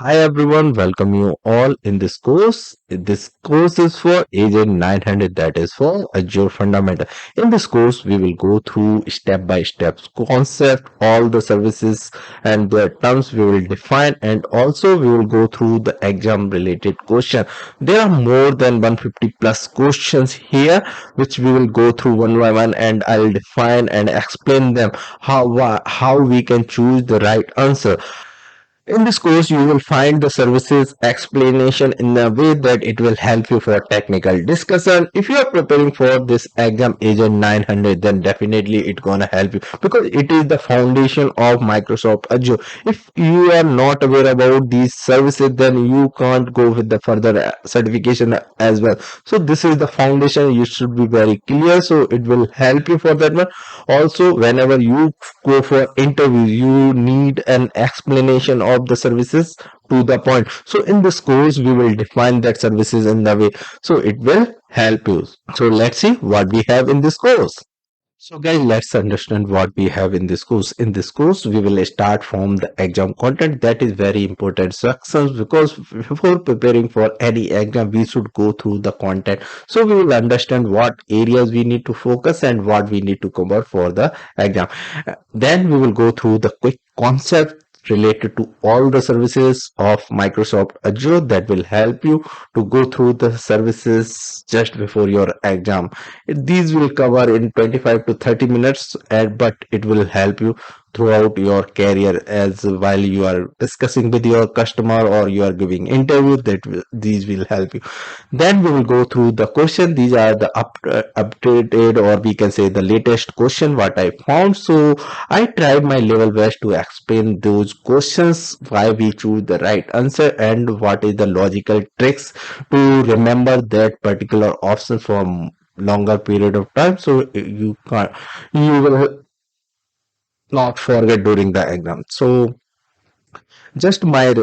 Hi everyone, welcome you all in this course. This course is for AZ-900, that is for Azure Fundamental. In this course, we will go through step by step concept, all the services and their terms we will define, and also we will go through the exam related question. There are more than 150 plus questions here, which we will go through one by one, and I'll define and explain them how we can choose the right answer. In this course, you will find the services explanation in a way that it will help you for technical discussion. If you are preparing for this exam Agent 900, then definitely it's gonna help you because it is the foundation of Microsoft Azure. If you are not aware about these services, then you can't go with the further certification as well. So this is the foundation. You should be very clear. So it will help you for that one. Also, whenever you go for interview, you need an explanation of the services to the point. So in this course we will define that services in the way, so it will help you. So let's see what we have in this course. So guys, let's understand what we have in this course. In this course, we will start from the exam content. That is very important sections because before preparing for any exam, we should go through the content. So we will understand what areas we need to focus and what we need to cover for the exam. Then we will go through the quick concept related to all the services of Microsoft Azure that will help you to go through the services just before your exam. These will cover in 25 to 30 minutes, but it will help you throughout your career as while you are discussing with your customer or you are giving interview. These will help you. Then we will go through the question. These are the updated, or we can say the latest question what I found. So I tried my level best to explain those questions, why we choose the right answer, and what is the logical tricks to remember that particular option for longer period of time. So you will not forget during the exam. So just my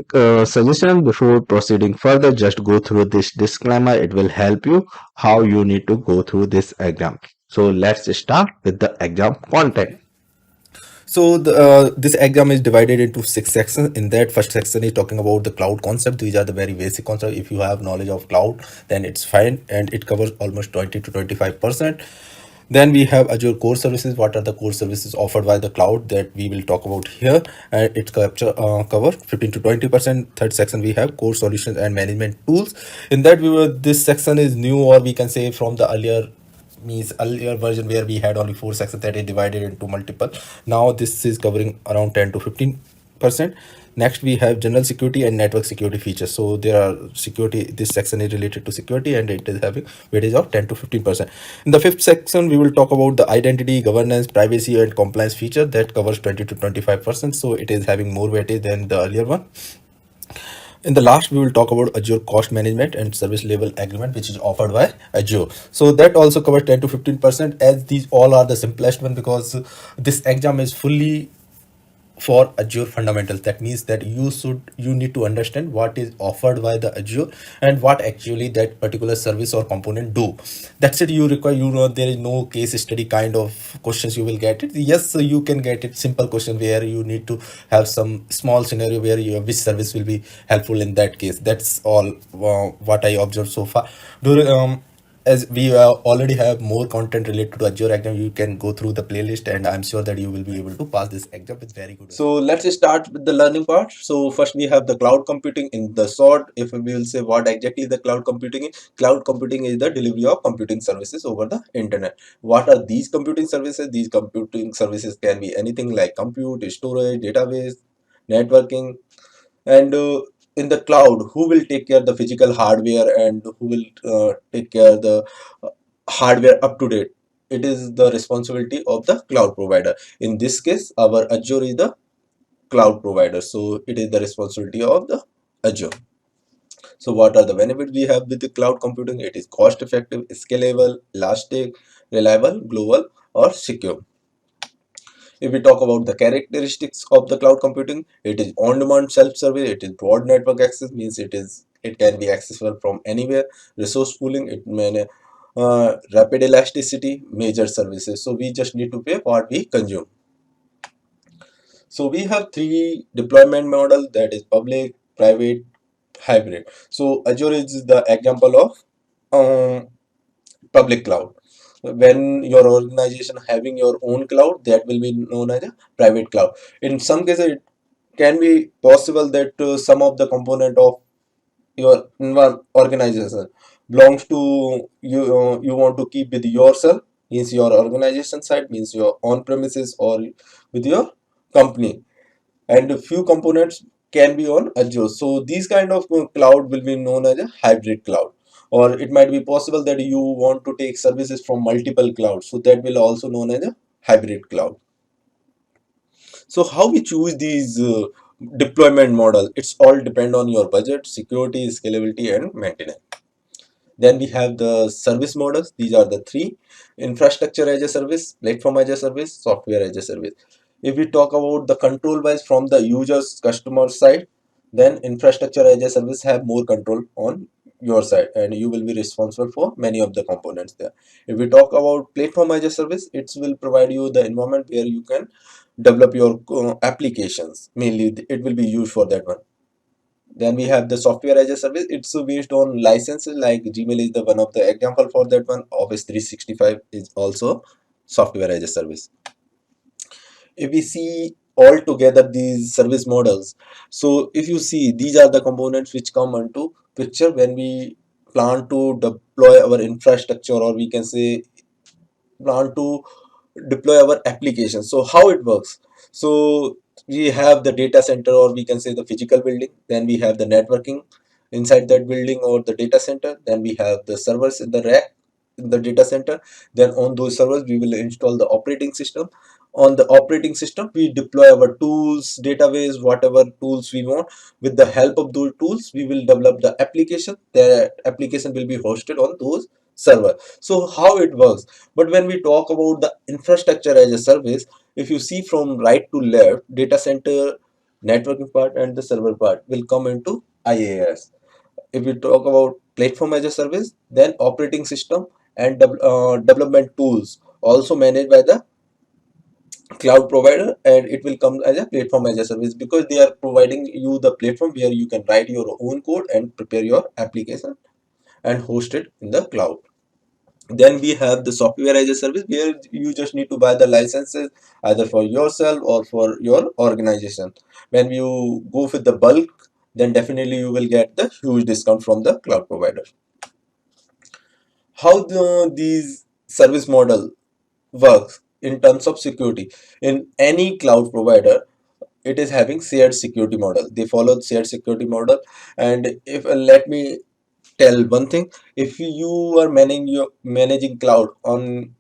suggestion before proceeding further, just go through this disclaimer. It will help you how you need to go through this exam. So let's start with the exam content. So this exam is divided into six sections. In that first section is talking about the cloud concept. These are the very basic concepts. If you have knowledge of cloud, then it's fine, and it covers almost 20 to 25%. Then we have Azure core services. What are the core services offered by the cloud that we will talk about here? And it cover 15 to 20%. Third section we have core solutions and management tools. In that this section is new, or we can say from the earlier version where we had only four sections that is divided into multiple. Now this is covering around 10 to 15%. Next we have general security and network security features. So there are security, this section is related to security, and it is having weightage of 10 to 15%. In the fifth section we will talk about the identity, governance, privacy and compliance feature that covers 20 to 25%. So it is having more weightage than the earlier one. In the last, we will talk about Azure cost management and service level agreement, which is offered by Azure. So that also covers 10 to 15%, as these all are the simplest one, because this exam is fully for Azure fundamentals. That means that you need to understand what is offered by the Azure and what actually that particular service or component do. That's it. You require, there is no case study kind of questions you will get it. Yes, you can get it simple question where you need to have some small scenario where which service will be helpful in that case. That's all what I observed so far. As we already have more content related to Azure exam, you can go through the playlist, and I'm sure that you will be able to pass this exam with very good. So let's start with the learning part. So first we have the cloud computing. In the short, if we will say what exactly the cloud computing is, cloud computing is the delivery of computing services over the internet. What are these computing services? These computing services can be anything like compute, storage, database, networking, and in the cloud, who will take care of the physical hardware and who will take care of the hardware up to date? It is the responsibility of the cloud provider. In this case, our Azure is the cloud provider, so it is the responsibility of the Azure. So what are the benefits we have with the cloud computing? It is cost effective, scalable, elastic, reliable, global, or secure. If we talk about the characteristics of the cloud computing, it is on-demand self-service, it is broad network access, means it can be accessible from anywhere, resource pooling, it may rapid elasticity, major services. So we just need to pay what we consume. So we have three deployment models, that is public, private, hybrid. So Azure is the example of public cloud. When your organization having your own cloud, that will be known as a private cloud. In some cases, it can be possible that some of the component of your organization belongs to you. You want to keep with yourself, means your organization side, means your on premises, or with your company, and a few components can be on Azure. So these kind of cloud will be known as a hybrid cloud. Or it might be possible that you want to take services from multiple clouds, so that will also known as a hybrid cloud. So how we choose these deployment model? It's all depend on your budget, security, scalability, and maintenance. Then we have the service models. These are the three: infrastructure as a service, platform as a service, software as a service. If we talk about the control wise from the user's customer side, then infrastructure as a service have more control on your side, and you will be responsible for many of the components there. If we talk about platform as a service, it will provide you the environment where you can develop your applications. Mainly, it will be used for that one. Then we have the software as a service. It's based on licenses, like Gmail is the one of the example for that one. Office 365 is also software as a service. If we see all together these service models, so if you see, these are the components which come into picture when we plan to deploy our infrastructure, or we can say plan to deploy our application. So how it works? So we have the data center, or we can say the physical building. Then we have the networking inside that building or the data center. Then we have the servers in the rack in the data center. Then on those servers we will install the operating system. On the operating system we deploy our tools, database, whatever tools we want. With the help of those tools we will develop the application. The application will be hosted on those server. So how it works? But when we talk about the infrastructure as a service, if you see from right to left, data center, networking part, and the server part will come into IaaS. If we talk about platform as a service, then operating system and development tools also managed by the cloud provider, and it will come as a platform as a service, because they are providing you the platform where you can write your own code and prepare your application and host it in the cloud. Then we have the software as a service, where you just need to buy the licenses either for yourself or for your organization. When you go with the bulk, then definitely you will get the huge discount from the cloud provider. How these service model works in terms of security? In any cloud provider, it is having shared security model. They follow shared security model. And if let me tell one thing: if you are managing cloud on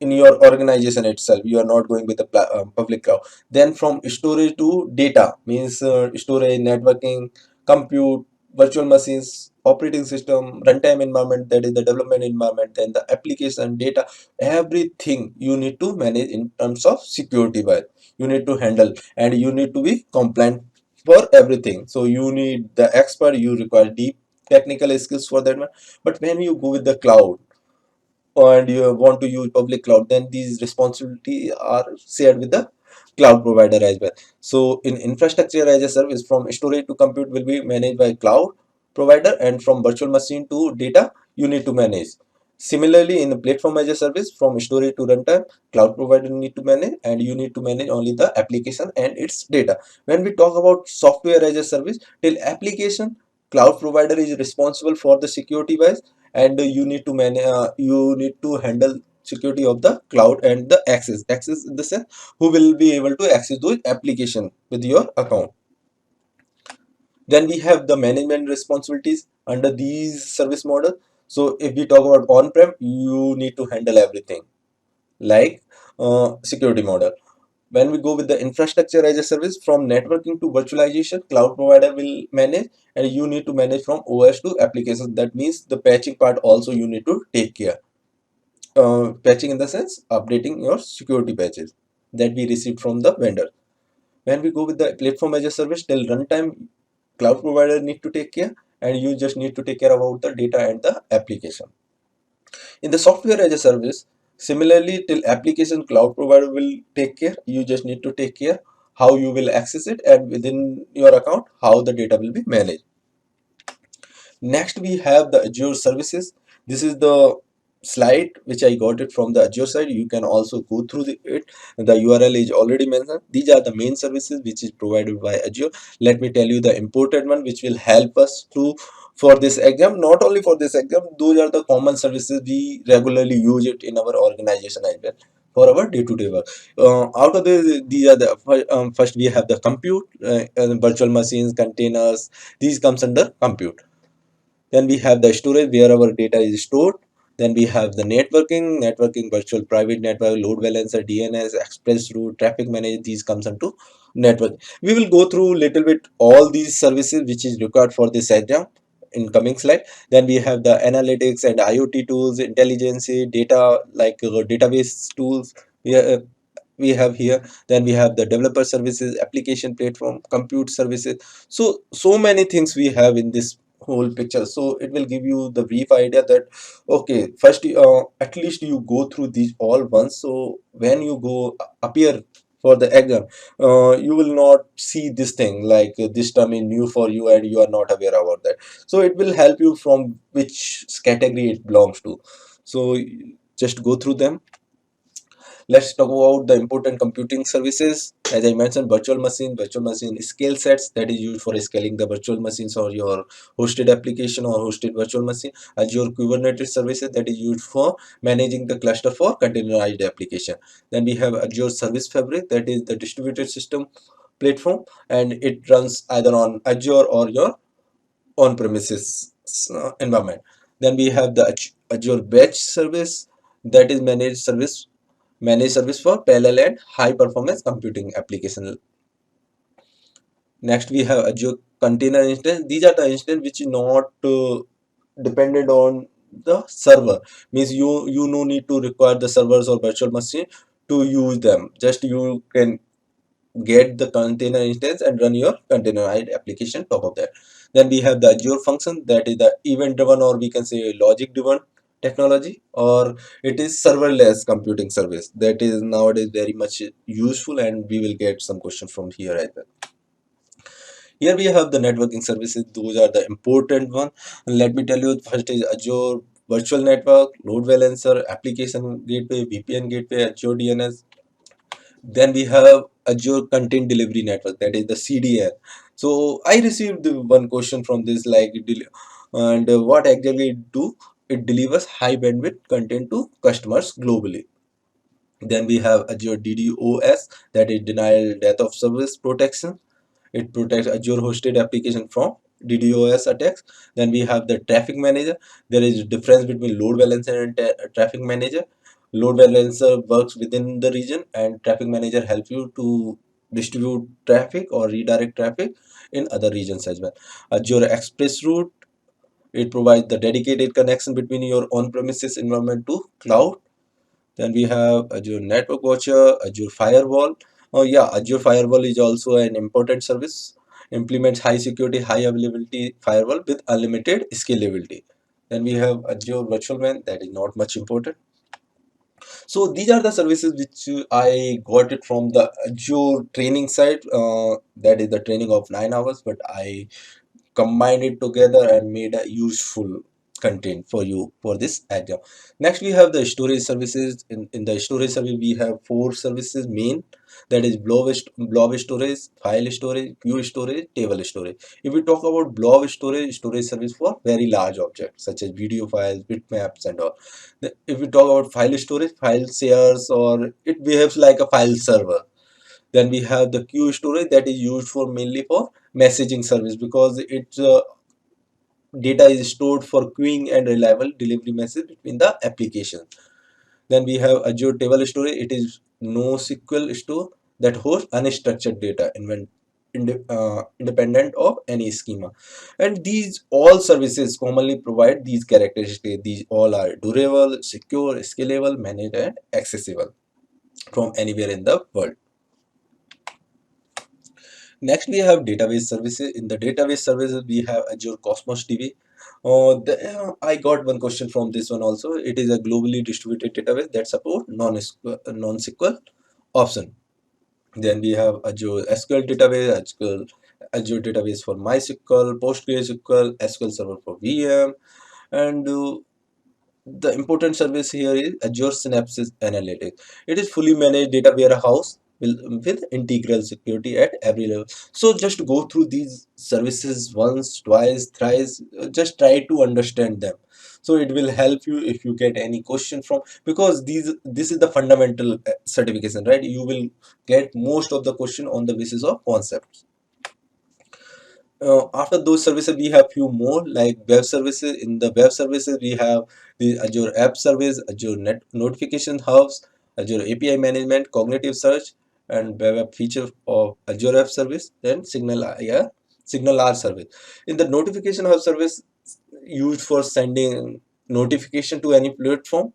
in your organization itself, you are not going with the public cloud, then from storage to data, means storage, networking, compute, virtual machines, operating system, runtime environment, that is the development environment, then the application data, everything you need to manage in terms of security wise. You need to handle, and you need to be compliant for everything. So you need the expert, you require deep technical skills for that one. But when you go with the cloud, and you want to use public cloud, then these responsibilities are shared with the cloud provider as well. So in infrastructure as a service, from storage to compute will be managed by cloud provider, and from virtual machine to data you need to manage. Similarly, in the platform as a service, from storage to runtime, cloud provider need to manage, and you need to manage only the application and its data. When we talk about software as a service, till application, cloud provider is responsible for the security wise, and you need to manage, you need to handle security of the cloud and the access in the sense who will be able to access those application with your account. Then we have the management responsibilities under these service model. So if we talk about on-prem, you need to handle everything, like security model. When we go with the infrastructure as a service, from networking to virtualization, cloud provider will manage, and you need to manage from OS to applications. That means the patching part also you need to take care. Patching in the sense updating your security patches that we received from the vendor. When we go with the platform as a service, till runtime, cloud provider need to take care, and you just need to take care about the data and the application. In the software as a service, similarly, till application, cloud provider will take care, you just need to take care how you will access it, and within your account how the data will be managed. Next, we have the Azure Services. This is the slide which I got it from the Azure side. You can also go through it. The URL is already mentioned. These are the main services which is provided by Azure. Let me tell you the important one which will help us to for this exam. Not only for this exam, those are the common services we regularly use it in our organization as well for our day-to-day work. Out of these are the first we have the compute, virtual machines, containers. These comes under compute. Then we have the storage where our data is stored. Then we have the networking, virtual private network, load balancer, DNS, express route, traffic manager. These comes into network. We will go through little bit all these services which is required for this exam in coming slide. Then we have the analytics and IoT tools, intelligence, data like database tools. We have here. Then we have the developer services, application platform, compute services. So many things we have in this whole picture. So it will give you the brief idea that okay, first at least you go through these all once, so when you go appear for the exam, you will not see this thing like this term is new for you and you are not aware about that. So it will help you from which category it belongs to. So just go through them. Let's talk about the important computing services. As I mentioned, virtual machine scale sets that is used for scaling the virtual machines or your hosted application or hosted virtual machine. Azure Kubernetes services that is used for managing the cluster for containerized application. Then we have Azure Service Fabric that is the distributed system platform, and it runs either on Azure or your on-premises environment. Then we have the Azure Batch service that is managed service for parallel and high performance computing application. Next we have Azure Container Instance. These are the instance which is not dependent on the server. Means you no need to require the servers or virtual machine to use them. Just you can get the container instance and run your containerized application top of that. Then we have the Azure function that is the event driven, or we can say logic driven technology, or it is serverless computing service that is nowadays very much useful, and we will get some questions from here as well. Here we have the networking services. Those are the important one. Let me tell you, first is Azure virtual network, load balancer, application gateway, VPN gateway, Azure DNS. Then we have Azure Content Delivery Network, that is the CDN. So I received one question from this like, and what exactly it do? It delivers high bandwidth content to customers globally. Then we have Azure DDoS, that is denial death of service protection. It protects Azure hosted application from DDoS attacks. Then we have the traffic manager. There is a difference between load balancer and traffic manager. Load balancer works within the region, and traffic manager helps you to distribute traffic or redirect traffic in other regions as well. Azure Express Route, it provides the dedicated connection between your on-premises environment to cloud. Then we have Azure Network Watcher, Azure Firewall. Oh yeah, Azure Firewall is also an important service. Implements high security, high availability firewall with unlimited scalability. Then we have Azure Virtual Man, that is not much important. So these are the services which I got it from the Azure training site. That is the training of 9 hours, but I combined it together and made a useful content for you for this exam. Next we have the storage services. In the storage service we have four services main, that is blob storage, file storage, queue storage, table storage. If we talk about blob storage service for very large objects such as video files, bitmaps and all. If we talk about file storage, file shares, or it behaves like a file server. Then we have the queue storage that is used for mainly for messaging service, because its data is stored for queuing and reliable delivery message between the application. Then we have Azure Table Storage. It is NoSQL store that hosts unstructured data independent of any schema. And these all services commonly provide these characteristics. These all are durable, secure, scalable, managed, and accessible from anywhere in the world. Next, we have database services. In the database services, we have Azure Cosmos DB. I got one question from this one also. It is a globally distributed database that support non-SQL option. Then we have Azure SQL database, Azure database for MySQL, PostgreSQL, SQL Server for VM, and the important service here is Azure Synapses Analytics. It is fully managed data warehouse with integral security at every level. So just go through these services once, twice, thrice. Just try to understand them. So it will help you if you get any question from, because this is the fundamental certification, right? You will get most of the question on the basis of concepts. After those services we have few more like web services. In the web services we have the Azure app service, Azure notification hubs, Azure API management, cognitive search, and web app feature of Azure app service, then signal R service. In the notification hub service used for sending notification to any platform.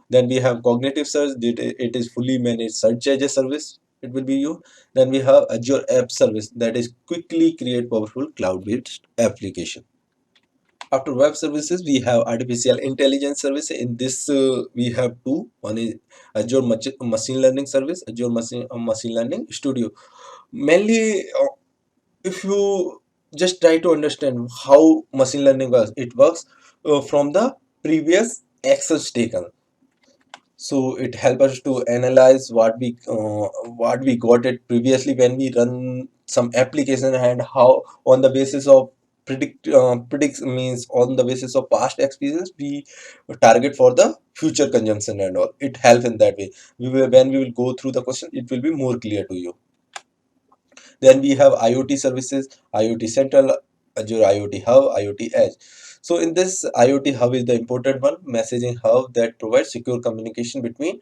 Then we have cognitive search. It is fully managed search as a service. It will be you. Then we have Azure App Service, that is quickly create powerful cloud-based application. After web services, we have artificial intelligence service. In this, we have two. One is Azure Machine Learning Service, Azure Machine Learning Studio. Mainly, if you just try to understand how machine learning works, it works from the previous actions taken. So it helps us to analyze what we got it previously when we run some application, and how on the basis of predict means on the basis of past experience we target for the future consumption and all. It helps in that way. When we will go through the question, it will be more clear to you. Then we have IoT services, IoT Central, Azure IoT Hub, IoT Edge. So in this, IoT Hub is the important one, messaging hub that provides secure communication between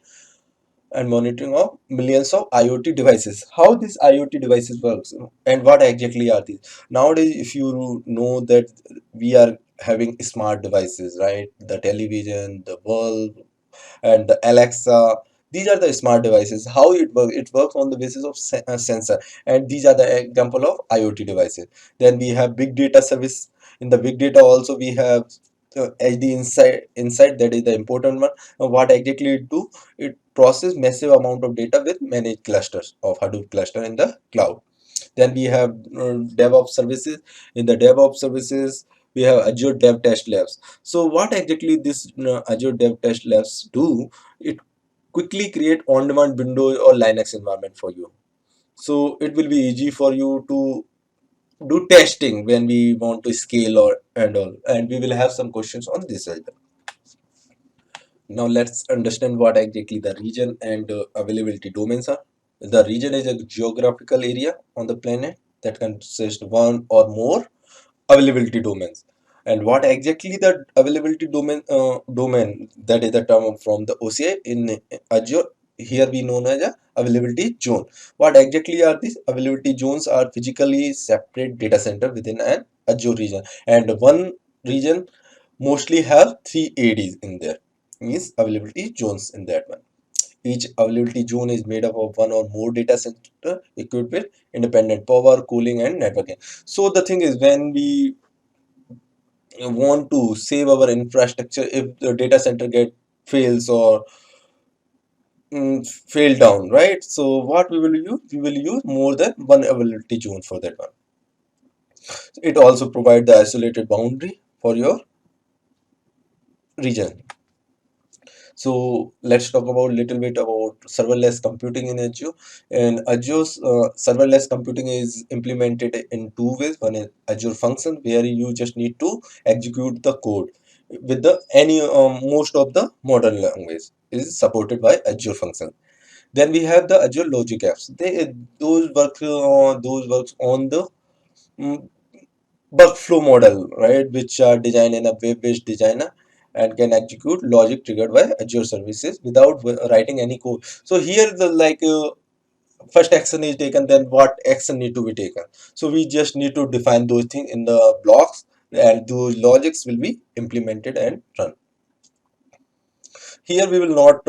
and monitoring of millions of IoT devices. How these IoT devices works and what exactly are these? Nowadays, if you know that we are having smart devices, right? The television, the bulb, and the Alexa. These are the smart devices. How it works? It works on the basis of sensor, and these are the example of IoT devices. Then we have big data service. In the big data also we have HD inside that is the important one. What exactly it do? It process massive amount of data with managed clusters of Hadoop cluster in the cloud. Then we have DevOps services. In the DevOps services, we have Azure Dev Test Labs. So what exactly this Azure Dev Test Labs do? It quickly create on-demand Windows or Linux environment for you. So it will be easy for you to do testing when we want to scale or and all. And we will have some questions on this as well. Now let's understand what exactly the region and availability domains are. The region is a geographical area on the planet that consists one or more availability domains. And what exactly the availability domain, that is the term from the OCI in Azure. Here we know as a availability zone. What exactly are these? Availability zones are physically separate data center within an Azure region, and one region mostly have three ADs in there, means availability zones in that one. Each availability zone is made up of one or more data center equipped with independent power, cooling, and networking. So the thing is, when we want to save our infrastructure, if the data center get fails or fail down, right? So what we will use? We will use more than one availability zone for that one. It also provides the isolated boundary for your region. So let's talk about little bit about serverless computing in Azure. And Azure's serverless computing is implemented in two ways. One is Azure Function, where you just need to execute the code with the any most of the modern language is supported by Azure Function. Then we have the Azure Logic apps. Those works on the mm, workflow model, right, which are designed in a web-based designer and can execute logic triggered by Azure services without writing any code. So here the first action is taken, then what action need to be taken. So we just need to define those things in the blocks, and those logics will be implemented and run. Here we will not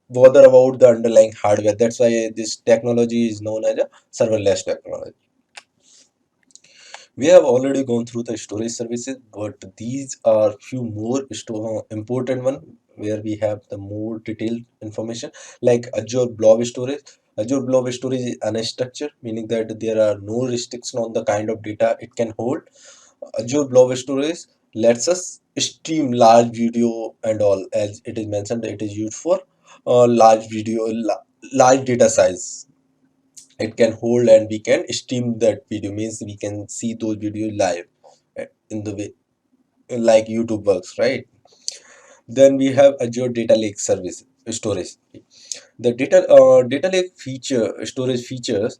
bother about the underlying hardware. That's why this technology is known as a serverless technology. We have already gone through the storage services, but these are few more important one where we have the more detailed information like Azure Blob Storage. Azure Blob Storage is unstructured, meaning that there are no restriction on the kind of data it can hold. Azure Blob Storage lets us stream large video and all, as it is mentioned. It is used for large video, large data size. It can hold and we can stream that video. Means we can see those videos live in the way like YouTube works, right? Then we have Azure Data Lake Service storage. The data lake storage features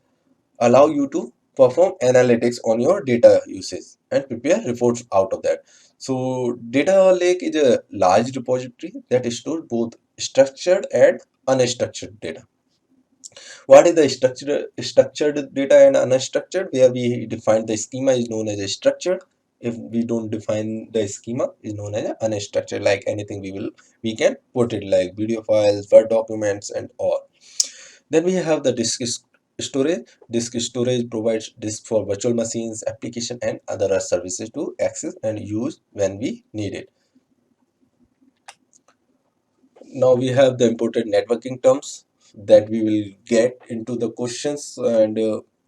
allow you to perform analytics on your data usage and prepare reports out of that. So data lake is a large repository that stores both structured and unstructured data. What is the structured data and unstructured? Where we define the schema is known as a structured. If we don't define the schema, is known as a unstructured. Like anything, we can put it like video files, Word documents, and all. Then we have the disk storage. Disk storage provides disk for virtual machines, application, and other services to access and use when we need it. Now we have the important networking terms that we will get into the questions, and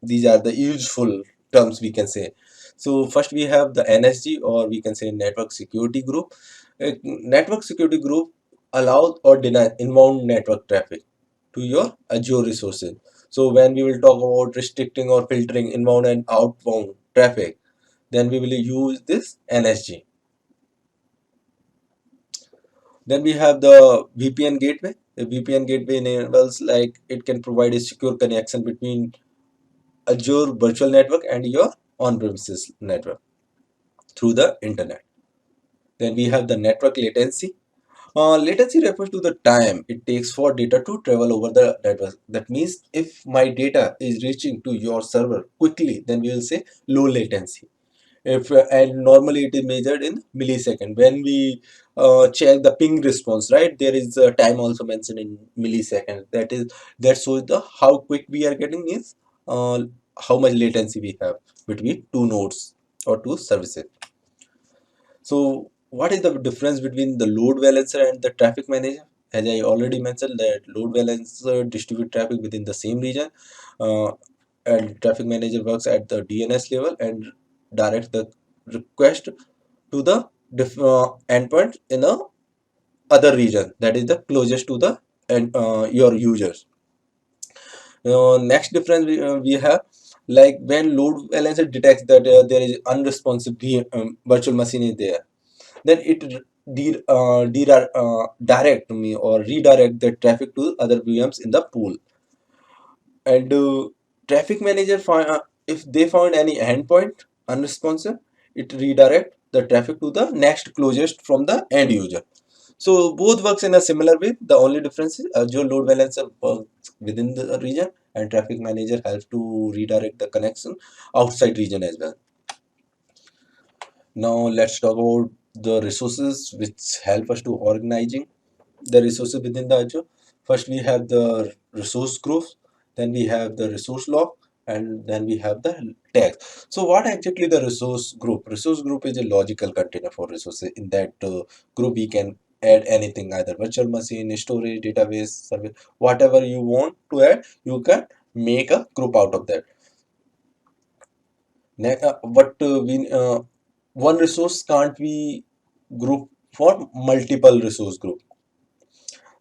these are the useful terms we can say. So first we have the NSG, or we can say network security group. Network security group allows or denies inbound network traffic to your Azure resources. So when we will talk about restricting or filtering inbound and outbound traffic, then we will use this NSG. Then we have the VPN gateway. The VPN gateway enables, like, it can provide a secure connection between Azure virtual network and your on-premises network through the internet. Then we have the network latency. Latency refers to the time it takes for data to travel over the network. That means if my data is reaching to your server quickly, then we will say low latency. If and normally it is measured in millisecond. When we check the ping response, right, there is a time also mentioned in milliseconds. That shows the how quick we are getting is how much latency we have between two nodes or two services. So what is the difference between the load balancer and the traffic manager? As I already mentioned, that load balancer distribute traffic within the same region, uh, and traffic manager works at the DNS level and directs the request to the endpoint in a other region, that is the closest to the your users. Next difference we have, like when load balancer detects that there is unresponsive virtual machine is there, then it direct me or redirect the traffic to other VMs in the pool. And traffic manager if they found any endpoint unresponsive, it redirect the traffic to the next closest from the end user. So both works in a similar way. The only difference is Azure load balancer works within the region and traffic manager helps to redirect the connection outside region as well. Now let's talk about the resources which help us to organizing the resources within the Azure. First we have the resource groups, then we have the resource log, and then we have the tags. So what exactly the resource group? Resource group is a logical container for resources. In that group we can add anything, either virtual machine, storage, database, service, whatever you want to add, you can make a group out of that. But one resource can't be group for multiple resource group.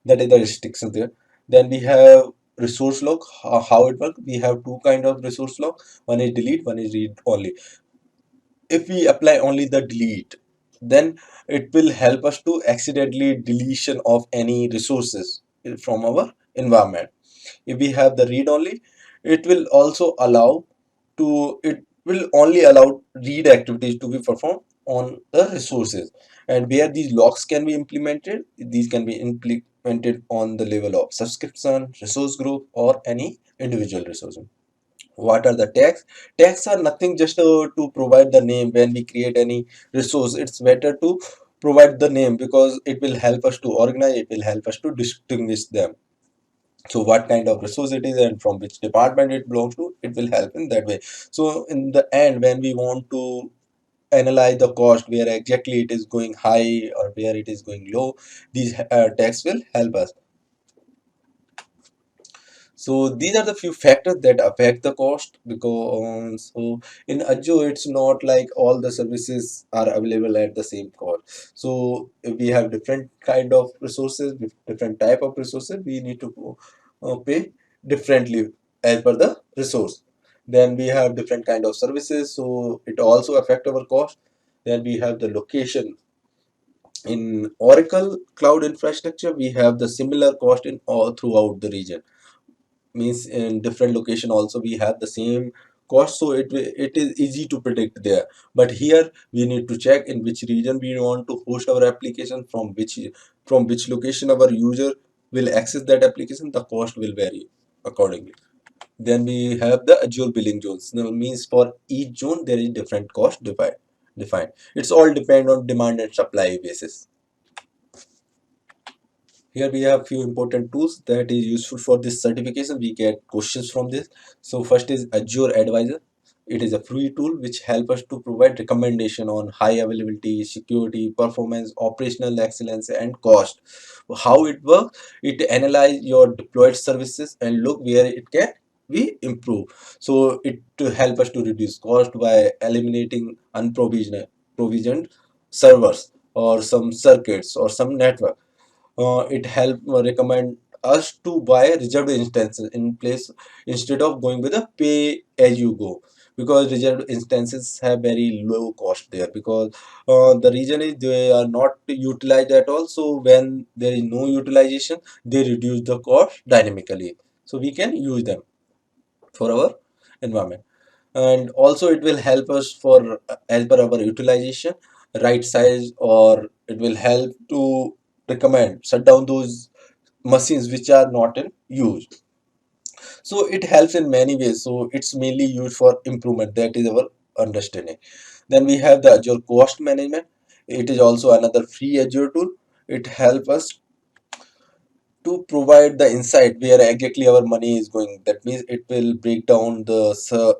That is the restriction there. Then we have resource log. How it works? We have two kind of resource log. One is delete, one is read only. If we apply only the delete, then it will help us to accidentally deletion of any resources from our environment. If we have the read only, it will also allow it will only allow read activities to be performed on the resources. And where these logs can be implemented, these can be implemented on the level of subscription, resource group, or any individual resource. What are the tags? Tags are nothing, just to provide the name. When we create any resource, it's better to provide the name because it will help us to organize, it will help us to distinguish them. So what kind of resource it is and from which department it belongs to, it will help in that way. So in the end, when we want to analyze the cost, where exactly it is going high or where it is going low, these tags will help us. So these are the few factors that affect the cost, because so in Azure it's not like all the services are available at the same cost. So if we have different kind of resources, different type of resources, we need to pay differently as per the resource. Then we have different kind of services, so it also affect our cost. Then we have the location. In Oracle cloud infrastructure, we have the similar cost in all throughout the region. Means in different location also we have the same cost, so it is easy to predict there. But here we need to check in which region we want to host our application, from which location our user will access that application. The cost will vary accordingly. Then we have the Azure billing zones. Now means for each zone there is different cost defined. It's all depend on demand and supply basis. Here we have few important tools that is useful for this certification. We get questions from this. So first is Azure Advisor. It is a free tool which help us to provide recommendation on high availability, security, performance, operational excellence, and cost. How it works? It analyze your deployed services and look where it can be improved. So it to help us to reduce cost by eliminating provisioned servers or some circuits or some network. It help recommend us to buy reserved instances in place instead of going with a pay as you go, because reserved instances have very low cost there, because the reason is they are not utilized at all. So when there is no utilization, they reduce the cost dynamically, so we can use them for our environment. And also it will help us for as per our utilization right size, or it will help to recommend shut down those machines which are not in use. So it helps in many ways, so it's mainly used for improvement. That is our understanding. Then we have the Azure cost management. It is also another free Azure tool. It helps us to provide the insight where exactly our money is going. That means it will break down the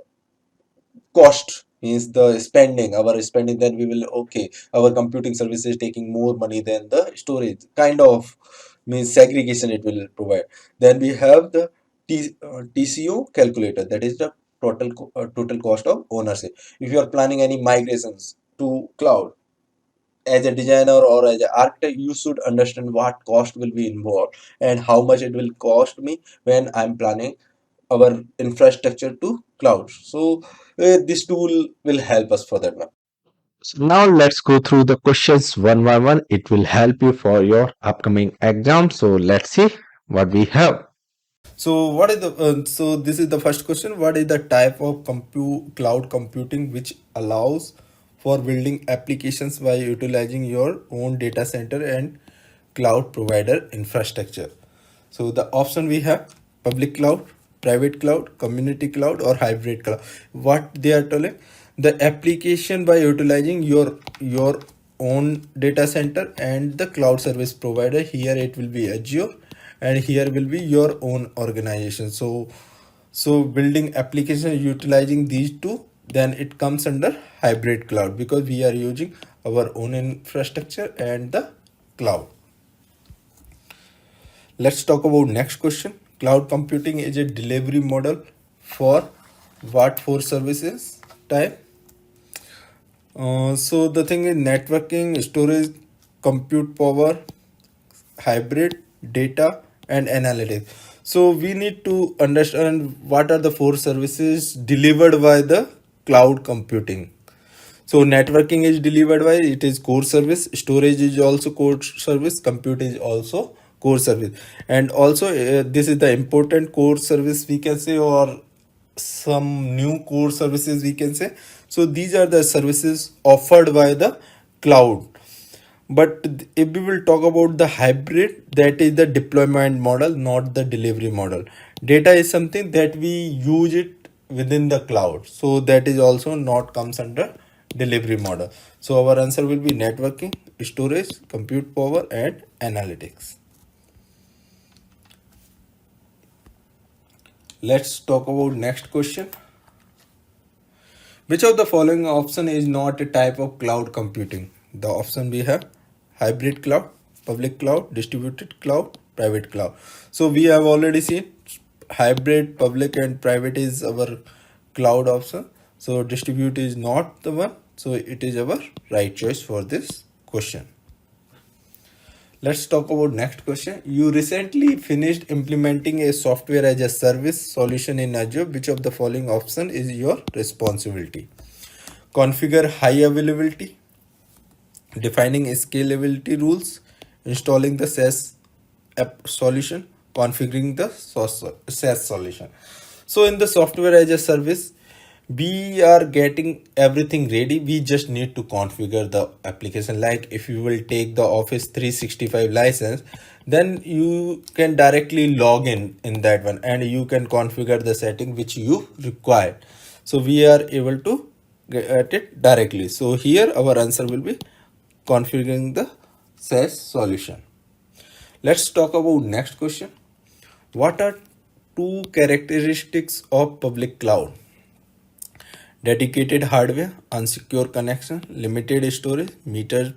cost, means the spending, our spending. Then we will, okay, our computing service is taking more money than the storage, kind of means segregation it will provide. Then we have the TCO calculator, that is the total cost of ownership. If you are planning any migrations to cloud, as a designer or as an architect, you should understand what cost will be involved and how much it will cost me when I'm planning our infrastructure to cloud. So this tool will help us for that one. So now let's go through the questions one by one. It will help you for your upcoming exam. So let's see what we have. So what is the so this is the first question. What is the type of cloud computing which allows for building applications by utilizing your own data center and cloud provider infrastructure? So the option we have: public cloud, private cloud, community cloud, or hybrid cloud. What they are telling: the application by utilizing your own data center and the cloud service provider. Here it will be Azure, and here will be your own organization. So building application utilizing these two, then it comes under hybrid cloud, because we are using our own infrastructure and the cloud. Let's talk about next question. Cloud computing is a delivery model for what for services type? So the thing is networking, storage, compute power, hybrid, data, and analytics. So we need to understand what are the four services delivered by the cloud computing. So networking is delivered by, it is core service, storage is also core service, compute is also core service, and also this is the important core service we can say, or some new core services we can say. So these are the services offered by the cloud. But if we will talk about the hybrid, that is the deployment model, not the delivery model. Data is something that we use it within the cloud, so that is also not comes under delivery model. So our answer will be networking, storage, compute power, and analytics. Let's talk about next question. Which of the following option is not a type of cloud computing? The option we have: hybrid cloud, public cloud, distributed cloud, private cloud. So we have already seen hybrid public and private is our cloud option. So distribute is not the one. So it is our right choice for this question. Let's talk about next question. You recently finished implementing a software as a service solution in Azure. Which of the following option is your responsibility? Configure high availability, defining scalability rules, installing the SAS app solution, configuring the SAS solution. So in the software as a service, we are getting everything ready. We just need to configure the application. Like if you will take the Office 365 license, then you can directly log in that one, and you can configure the setting which you require. So we are able to get it directly. So here our answer will be configuring the SAS solution. Let's talk about next question. What are two characteristics of public cloud? Dedicated hardware, unsecure connection, limited storage, meter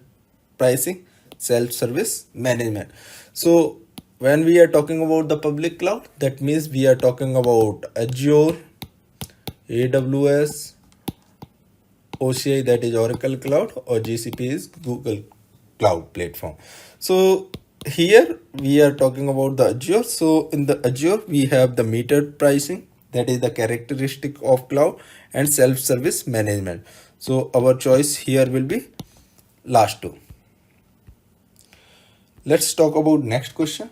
pricing, self-service management. So when we are talking about the public cloud, that means we are talking about Azure, AWS, OCI, that is Oracle Cloud, or GCP is Google Cloud Platform. So here we are talking about the Azure. So in the Azure we have the metered pricing, that is the characteristic of cloud, and self-service management. So our choice here will be last two. Let's talk about next question.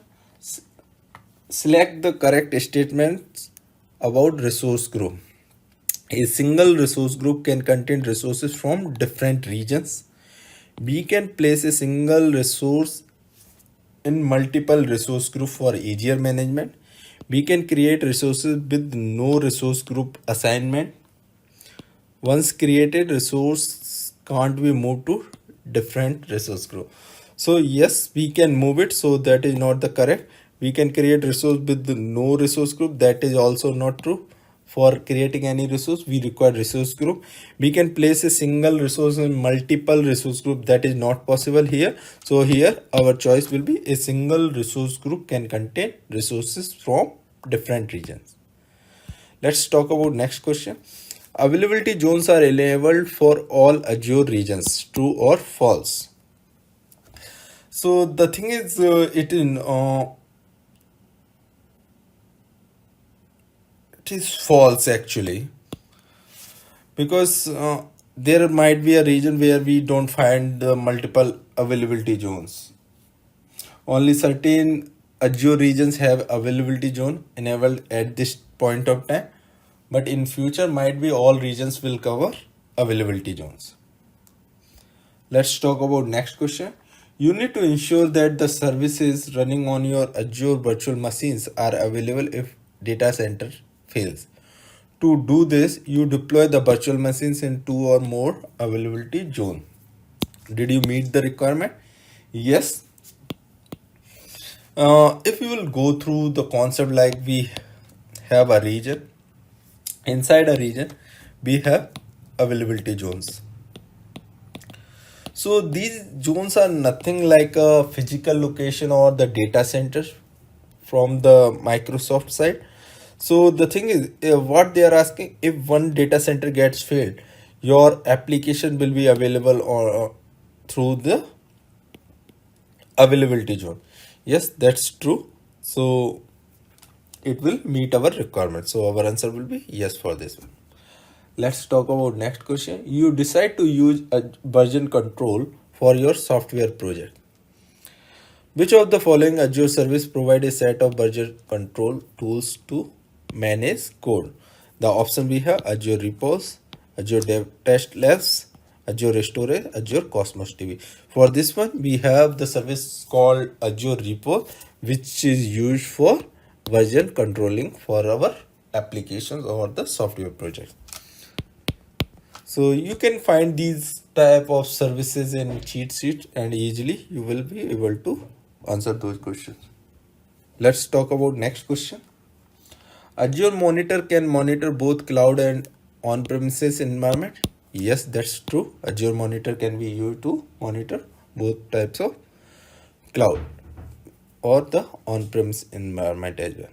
Select the correct statements about resource group. A single resource group can contain resources from different regions. We can place a single resource in multiple resource group for easier management. We can create resources with no resource group assignment. Once created, resource can't be moved to different resource group. So yes, we can move it. So that is not the correct. We can create resource with no resource group. That is also not true. For creating any resource, we require resource group. We can place a single resource in multiple resource group. That is not possible here. So here our choice will be a single resource group can contain resources from different regions. Let's talk about next question. Availability zones are enabled for all Azure regions. True or false? So the thing is, it is false actually, because there might be a region where we don't find the multiple availability zones. Only certain Azure regions have availability zone enabled at this point of time, but in future might be all regions will cover availability zones. Let's talk about next question. You need to ensure that the services running on your Azure virtual machines are available if data center fails. To do this, you deploy the virtual machines in two or more availability zone. Did you meet the requirement? Yes. If you will go through the concept, like we have a region, inside a region we have availability zones. So these zones are nothing like a physical location or the data center from the Microsoft side. So the thing is, what they are asking, if one data center gets failed, your application will be available or through the availability zone. Yes, that's true. So it will meet our requirement. So our answer will be yes for this one. Let's talk about next question. You decide to use a version control for your software project. Which of the following Azure service provide a set of version control tools to manage code? The option we have: Azure Repos, Azure Dev Test Labs, Azure Storage, Azure Cosmos DB. For this one, we have the service called Azure Repo, which is used for version controlling for our applications or the software project. So you can find these type of services in cheat sheet, and easily you will be able to answer those questions. Let's talk about next question. Azure Monitor can monitor both cloud and on-premises environment. Yes, that's true. Azure Monitor can be used to monitor both types of cloud or the on-premise environment as well.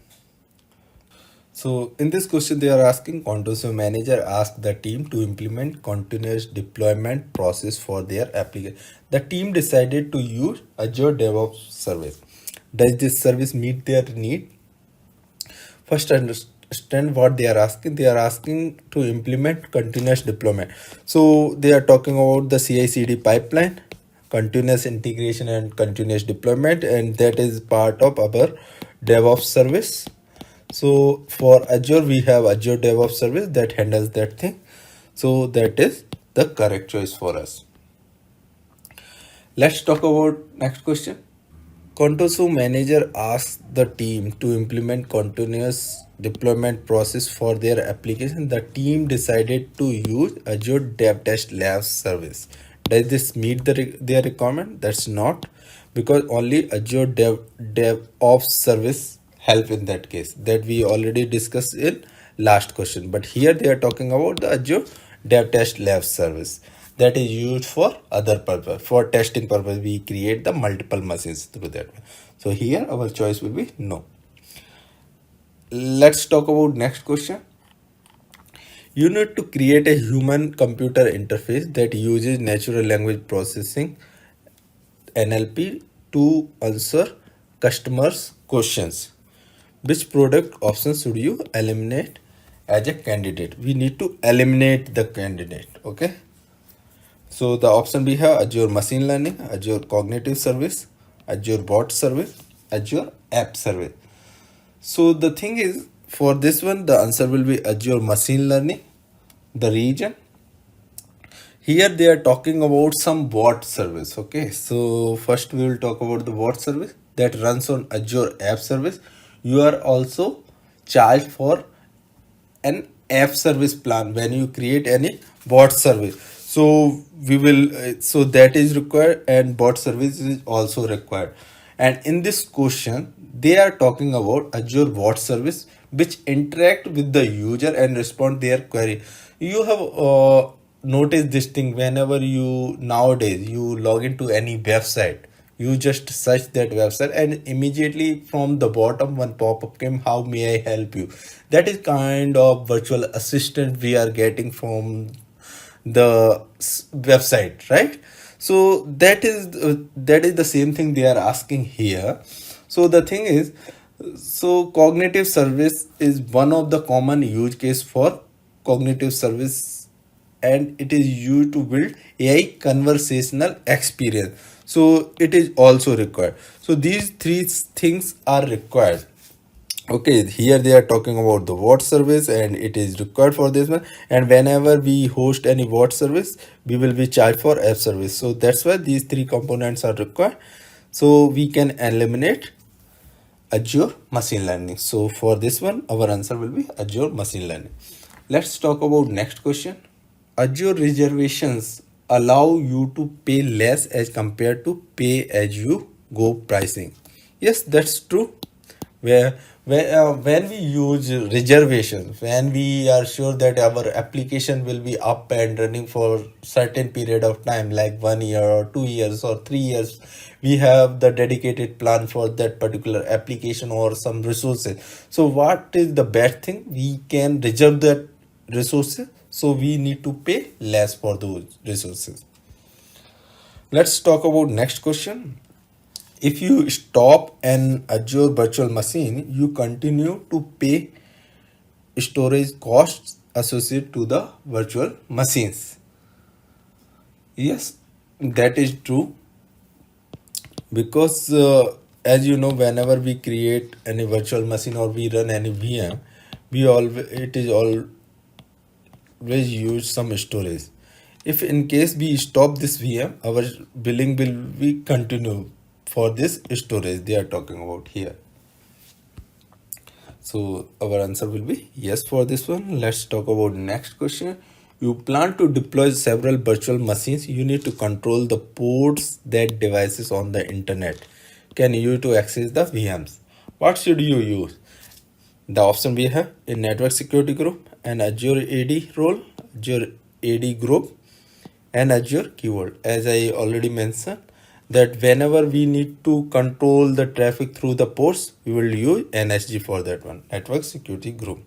So in this question, they are asking Contoso manager asked the team to implement continuous deployment process for their application. The team decided to use Azure DevOps service. Does this service meet their need? First, understand what they are asking. They are asking to implement continuous deployment. So they are talking about the CI/CD pipeline, continuous integration and continuous deployment, and that is part of our DevOps service. So for Azure, we have Azure DevOps service that handles that thing. So that is the correct choice for us. Let's talk about next question. Contoso manager asked the team to implement continuous deployment process for their application. The team decided to use Azure Dev Test Lab service. Does this meet their requirement? That's not, because only Azure DevOps service help in that case, that we already discussed in last question. But here they are talking about the Azure Dev Test Lab service that is used for other purpose. For testing purpose, we create the multiple machines through that. So here our choice will be no. Let's talk about next question. You need to create a human computer interface that uses natural language processing NLP to answer customers questions. Which product option should you eliminate as a candidate? We need to eliminate the candidate. Okay, so the option we have Azure Machine Learning, Azure Cognitive Service, Azure Bot Service, Azure App Service. So the thing is, for this one, the answer will be Azure Machine Learning. The region. Here they are talking about some bot service. Okay, so first we will talk about the bot service that runs on Azure App Service. You are also charged for an app service plan when you create any bot service. So we will so that is required, and bot service is also required. And in this question they are talking about Azure bot service which interact with the user and respond their query. You have noticed this thing whenever you nowadays you log into any website, you just search that website and immediately from the bottom one pop-up came, how may I help you? That is kind of virtual assistant we are getting from the website, right? So that is the same thing they are asking here. So the thing is, so cognitive service is one of the common use case for cognitive service, and it is used to build AI conversational experience. So it is also required. So these three things are required. Okay, here they are talking about the bot service and it is required for this one. And whenever we host any bot service, we will be charged for app service. So that's why these three components are required. So we can eliminate Azure Machine Learning. So for this one, our answer will be Azure Machine Learning. Let's talk about next question. Azure Reservations allow you to pay less as compared to pay as you go pricing. Yes, that's true. When we use reservations, when we are sure that our application will be up and running for certain period of time, like 1 year or 2 years or 3 years, we have the dedicated plan for that particular application or some resources. So what is the best thing? We can reserve that resources, so we need to pay less for those resources. Let's talk about next question. If you stop an Azure virtual machine, you continue to pay storage costs associated to the virtual machines. Yes, that is true, because as you know, whenever we create any virtual machine or we run any VM, it is always use some storage. If in case we stop this VM, our billing will be continue for this storage they are talking about here. So our answer will be yes for this one. Let's talk about next question. You plan to deploy several virtual machines. You need to control the ports that devices on the internet can use to access the VMs. What should you use? The option we have a network security group, an Azure AD role, Azure AD group, and Azure keyword. As I already mentioned, that whenever we need to control the traffic through the ports, we will use NSG for that one, Network Security Group.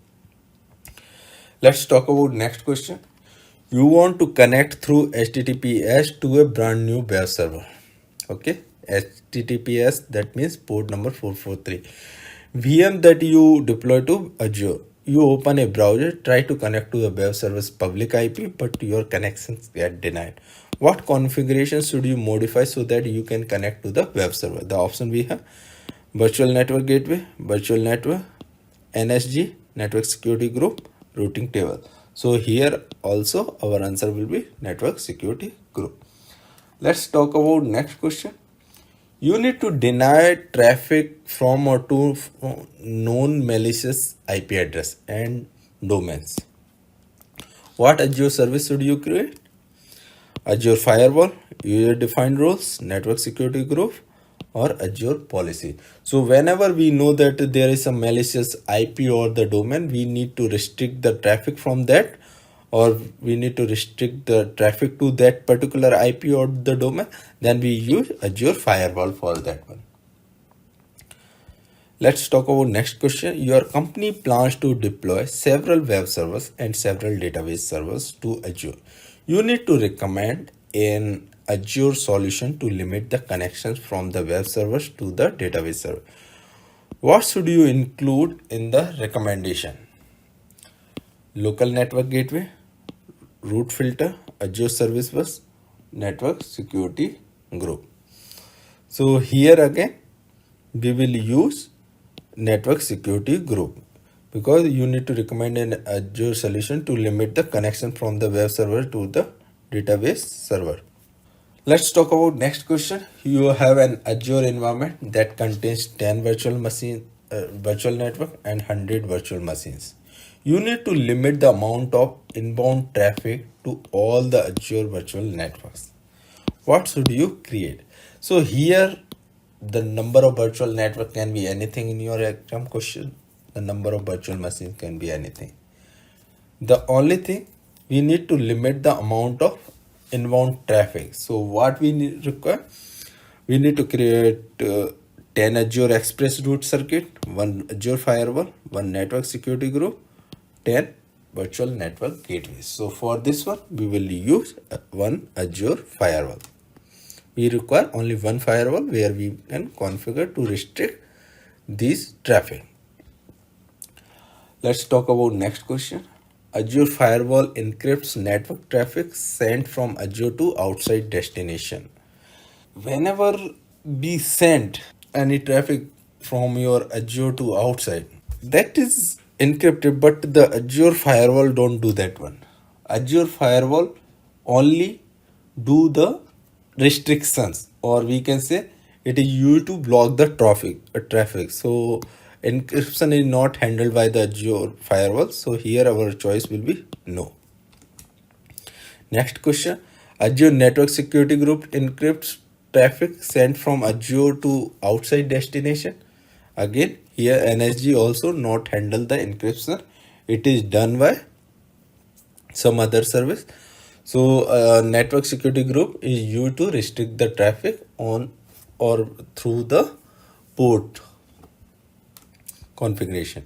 Let's talk about next question. You want to connect through HTTPS to a brand new web server. Okay, HTTPS, that means port number 443. VM that you deploy to Azure. You open a browser, try to connect to the web service public IP, but your connections get denied. What configuration should you modify so that you can connect to the web server? The option we have: virtual network gateway, virtual network, NSG, network security group, routing table. So here also our answer will be network security group. Let's talk about next question. You need to deny traffic from or to known malicious IP address and domains. What Azure service should you create? Azure Firewall, user defined roles, network security group, or Azure policy. So whenever we know that there is a malicious IP or the domain, we need to restrict the traffic from that, or we need to restrict the traffic to that particular IP or the domain, then we use Azure Firewall for that one. Let's talk about next question. Your company plans to deploy several web servers and several database servers to Azure. You need to recommend an Azure solution to limit the connections from the web servers to the database server. What should you include in the recommendation? Local network gateway, root filter, Azure Service Bus, network security group. So here again we will use network security group because you need to recommend an Azure solution to limit the connection from the web server to the database server. Let's talk about next question. You have an Azure environment that contains 10 virtual network and 100 virtual machines. You need to limit the amount of inbound traffic to all the Azure virtual networks. What should you create? So here the number of virtual network can be anything in your exam question. The number of virtual machines can be anything. The only thing, we need to limit the amount of inbound traffic. So what we need require? We need to create 10 Azure Express route circuit, 1 Azure Firewall, 1 network security group, 10 virtual network gateways. So for this one, we will use 1 Azure Firewall. We require only 1 firewall where we can configure to restrict this traffic. Let's talk about next question. Azure Firewall encrypts network traffic sent from Azure to outside destination. Whenever we send any traffic from your Azure to outside, that is encrypted, but the Azure Firewall don't do that one. Azure Firewall only do the restrictions, or we can say it is used to block the traffic. So encryption is not handled by the Azure Firewall. So here our choice will be no. Next question. Azure Network Security Group encrypts traffic sent from Azure to outside destination. Again, here NSG also not handle the encryption. It is done by some other service. So network security group is used to restrict the traffic on or through the port configuration.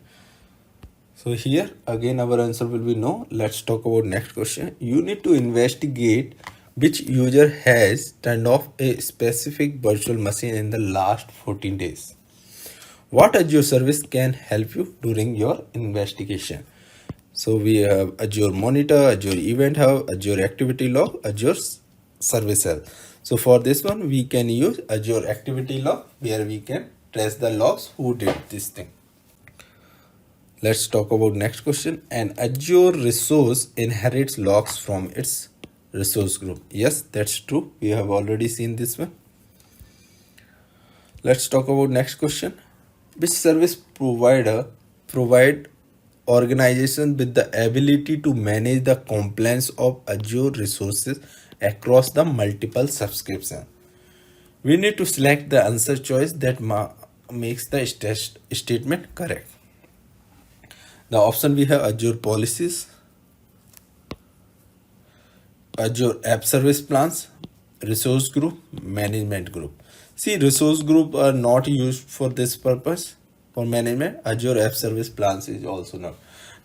So here again our answer will be no. Let's talk about next question. You need to investigate which user has turned off a specific virtual machine in the last 14 days. What Azure service can help you during your investigation? So we have Azure Monitor, Azure Event Hub, Azure Activity Log, Azure Service Hub. So for this one, we can use Azure Activity Log where we can trace the logs who did this thing. Let's talk about next question. An Azure resource inherits logs from its resource group. Yes, that's true. We have already seen this one. Let's talk about next question. Which service provider provide organization with the ability to manage the compliance of Azure resources across the multiple subscriptions? We need to select the answer choice that makes the statement correct. The option we have Azure policies, Azure app service plans, resource group, management group. See, resource group are not used for this purpose for management. Azure App Service Plans is also not.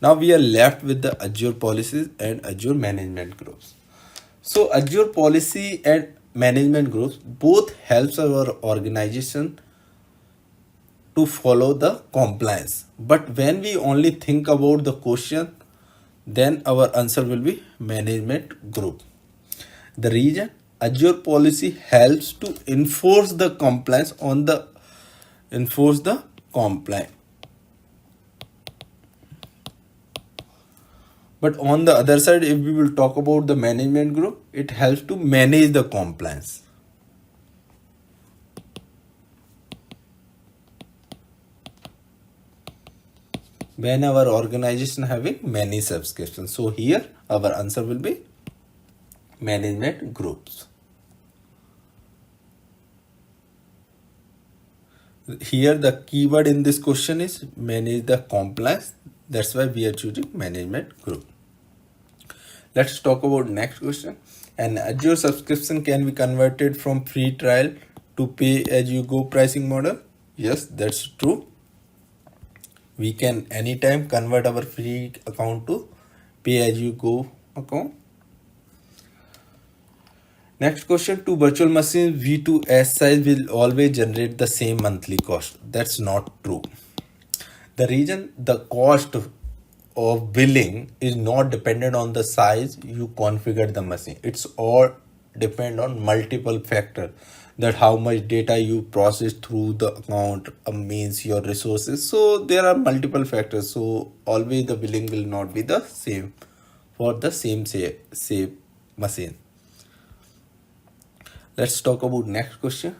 Now we are left with the Azure policies and Azure management groups. So Azure policy and management groups both helps our organization to follow the compliance. But when we only think about the question, then our answer will be management group. The reason Azure policy helps to enforce the compliance on the compliance. But on the other side, if we will talk about the management group, it helps to manage the compliance. When our organization having many subscriptions. So here our answer will be management groups. Here the keyword in this question is manage the compliance. That's why we are choosing management group. Let's talk about next question. An Azure subscription can be converted from free trial to pay as you go pricing model. Yes, that's true. We can anytime convert our free account to pay as you go account. Next question, to virtual machines V2S size will always generate the same monthly cost. That's not true. The reason the cost of billing is not dependent on the size you configure the machine. It's all depend on multiple factors, that how much data you process through the account means your resources. So there are multiple factors. So always the billing will not be the same for the same machine. Let's talk about next question.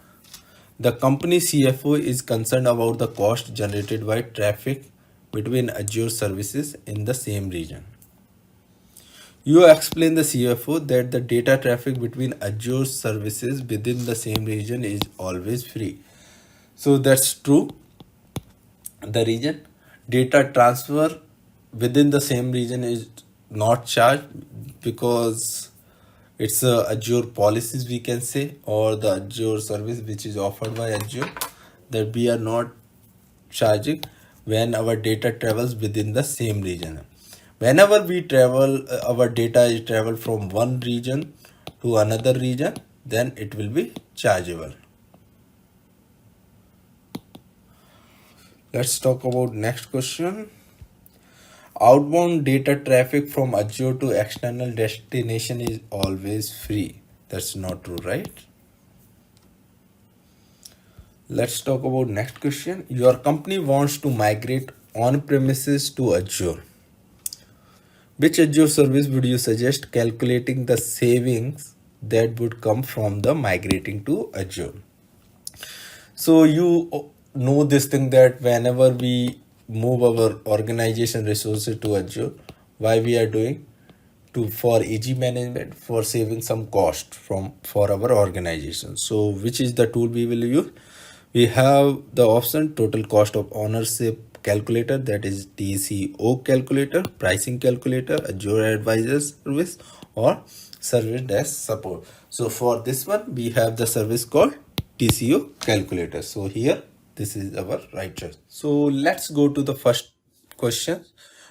The company CFO is concerned about the cost generated by traffic between Azure services in the same region. You explain the CFO that the data traffic between Azure services within the same region is always free. So that's true. The region data transfer within the same region is not charged because it's Azure policies, we can say, or the Azure service which is offered by Azure, that we are not charging when our data travels within the same region. Whenever we travel, our data is travel from one region to another region, then it will be chargeable. Let's talk about next question. Outbound data traffic from Azure to external destination is always free. That's not true, right? Let's talk about next question. Your company wants to migrate on-premises to Azure. Which Azure service would you suggest calculating the savings that would come from the migrating to Azure? So you know this thing that whenever we move our organization resources to Azure, why we are doing for AG management, for saving some cost for our organization. So which is the tool we will use? We have the option total cost of ownership calculator, that is TCO calculator, pricing calculator, Azure advisor service, or service desk support. So for this one we have the service called TCO calculator. So here this is our right choice. So let's go to the first question.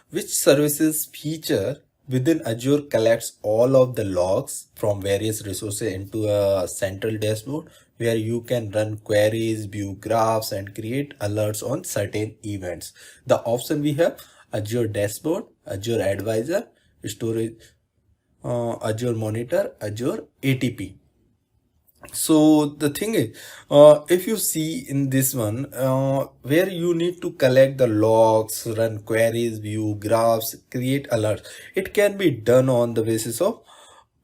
Which services feature within Azure collects all of the logs from various resources into a central dashboard where you can run queries, view graphs, and create alerts on certain events? The option we have: Azure Dashboard, Azure Advisor, Storage, Azure Monitor, Azure ATP. So the thing is, if you see in this one, where you need to collect the logs, run queries, view graphs, create alerts, it can be done on the basis of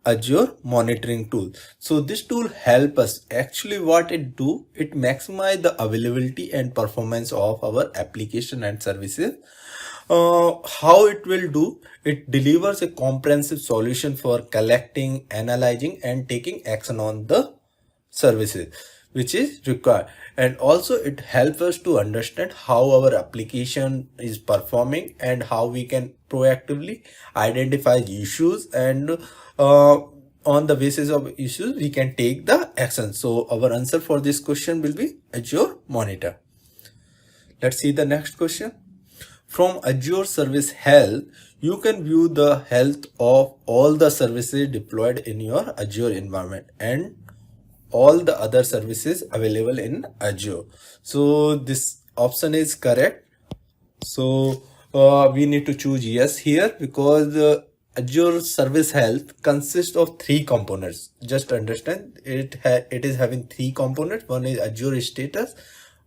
Azure monitoring tool. So this tool help us. Actually what it do, it maximize the availability and performance of our application and services. How it will do, it delivers a comprehensive solution for collecting, analyzing, and taking action on the services which is required. And also it helps us to understand how our application is performing and how we can proactively identify issues and on the basis of issues we can take the action. So our answer for this question will be Azure Monitor. Let's see the next question. From Azure Service Health, you can view the health of all the services deployed in your Azure environment and all the other services available in Azure. So this option is correct. So we need to choose yes here, because Azure Service Health consists of three components. Just understand it is having three components. One is Azure Status,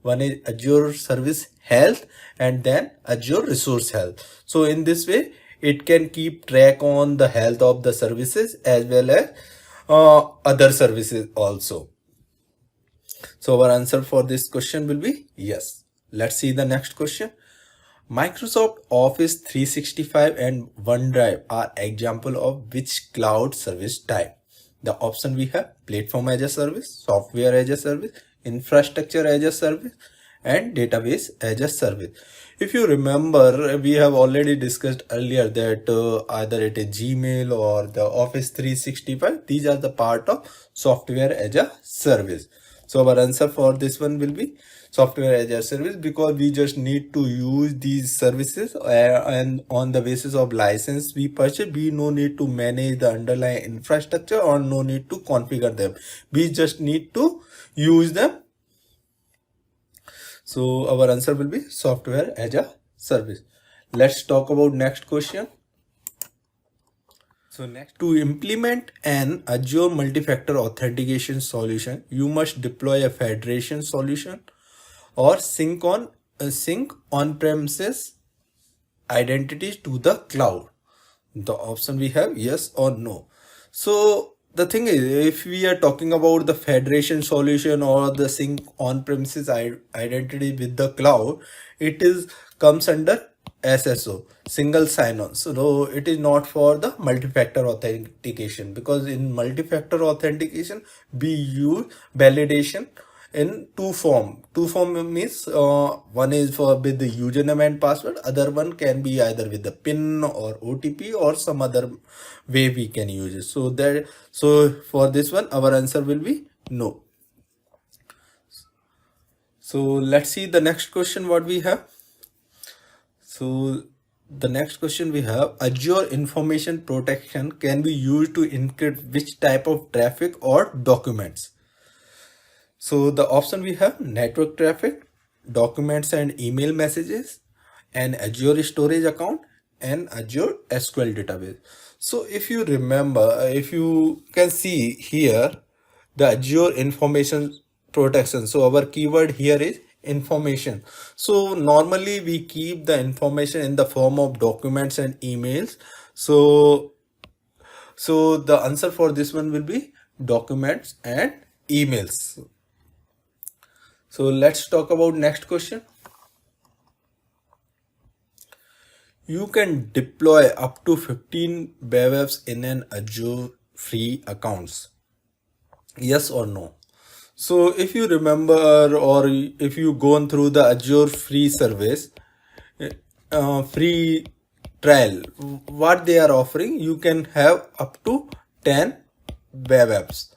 one is Azure Service Health, and then Azure Resource Health. So in this way it can keep track on the health of the services as well as other services also. So our answer for this question will be yes. Let's see the next question. Microsoft Office 365 and OneDrive are example of which cloud service type? The option we have: platform as a service, software as a service, infrastructure as a service, and database as a service. If you remember, we have already discussed earlier that either it is Gmail or the Office 365, these are the part of software as a service. So our answer for this one will be software as a service, because we just need to use these services and on the basis of license we purchase, we no need to manage the underlying infrastructure or no need to configure them. We just need to use them. So our answer will be software as a service. Let's talk about next question. So next, to implement an Azure multi-factor authentication solution, you must deploy a federation solution or sync on-premises identities to the cloud. The option we have yes or no. So the thing is, if we are talking about the federation solution or the sync on-premises identity with the cloud, it is comes under SSO, single sign-on. So it is not for the multi-factor authentication, because in multi-factor authentication we use validation in two form. Two form means one is for with the username and password, other one can be either with the PIN or OTP or some other way we can use it. So for this one our answer will be no. So let's see the next question what we have. So the next question we have: Azure information protection can be used to encrypt which type of traffic or documents? So the option we have: network traffic, documents and email messages, and Azure storage account, and Azure SQL database. So if you remember, if you can see here, the Azure information protection. So our keyword here is information. So normally we keep the information in the form of documents and emails. So the answer for this one will be documents and emails. So let's talk about next question. You can deploy up to 15 web apps in an Azure free accounts. Yes or no? So if you remember, or if you gone through the Azure free service, free trial, what they are offering, you can have up to 10 web apps,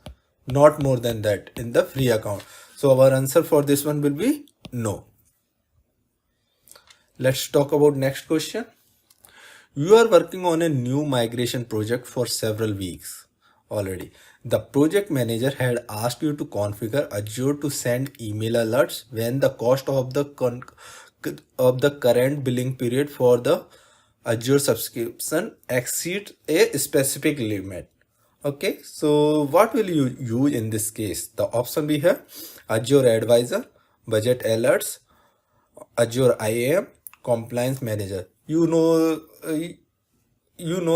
not more than that in the free account. So our answer for this one will be no. Let's talk about next question. You are working on a new migration project for several weeks already. The project manager had asked you to configure Azure to send email alerts when the cost of the current billing period for the Azure subscription exceeds a specific limit. Okay, so what will you use in this case? The option we have: Azure Advisor, Budget Alerts, Azure IAM, Compliance Manager. You know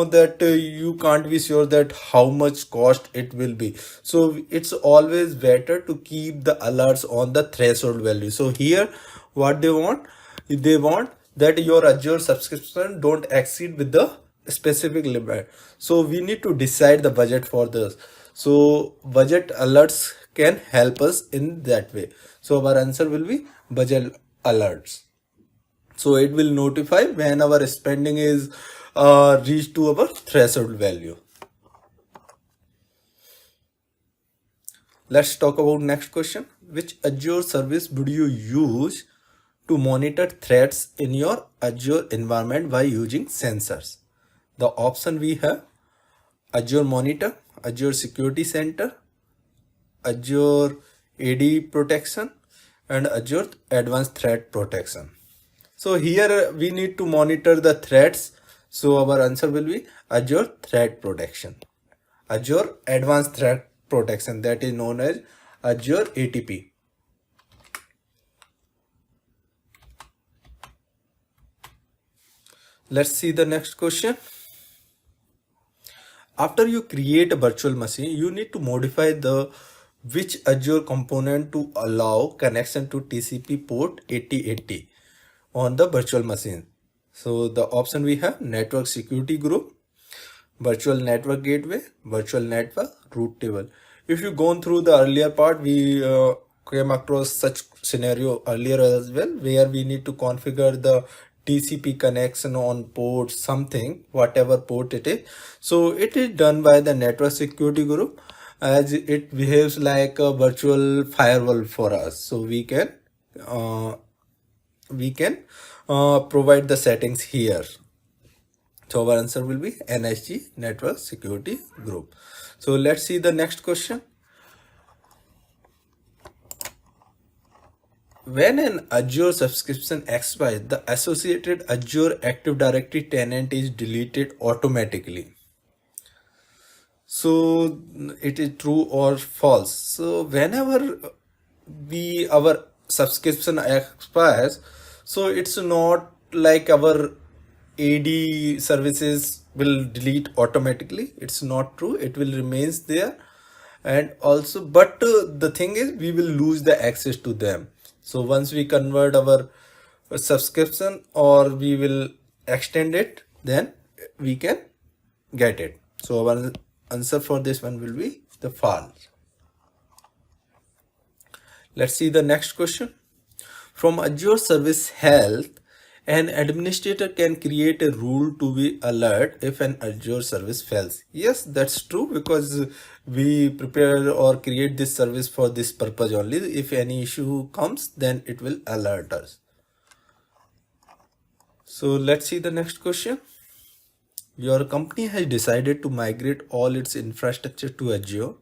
that you can't be sure that how much cost it will be, so it's always better to keep the alerts on the threshold value. So here what they want that your Azure subscription don't exceed with the specific limit. So we need to decide the budget for this. So budget alerts can help us in that way. So our answer will be budget alerts. So it will notify when our spending is reached to our threshold value. Let's talk about next question. Which Azure service would you use to monitor threats in your Azure environment by using sensors? The option we have: Azure Monitor, Azure Security Center, Azure AD Protection, and Azure Advanced Threat Protection. So here we need to monitor the threats. So our answer will be Azure Threat Protection. Azure Advanced Threat Protection, that is known as Azure ATP. Let's see the next question. After you create a virtual machine, you need to modify the which Azure component to allow connection to TCP port 8080 on the virtual machine. So the option we have: network security group, virtual network gateway, virtual network, root table. If you gone through the earlier part, we came across such scenario earlier as well, where we need to configure the TCP connection on port something, whatever port it is. So it is done by the network security group, as it behaves like a virtual firewall for us. So we can provide the settings here. So our answer will be NSG, Network Security Group. So let's see the next question. When an Azure subscription expires, the associated Azure Active Directory tenant is deleted automatically. So it is true or false? So whenever our subscription expires, so it's not like our AD services will delete automatically. It's not true. It will remains there. And also, but the thing is, we will lose the access to them. So once we convert our subscription or we will extend it, then we can get it. So our answer for this one will be the false. Let's see the next question. From Azure Service Health, an administrator can create a rule to be alert if an Azure service fails. Yes, that's true, because we prepare or create this service for this purpose only. If any issue comes, then it will alert us. So let's see the next question. Your company has decided to migrate all its infrastructure to Azure.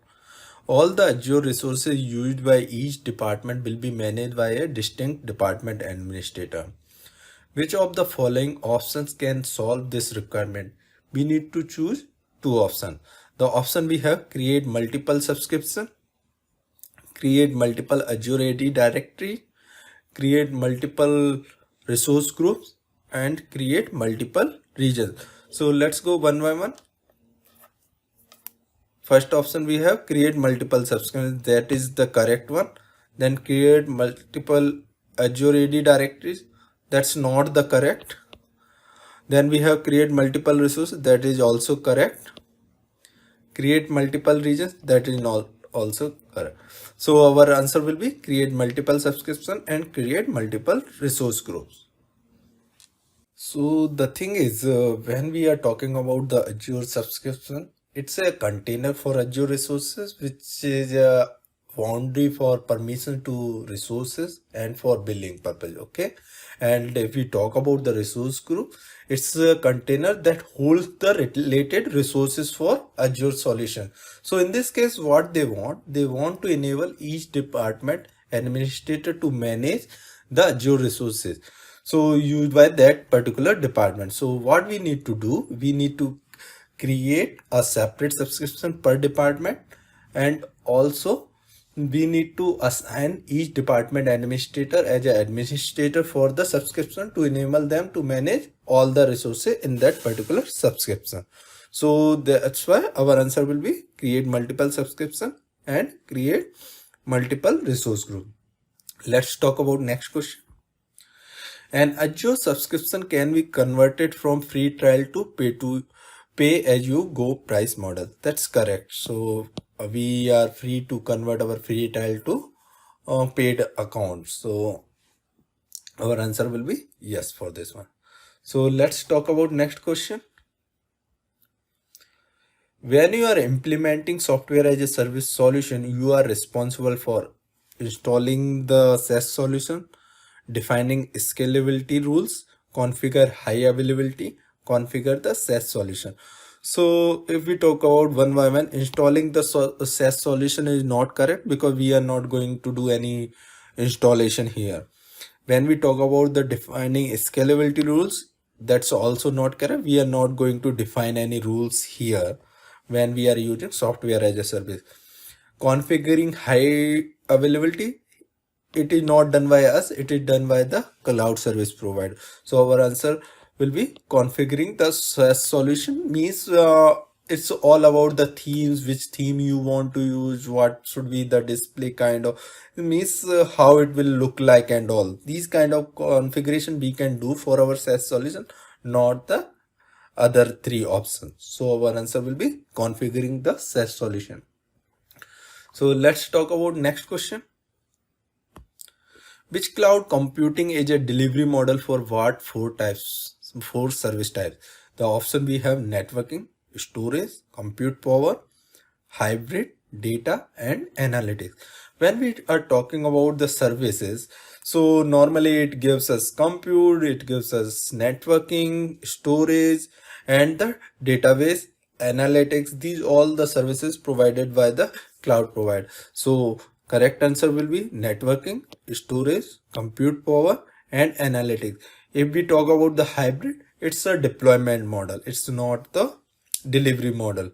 All the Azure resources used by each department will be managed by a distinct department administrator. Which of the following options can solve this requirement? We need to choose two options. The option we have: create multiple subscription, create multiple Azure AD directory, create multiple resource groups, and create multiple regions. So let's go one by one. First option we have: create multiple subscriptions. That is the correct one. Then create multiple Azure AD directories. That's not the correct. Then we have create multiple resources. That is also correct. Create multiple regions. That is not also correct. So our answer will be create multiple subscription and create multiple resource groups. So the thing is, when we are talking about the Azure subscription, it's a container for Azure resources, which is a boundary for permission to resources and for billing purpose. Okay. And if we talk about the resource group, it's a container that holds the related resources for Azure solution. So in this case, what they want to enable each department administrator to manage the Azure resources, so used by that particular department. So what we need to do, we need to create a separate subscription per department, and also we need to assign each department administrator as an administrator for the subscription to enable them to manage all the resources in that particular subscription. So that's why our answer will be create multiple subscription and create multiple resource group. Let's talk about next question. An Azure subscription can be converted from free trial to pay as you go price model. That's correct. So we are free to convert our free trial to paid account. So our answer will be yes for this one. So let's talk about next question. When you are implementing software as a service solution, you are responsible for installing the SAS solution, defining scalability rules, configure high availability, configure the SAS solution. So if we talk about one by one, installing the SAS solution is not correct because we are not going to do any installation here. When we talk about the defining scalability rules, that's also not correct. We are not going to define any rules here when we are using software as a service. Configuring high availability, it is not done by us, it is done by the cloud service provider. So our answer will be configuring the SaaS solution means it's all about the themes, which theme you want to use, what should be the display kind of, it means how it will look like and all these kind of configuration we can do for our SaaS solution, not the other three options. So our answer will be configuring the SaaS solution. So let's talk about next question. Which cloud computing is a delivery model for what four service types? The option we have networking, storage, compute power, hybrid, data and analytics. When we are talking about the services, so normally it gives us compute, it gives us networking, storage and the database analytics. These all the services provided by the cloud provider. So correct answer will be networking, storage, compute power and analytics. If we talk about the hybrid, it's a deployment model, it's not the delivery model,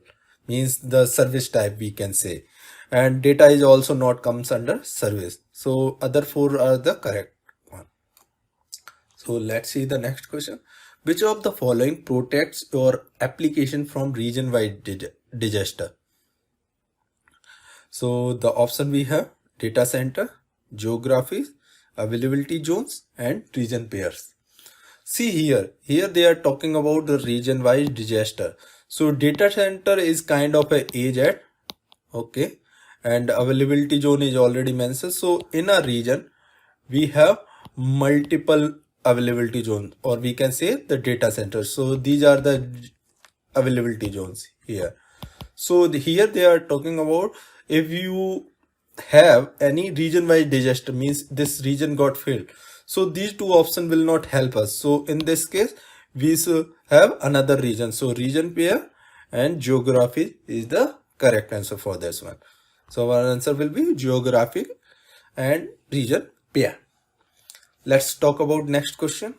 means the service type we can say. And data is also not comes under service. So other four are the correct one. So let's see the next question. Which of the following protects your application from region-wide disaster? So the option we have data center, geographies, availability zones and region pairs. See here they are talking about the region-wide disaster. So data center is kind of a AZ, okay, and availability zone is already mentioned. So in a region we have multiple availability zones, or we can say the data centers. So these are the availability zones here. So here they are talking about if you have any region-wide disaster, means this region got failed. So these two options will not help us. So in this case, we should have another region. So region pair and geography is the correct answer for this one. So our answer will be geographic and region pair. Let's talk about next question.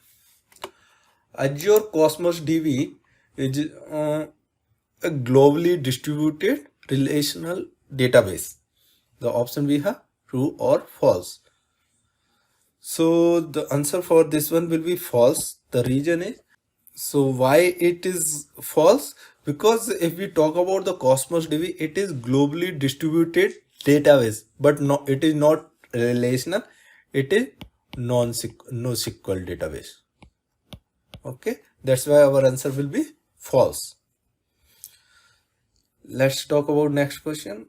Azure Cosmos DB is a globally distributed relational database. The option we have true or false. So the answer for this one will be false. The reason is, so why it is false? Because if we talk about the Cosmos DB, it is globally distributed database, but no, it is not relational. It is NoSQL database. Okay, that's why our answer will be false. Let's talk about next question.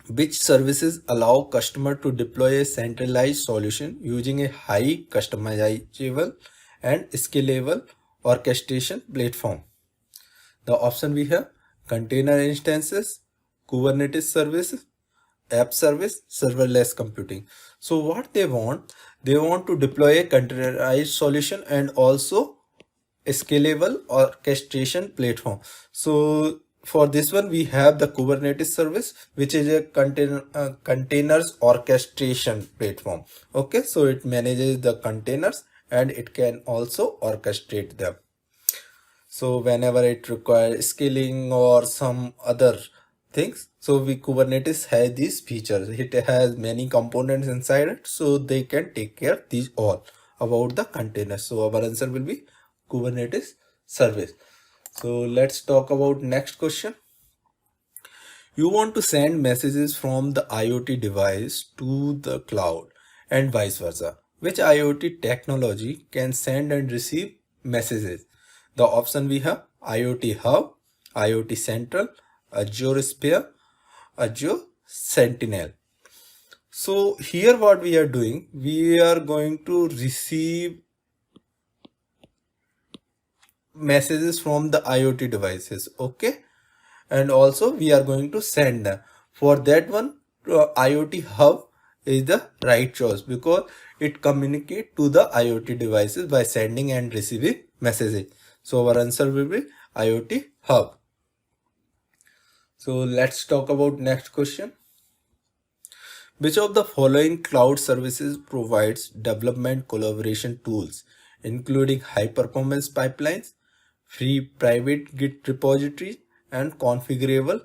Which services allow customer to deploy a centralized solution using a high customizable and scalable orchestration platform? The option we have container instances, Kubernetes services, app service, serverless computing. So what they want to deploy a containerized solution and also a scalable orchestration platform. So for this one we have the Kubernetes service, which is a containers orchestration platform. Okay, so it manages the containers and it can also orchestrate them. So whenever it requires scaling or some other things, so Kubernetes has these features. It has many components inside it, so they can take care these all about the containers. So our answer will be Kubernetes service. So let's talk about next question. You want to send messages from the IoT device to the cloud and vice versa. Which IoT technology can send and receive messages? The option we have IoT Hub, IoT Central, Azure Sphere, Azure Sentinel. So here what we are doing, we are going to receive messages from the IoT devices, okay, and also we are going to send them. For that one, IoT hub is the right choice because it communicates to the IoT devices by sending and receiving messages. So our answer will be IoT hub. So let's talk about next question. Which of the following cloud services provides development collaboration tools, including high performance pipelines, free private Git repositories, and configurable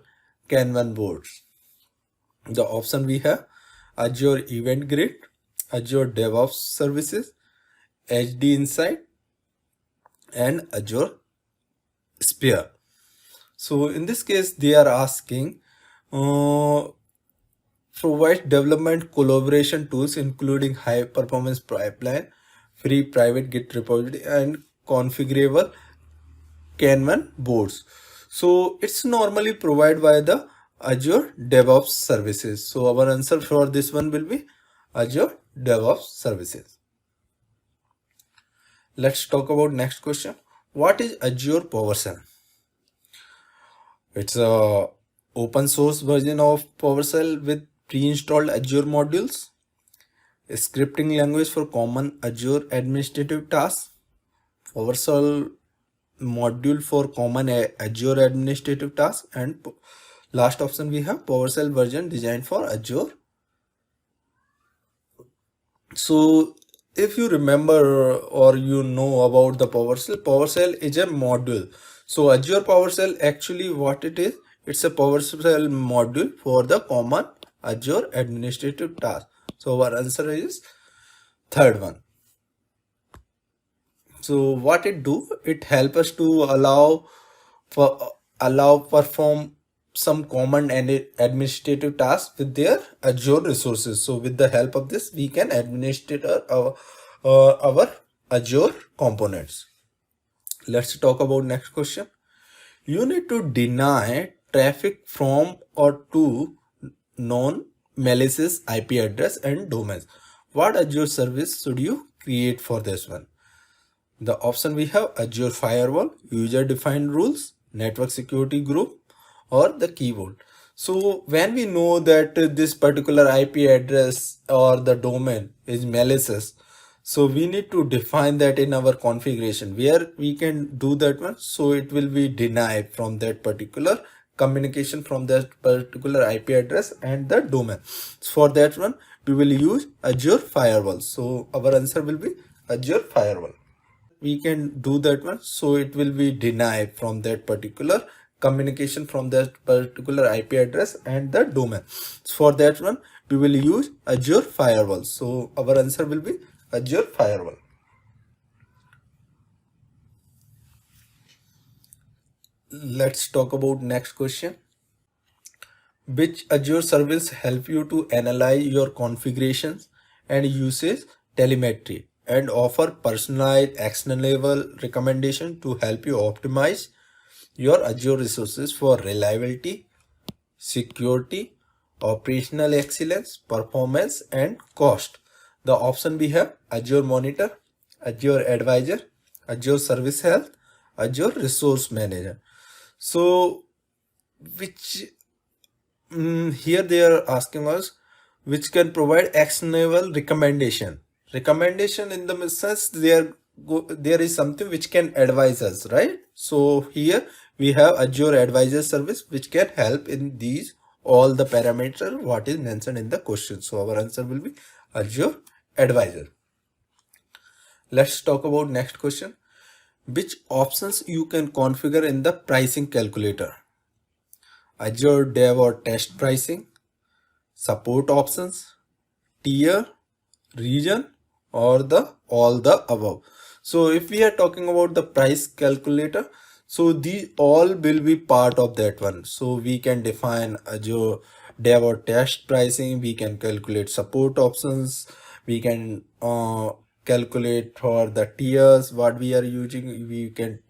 Kanban boards? The option we have: Azure Event Grid, Azure DevOps Services, HD Insight, and Azure Sphere. So in this case, they are asking uh, provide development collaboration tools including high performance pipeline, free private Git repository, and configurable Kanban boards. So it's normally provided by the Azure DevOps Services. So our answer for this one will be Azure DevOps Services. Let's talk about next question. What is Azure PowerShell? It's a open source version of PowerShell with pre-installed Azure modules, a scripting language for common Azure administrative tasks, PowerShell module for common Azure administrative tasks, and last option we have PowerShell version designed for Azure. So if you remember or you know about the PowerShell is a module. So Azure PowerShell, actually what it is, it's a PowerShell module for the common Azure administrative task. So our answer is third one. So what it do, it help us to allow perform some common and administrative tasks with their Azure resources. So with the help of this, we can administrate our Azure components. Let's talk about next question. You need to deny traffic from or to non-malicious IP address and domains. What Azure service should you create for this one? The option we have: Azure Firewall, user defined rules, network security group, or the keyboard. So when we know that this particular IP address or the domain is malicious, so we need to define that in our configuration where we can do that one. So it will be denied from that particular communication from that particular IP address and the domain. For that one, we will use Azure Firewall. So our answer will be Azure Firewall. We can do that one. So it will be denied from that particular communication from that particular IP address and the domain. For that one, we will use Azure Firewall. So our answer will be Azure Firewall. Let's talk about next question. Which Azure service help you to analyze your configurations and usage telemetry and offer personalized actionable recommendation to help you optimize your Azure resources for reliability, security, operational excellence, performance, and cost? The option we have: Azure Monitor, Azure Advisor, Azure Service Health, Azure Resource Manager. So which here they are asking us which can provide actionable recommendation in the sense there is something which can advise us, right? So here we have Azure Advisor service which can help in these all the parameters what is mentioned in the question. So our answer will be Azure Advisor. Let's talk about next question. Which options you can configure in the pricing calculator? Azure Dev or Test pricing, support options, tier, region, or the all the above. So if we are talking about the price calculator, so these all will be part of that one. So we can define Azure Dev or Test pricing, we can calculate support options, we can calculate for the tiers what we are using, we can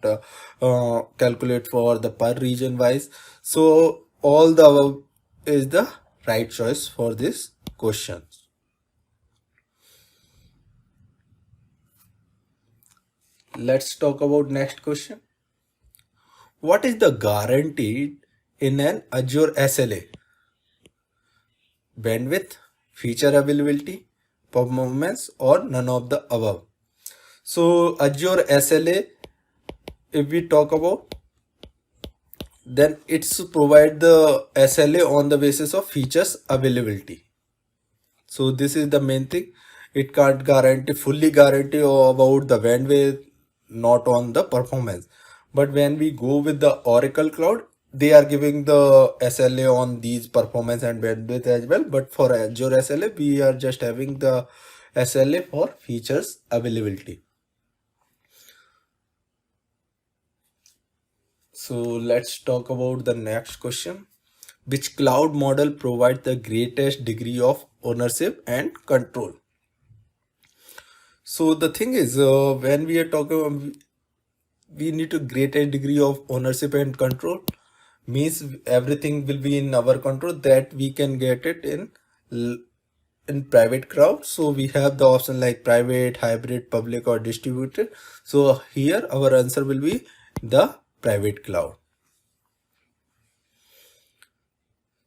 calculate for the per region wise. So all the above is the right choice for this question. Let's talk about next question. What is the guaranteed in an Azure SLA? Bandwidth, feature availability, performance, or none of the above. So Azure SLA, if we talk about, then it's provide the SLA on the basis of features availability. So this is the main thing. It can't fully guarantee about the bandwidth, not on the performance. But when we go with the Oracle Cloud, they are giving the SLA on these performance and bandwidth as well. But for Azure SLA, we are just having the SLA for features availability. So let's talk about the next question. Which cloud model provides the greatest degree of ownership and control? So the thing is, when we are talking, we need a greater degree of ownership and control. Means everything will be in our control, that we can get it in private cloud. So we have the option like private, hybrid, public, or distributed. So here our answer will be the private cloud.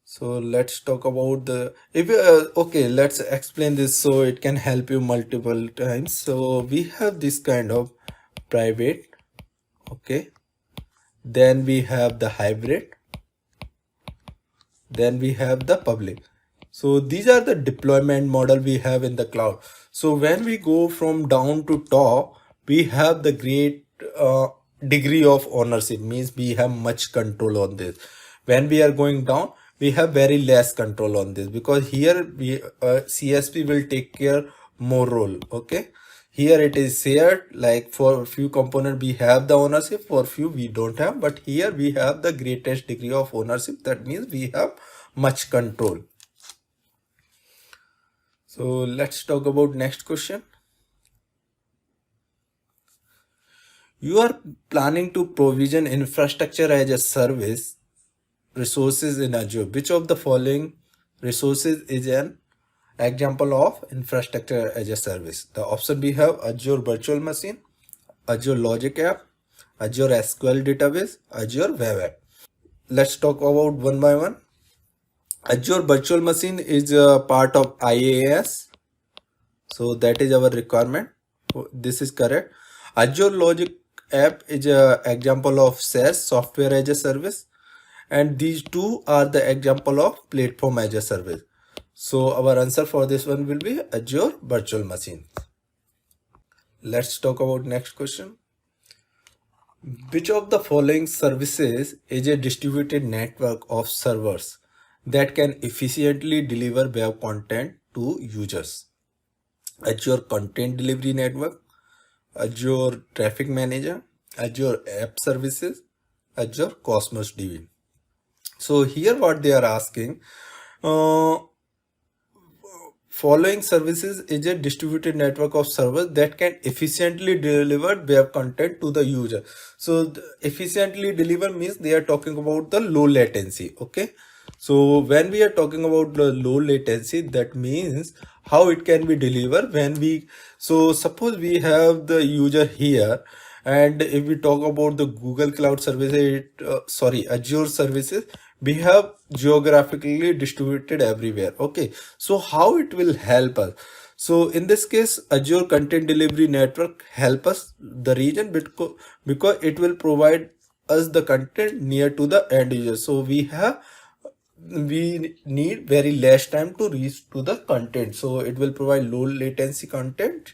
So let's talk about the, if okay, let's explain this so it can help you multiple times. So we have this kind of private, okay, then we have the hybrid, then we have the public. So these are the deployment model we have in the cloud. So when we go from down to top, we have the great degree of ownership, means we have much control on this. When we are going down, we have very less control on this, because here we CSP will take care more role. Okay, here it is shared, like for few component we have the ownership, for few we don't have, but here we have the greatest degree of ownership. That means we have much control. So let's talk about next question. You are planning to provision infrastructure as a service resources in Azure. Which of the following resources is an example of infrastructure as a service? The option we have: Azure Virtual Machine, Azure Logic App, Azure SQL Database, Azure Web App. Let's talk about one by one. Azure Virtual Machine is a part of IaaS. So that is our requirement. This is correct. Azure Logic App is an example of SAS, Software as a Service. And these two are the example of Platform as a Service. So our answer for this one will be Azure Virtual Machine. Let's talk about next question. Which of the following services is a distributed network of servers that can efficiently deliver web content to users? Azure Content Delivery Network, Azure Traffic Manager, Azure App Services, Azure Cosmos DB. So here what they are asking, following services is a distributed network of servers that can efficiently deliver web content to the user. So efficiently deliver means they are talking about the low latency. Okay, so when we are talking about the low latency, that means how it can be delivered. When we, so suppose we have the user here, and if we talk about the Google Cloud Services, Azure Services, we have geographically distributed everywhere. Okay, so how it will help us? So in this case, Azure Content Delivery Network help us the region, because it will provide us the content near to the end user. So we need very less time to reach to the content. So it will provide low latency content,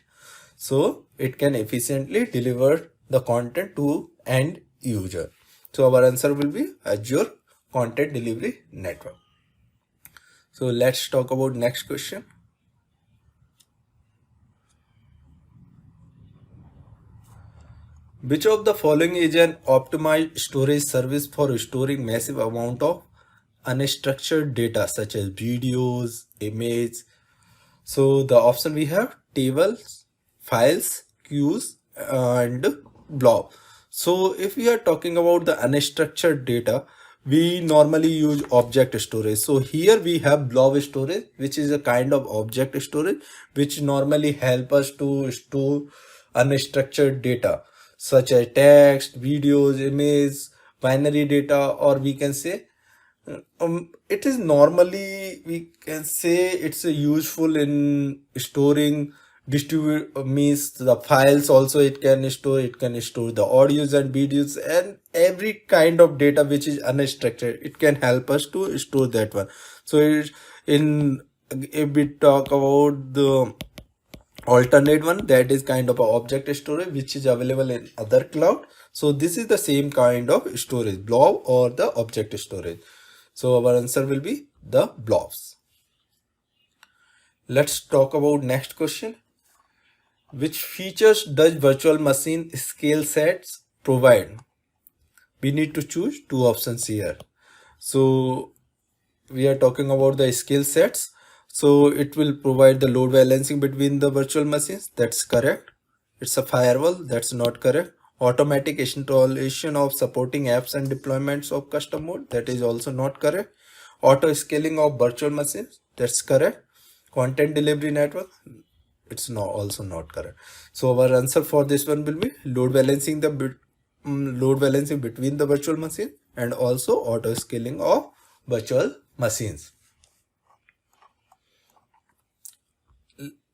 so it can efficiently deliver the content to end user. So our answer will be Azure Content Delivery Network. So let's talk about next question. Which of the following is an optimized storage service for storing massive amount of unstructured data such as videos, images? So the option we have: tables, files, queues, and blob. So if we are talking about the unstructured data, we normally use object storage. So here we have blob storage, which is a kind of object storage which normally help us to store unstructured data such as text, videos, images, binary data, or we can say It is normally, we can say it's useful in storing distribute means the files also. It can store the audios and videos and every kind of data which is unstructured. It can help us to store that one. So in if we talk about the alternate one, that is kind of a object storage which is available in other cloud. So this is the same kind of storage, blob or the object storage. So our answer will be the blobs. Let's talk about next question. Which features does virtual machine scale sets provide? We need to choose two options here. So we are talking about the skill sets. So it will provide the load balancing between the virtual machines. That's correct. It's a firewall. That's not correct. Automatic installation of supporting apps and deployments of custom mode. That is also not correct. Auto scaling of virtual machines. That's correct. Content delivery network. It's not also not correct. So our answer for this one will be load balancing load balancing between the virtual machine and also auto scaling of virtual machines.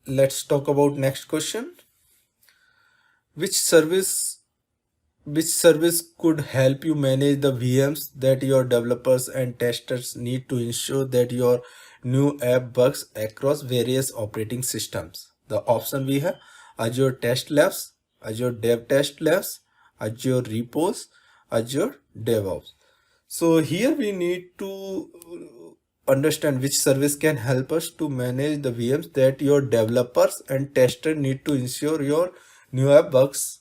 Let's talk about next question. Which service could help you manage the VMs that your developers and testers need to ensure that your new app works across various operating systems? The option we have: Azure Test Labs, Azure Dev Test Labs, Azure Repos, Azure DevOps. So here we need to understand which service can help us to manage the VMs that your developers and testers need to ensure your new app works.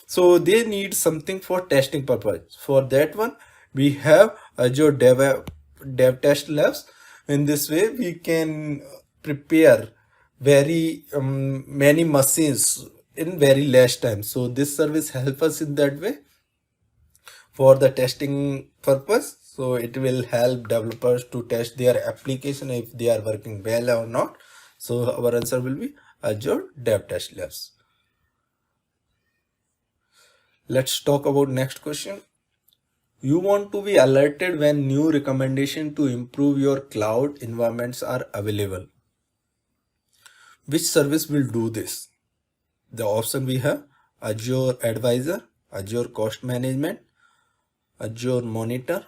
So they need something for testing purpose. For that one, we have Azure Dev Test Labs. In this way, we can prepare very many machines in very less time. So this service helps us in that way for the testing purpose. So it will help developers to test their application if they are working well or not. So our answer will be Azure Dev Test Labs. Let's talk about next question. You want to be alerted when new recommendation to improve your cloud environments are available. Which service will do this? The option we have: Azure Advisor, Azure Cost Management, Azure Monitor,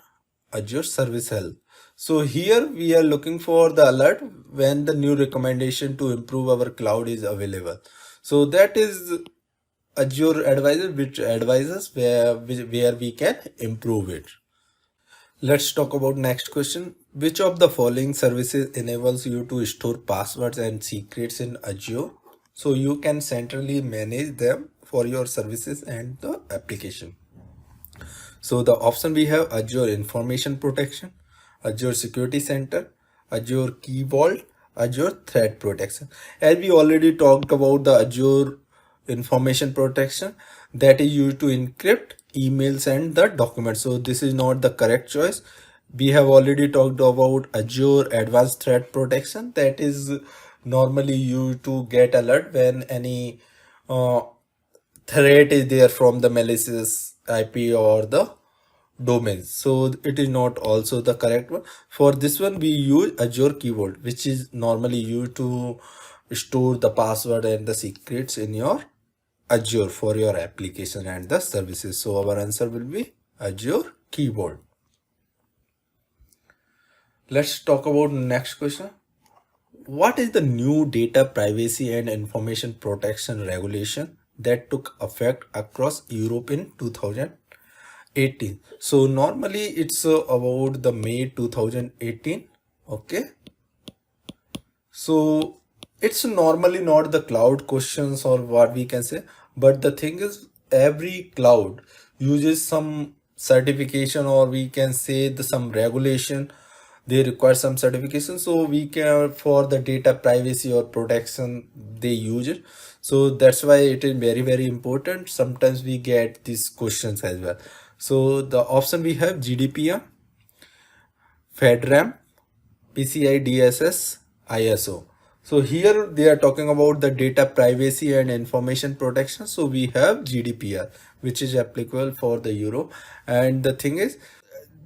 Azure Service Health. So here we are looking for the alert when the new recommendation to improve our cloud is available. So that is Azure Advisor, which advises where we can improve it. Let's talk about next question. Which of the following services enables you to store passwords and secrets in Azure so you can centrally manage them for your services and the application? So the option we have: Azure Information Protection, Azure Security Center, Azure Key Vault, Azure Threat Protection. As we already talked about the Azure Information Protection, that is used to encrypt emails and the documents. So this is not the correct choice. We have already talked about Azure Advanced Threat Protection, that is normally used to get alert when any threat is there from the malicious IP or the domains. So it is not also the correct one. For this one, we use Azure Key Vault, which is normally used to store the password and the secrets in your Azure for your application and the services. So our answer will be Azure Key Vault. Let's talk about next question. What is the new data privacy and information protection regulation that took effect across Europe in 2018? So normally it's about the May 2018. Okay. So it's normally not the cloud questions or what we can say, but the thing is every cloud uses some certification, or we can say some regulation. They require some certification, so we can, for the data privacy or protection, they use it. So that's why it is very important. Sometimes we get these questions as well. So the option we have: GDPR, FedRAMP, PCI DSS, ISO. So here they are talking about the data privacy and information protection. So we have GDPR, which is applicable for the Europe. And the thing is,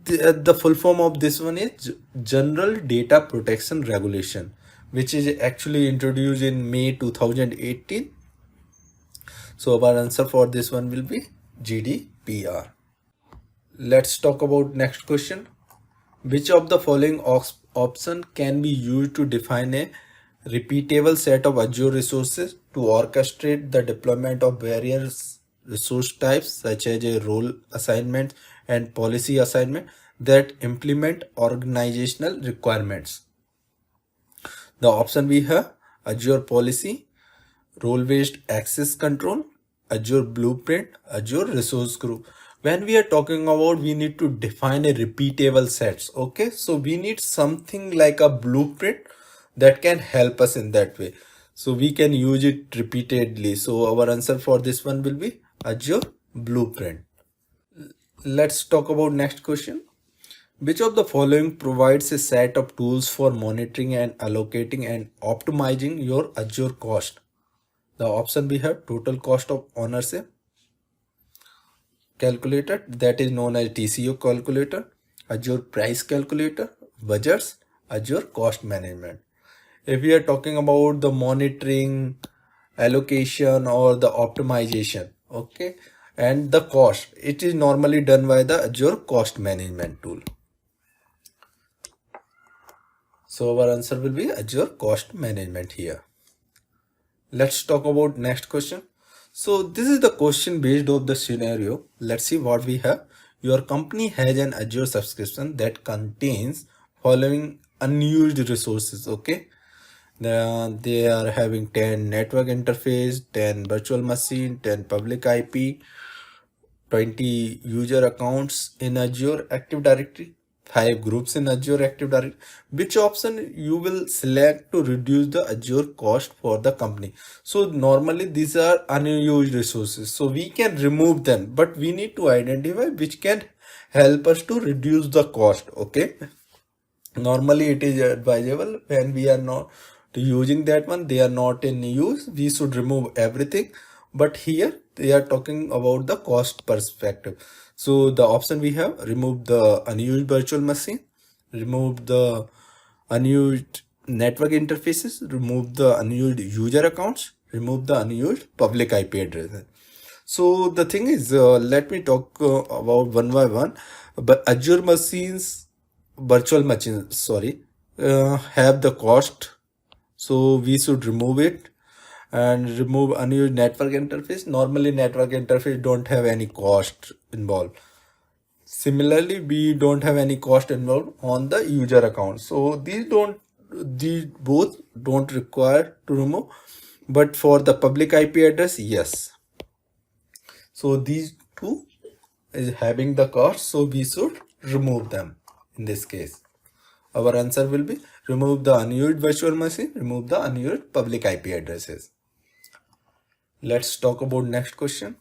The full form of this one is General Data Protection Regulation, which is actually introduced in May 2018. So our answer for this one will be GDPR. Let's talk about next question. Which of the following option can be used to define a repeatable set of Azure resources to orchestrate the deployment of various resource types such as a role assignment and policy assignment that implement organizational requirements? The option we have: Azure Policy, Role-Based Access Control, Azure Blueprint, Azure Resource Group. When we are talking about, we need to define a repeatable sets. Okay, so we need something like a blueprint that can help us in that way. So we can use it repeatedly. So our answer for this one will be Azure Blueprint. Let's talk about next question. Which of the following provides a set of tools for monitoring and allocating and optimizing your Azure cost? The option we have: total cost of ownership calculator, that is known as TCO calculator, Azure price calculator, budgets, Azure cost management. If we are talking about the monitoring, allocation or the optimization, okay, and the cost, it is normally done by the Azure cost management tool. So our answer will be Azure cost management here. Let's talk about next question. So this is the question based off the scenario. Let's see what we have. Your company has an Azure subscription that contains following unused resources. Okay, they are having 10 network interface, 10 virtual machine, 10 public IP, 20 user accounts in Azure Active Directory, 5 groups in Azure Active Directory. Which option you will select to reduce the Azure cost for the company? So normally these are unused resources, so we can remove them, but we need to identify which can help us to reduce the cost. Okay, normally it is advisable when we are not using that one, they are not in use, we should remove everything. But here they are talking about the cost perspective. So the option we have: remove the unused virtual machine, remove the unused network interfaces, remove the unused user accounts, remove the unused public IP addresses. So the thing is, let me talk about one by one. But Azure machines, virtual machines, sorry, have the cost, so we should remove it. And remove unused network interface. Normally network interface don't have any cost involved. Similarly, we don't have any cost involved on the user account, so these both don't require to remove. But for the public IP address, yes, so these two is having the cost, so we should remove them. In this case, our answer will be remove the unused virtual machine, remove the unused public IP addresses. Let's talk about next question.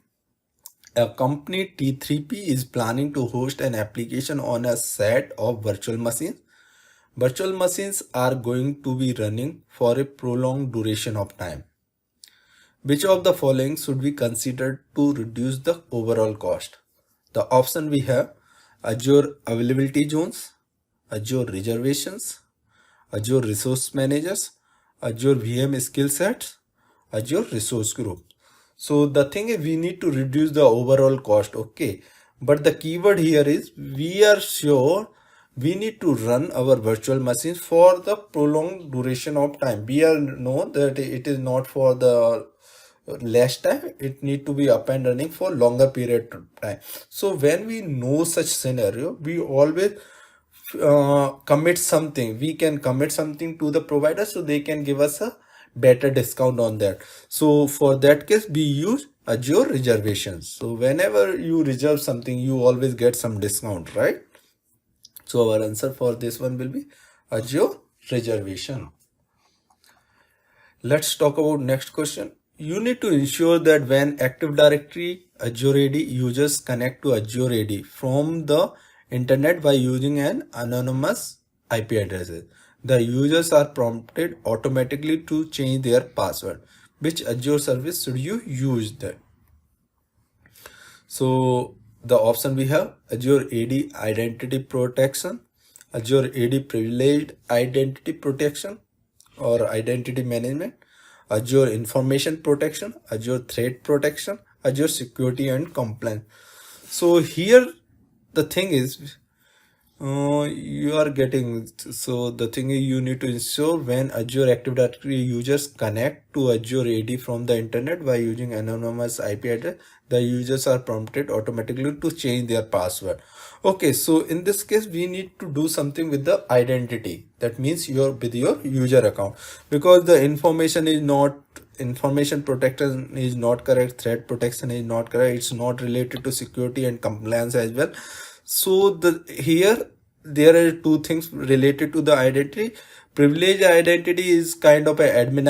A company T3P is planning to host an application on a set of virtual machines. Virtual machines are going to be running for a prolonged duration of time. Which of the following should be considered to reduce the overall cost? The option we have: Azure Availability Zones, Azure Reservations, Azure Resource Managers, Azure VM Skill Sets, Azure Resource Group. So the thing is, we need to reduce the overall cost. Okay, but the keyword here is we are sure we need to run our virtual machines for the prolonged duration of time. We are know that it is not for the less time, it need to be up and running for longer period of time. So when we know such scenario, we always commit something. We can commit something to the provider so they can give us a better discount on that. So for that case, we use Azure Reservations. So whenever you reserve something, you always get some discount, right? So our answer for this one will be Azure Reservation. Let's talk about next question. You need to ensure that when Active Directory Azure AD users connect to Azure AD from the internet by using an anonymous IP address, the users are prompted automatically to change their password. Which Azure service should you use that? So the option we have Azure AD Identity Protection, Azure AD Privileged Identity Protection or Identity Management, Azure Information Protection, Azure Threat Protection, Azure Security and Compliance. So here the thing is, you are getting, so the thing is you need to ensure when Azure Active Directory users connect to Azure AD from the internet by using anonymous IP address, the users are prompted automatically to change their password. Okay, so in this case we need to do something with the identity, that means with your user account, because the information protection is not correct, threat protection is not correct, it's not related to security and compliance as well. So here there are two things related to the identity. Privileged identity is kind of a admin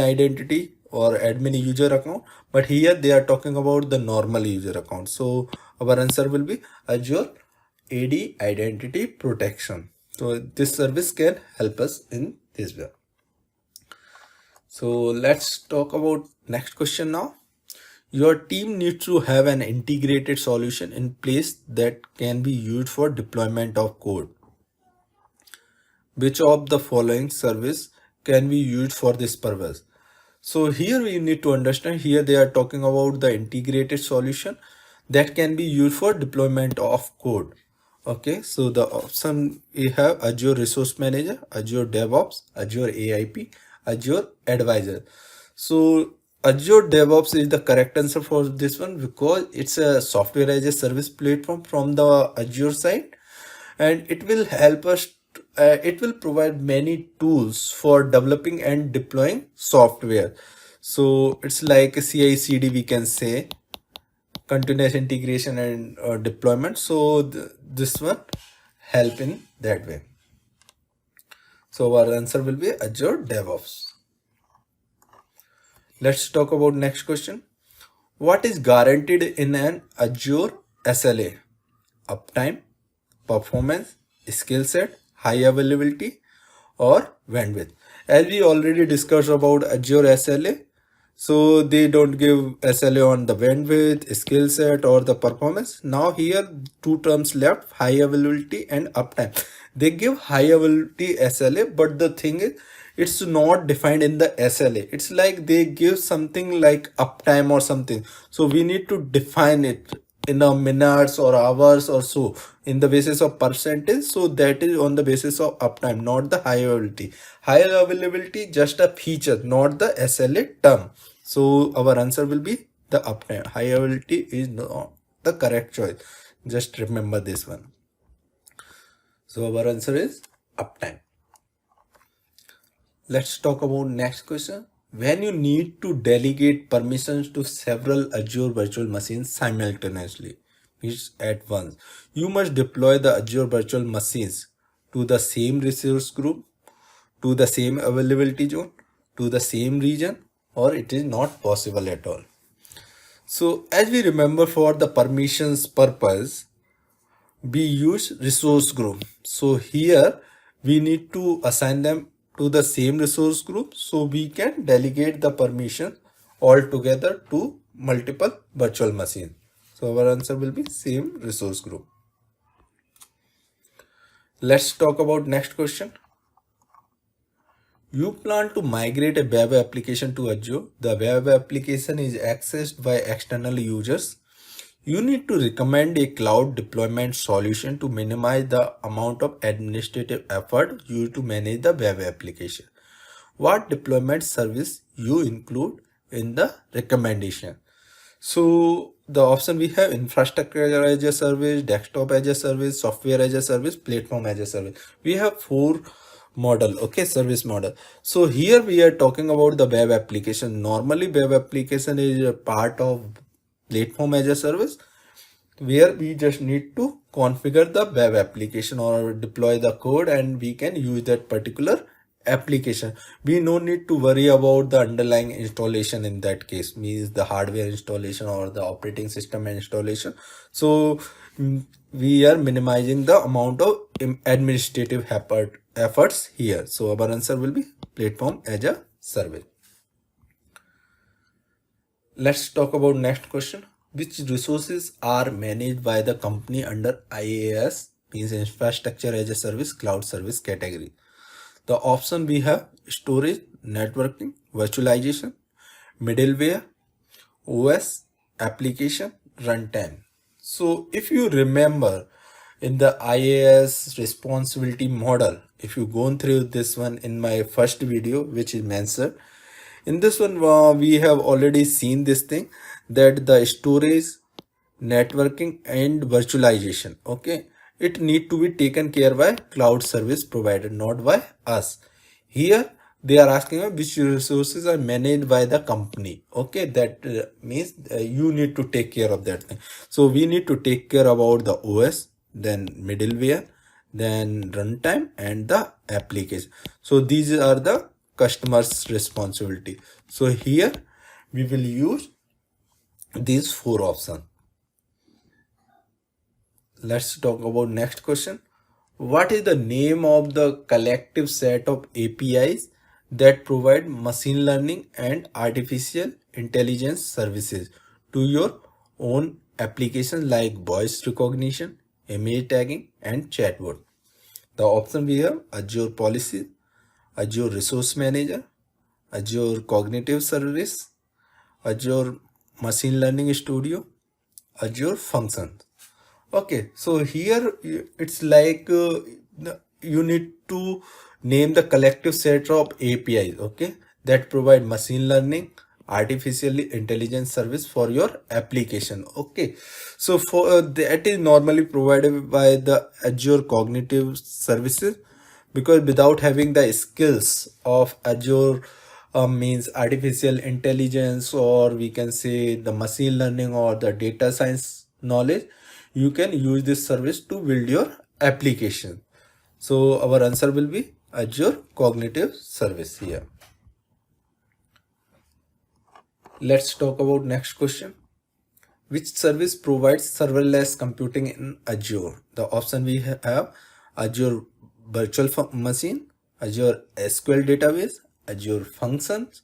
identity or admin user account, but here they are talking about the normal user account. So our answer will be Azure AD Identity Protection. So this service can help us in this way. So let's talk about next question now. Your team needs to have an integrated solution in place that can be used for deployment of code. Which of the following service can be used for this purpose? So here we need to understand, here they are talking about the integrated solution that can be used for deployment of code. Okay, so the option we have Azure Resource Manager, Azure DevOps, Azure AIP, Azure Advisor. So Azure DevOps is the correct answer for this one because it's a software as a service platform from the Azure side, and it will help us. It will provide many tools for developing and deploying software. So it's like a CI/CD, we can say, continuous integration and deployment. So this one help in that way. So our answer will be Azure DevOps. Let's talk about next question. What is guaranteed in an Azure SLA? Uptime, performance, skill set, high availability, or bandwidth. As we already discussed about Azure SLA, so they don't give SLA on the bandwidth, skill set, or the performance. Now here two terms left, high availability and uptime. They give high availability SLA, but the thing is, it's not defined in the SLA. It's like they give something like uptime or something. So we need to define it in a minutes or hours or so in the basis of percentage. So that is on the basis of uptime, not the high availability. High availability just a feature, not the SLA term. So our answer will be the uptime. High availability is not the correct choice. Just remember this one. So our answer is uptime. Let's talk about next question. When you need to delegate permissions to several Azure virtual machines simultaneously, means at once, you must deploy the Azure virtual machines to the same resource group, to the same availability zone, to the same region, or it is not possible at all. So as we remember, for the permissions purpose, we use resource group. So here we need to assign them to the same resource group so we can delegate the permission altogether to multiple virtual machines. So our answer will be same resource group. Let's talk about next question. You plan to migrate a web application to Azure. The web application is accessed by external users. You need to recommend a cloud deployment solution to minimize the amount of administrative effort used to manage the web application. What deployment service you include in the recommendation? So the option we have: infrastructure as a service, desktop as a service, software as a service, platform as a service. We have four model, okay, service model. So here we are talking about the web application. Normally web application is a part of platform as a service, where we just need to configure the web application or deploy the code and we can use that particular application. We no need to worry about the underlying installation in that case, means the hardware installation or the operating system installation. So we are minimizing the amount of administrative efforts here. So our answer will be platform as a service. Let's talk about next question. which resources are managed by the company under IaaS, means infrastructure as a service, cloud service category. The option we have: storage, networking, virtualization, middleware, OS, application, runtime. So if you remember in the IaaS responsibility model, if you gone through this one in my first video, which is mentioned, in this one we have already seen this thing, that the storage, networking and virtualization, okay, it need to be taken care by cloud service provider, not by us. Here they are asking which resources are managed by the company, okay, that means you need to take care of that thing. So we need to take care about the OS, then middleware, then runtime and the application. So these are the customer's responsibility. So here we will use these four options. Let's talk about next question. What is the name of the collective set of APIs that provide machine learning and artificial intelligence services to your own applications like voice recognition, image tagging and chatbot? The option we have: Azure Policy, Azure Resource Manager, Azure Cognitive Service, Azure Machine Learning Studio, Azure Functions. Okay, so here it's like you need to name the collective set of APIs, okay, that provide machine learning, artificial intelligence service for your application. Okay, so for that is normally provided by the Azure Cognitive Services, because without having the skills of Azure means artificial intelligence, or we can say the machine learning or the data science knowledge, you can use this service to build your application. So our answer will be Azure Cognitive Service here. Let's talk about next question. Which service provides serverless computing in Azure? The option we have: Azure Virtual Machine, Azure SQL Database, Azure Functions,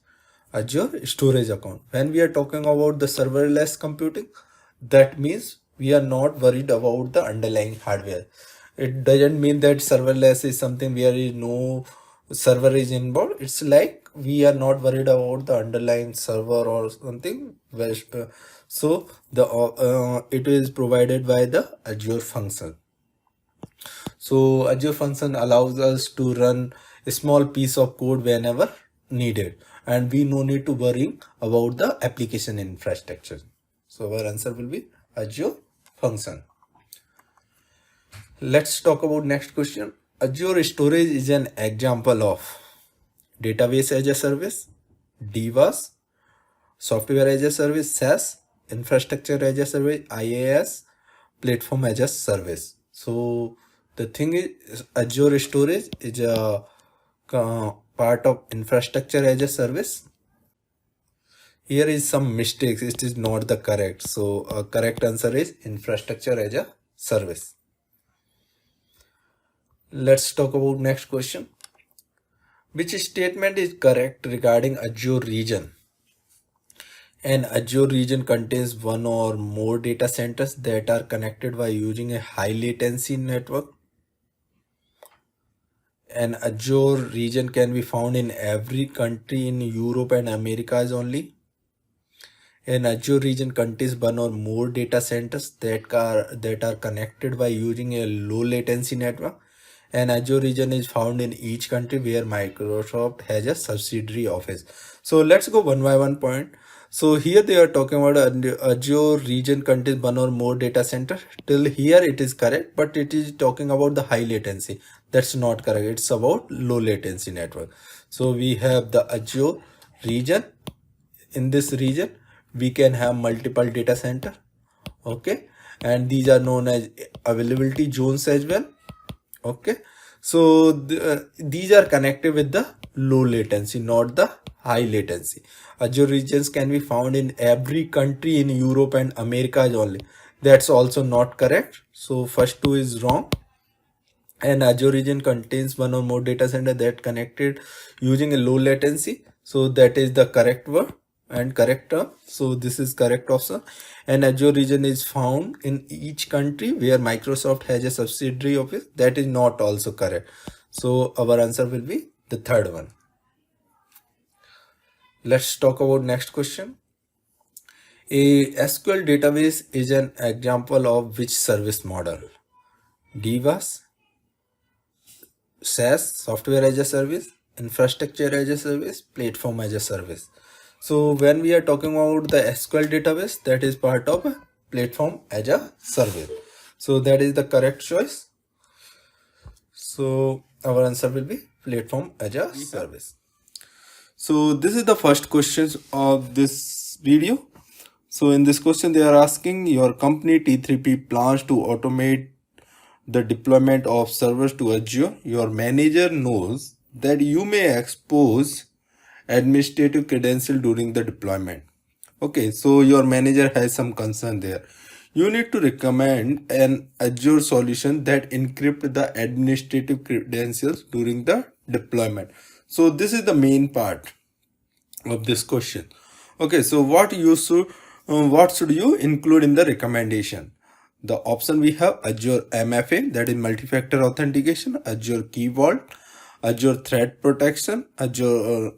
Azure Storage Account. When we are talking about the serverless computing, that means we are not worried about the underlying hardware. It doesn't mean that serverless is something where is no server is involved. It's like we are not worried about the underlying server or something. So the it is provided by the Azure Function. So Azure Function allows us to run a small piece of code whenever needed, and we no need to worry about the application infrastructure. So our answer will be Azure Function. Let's talk about next question. Azure Storage is an example of Database as a Service, DBaaS, Software as a Service, SaaS, Infrastructure as a Service, IaaS, Platform as a Service. So the thing is, Azure Storage is a part of Infrastructure as a Service. Here is some mistakes. It is not the correct. So correct answer is Infrastructure as a Service. Let's talk about next question. Which statement is correct regarding Azure region? An Azure region contains one or more data centers that are connected by using a high latency network. An Azure region can be found in every country in Europe and Americas only. An Azure region contains one or more data centers that are connected by using a low latency network. An Azure region is found in each country where Microsoft has a subsidiary office. So let's go one by one point. So here they are talking about Azure region contains one or more data center. Till here it is correct, but it is talking about the high latency. That's not correct. It's about low latency network. So we have the Azure region. In this region, we can have multiple data center. Okay, and these are known as availability zones as well. Okay, so these are connected with the low latency, not the high latency. Azure regions can be found in every country in Europe and Americas only. That's also not correct. So first two is wrong. An Azure region contains one or more data center that connected using a low latency. So that is the correct word. and correct term. So this is correct option. An Azure region is found in each country where Microsoft has a subsidiary of it. That is not also correct. So our answer will be the third one. Let's talk about next question. A SQL database is an example of which service model? DBaaS, SAS, Software as a Service, Infrastructure as a Service, Platform as a Service. So when we are talking about the SQL database, that is part of Platform as a Service. So that is the correct choice. So our answer will be Platform as a Service. So this is the first question of this video. So in this question they are asking, your company T3P plans to automate the deployment of servers to Azure. Your manager knows that you may expose administrative credential during the deployment. Okay, so your manager has some concern there. You need to recommend an Azure solution that encrypt the administrative credentials during the deployment. So this is the main part of this question. Okay, so what should you include in the recommendation? The option we have Azure MFA, that is multi-factor authentication, Azure Key Vault, Azure Threat Protection, Azure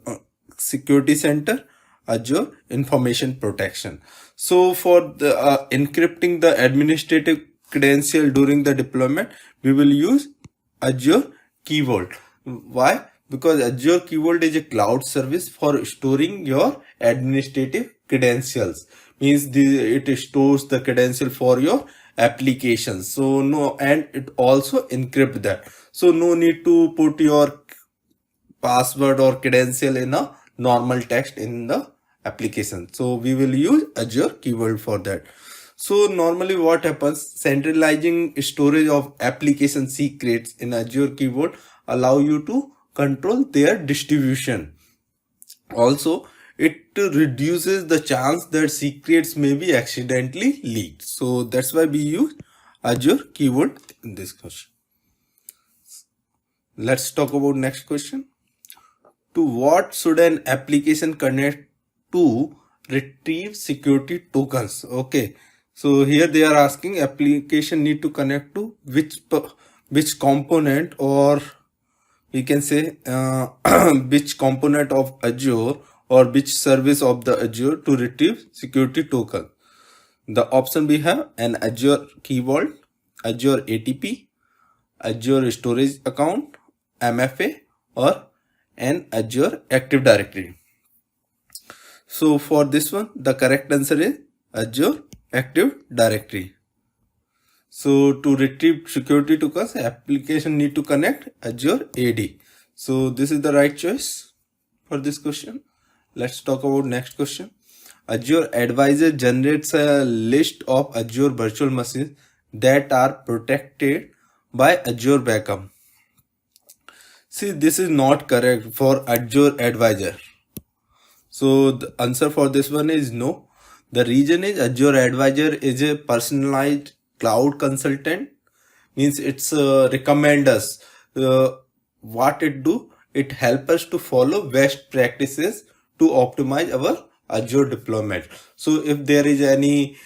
Security Center, Azure Information Protection. So for the encrypting the administrative credential during the deployment, we will use Azure Key Vault. Why? Because Azure Key Vault is a cloud service for storing your administrative credentials. Means it stores the credential for your applications. So no, and it also encrypt that. So no need to put your password or credential in a normal text in the application. So we will use Azure Key Vault for that. So normally what happens, centralizing storage of application secrets in Azure Key Vault allow you to control their distribution. Also, it reduces the chance that secrets may be accidentally leaked. So that's why we use Azure Key Vault in this question. Let's talk about next question. To what should an application connect to retrieve security tokens? Okay, so here they are asking application need to connect to which component, or we can say which component of Azure or which service of the Azure to retrieve security token. The option we have an Azure Key Vault, Azure ATP, Azure Storage Account, MFA, or an Azure Active Directory. So for this one, the correct answer is Azure Active Directory. So to retrieve security tokens, application need to connect Azure AD. So this is the right choice for this question. Let's talk about next question. Azure Advisor generates a list of Azure virtual machines that are protected by Azure Backup. See, this is not correct for Azure Advisor. So the answer for this one is no. The reason is Azure Advisor is a personalized cloud consultant. Means it's recommend us what it do. It help us to follow best practices to optimize our Azure deployment. So if there is any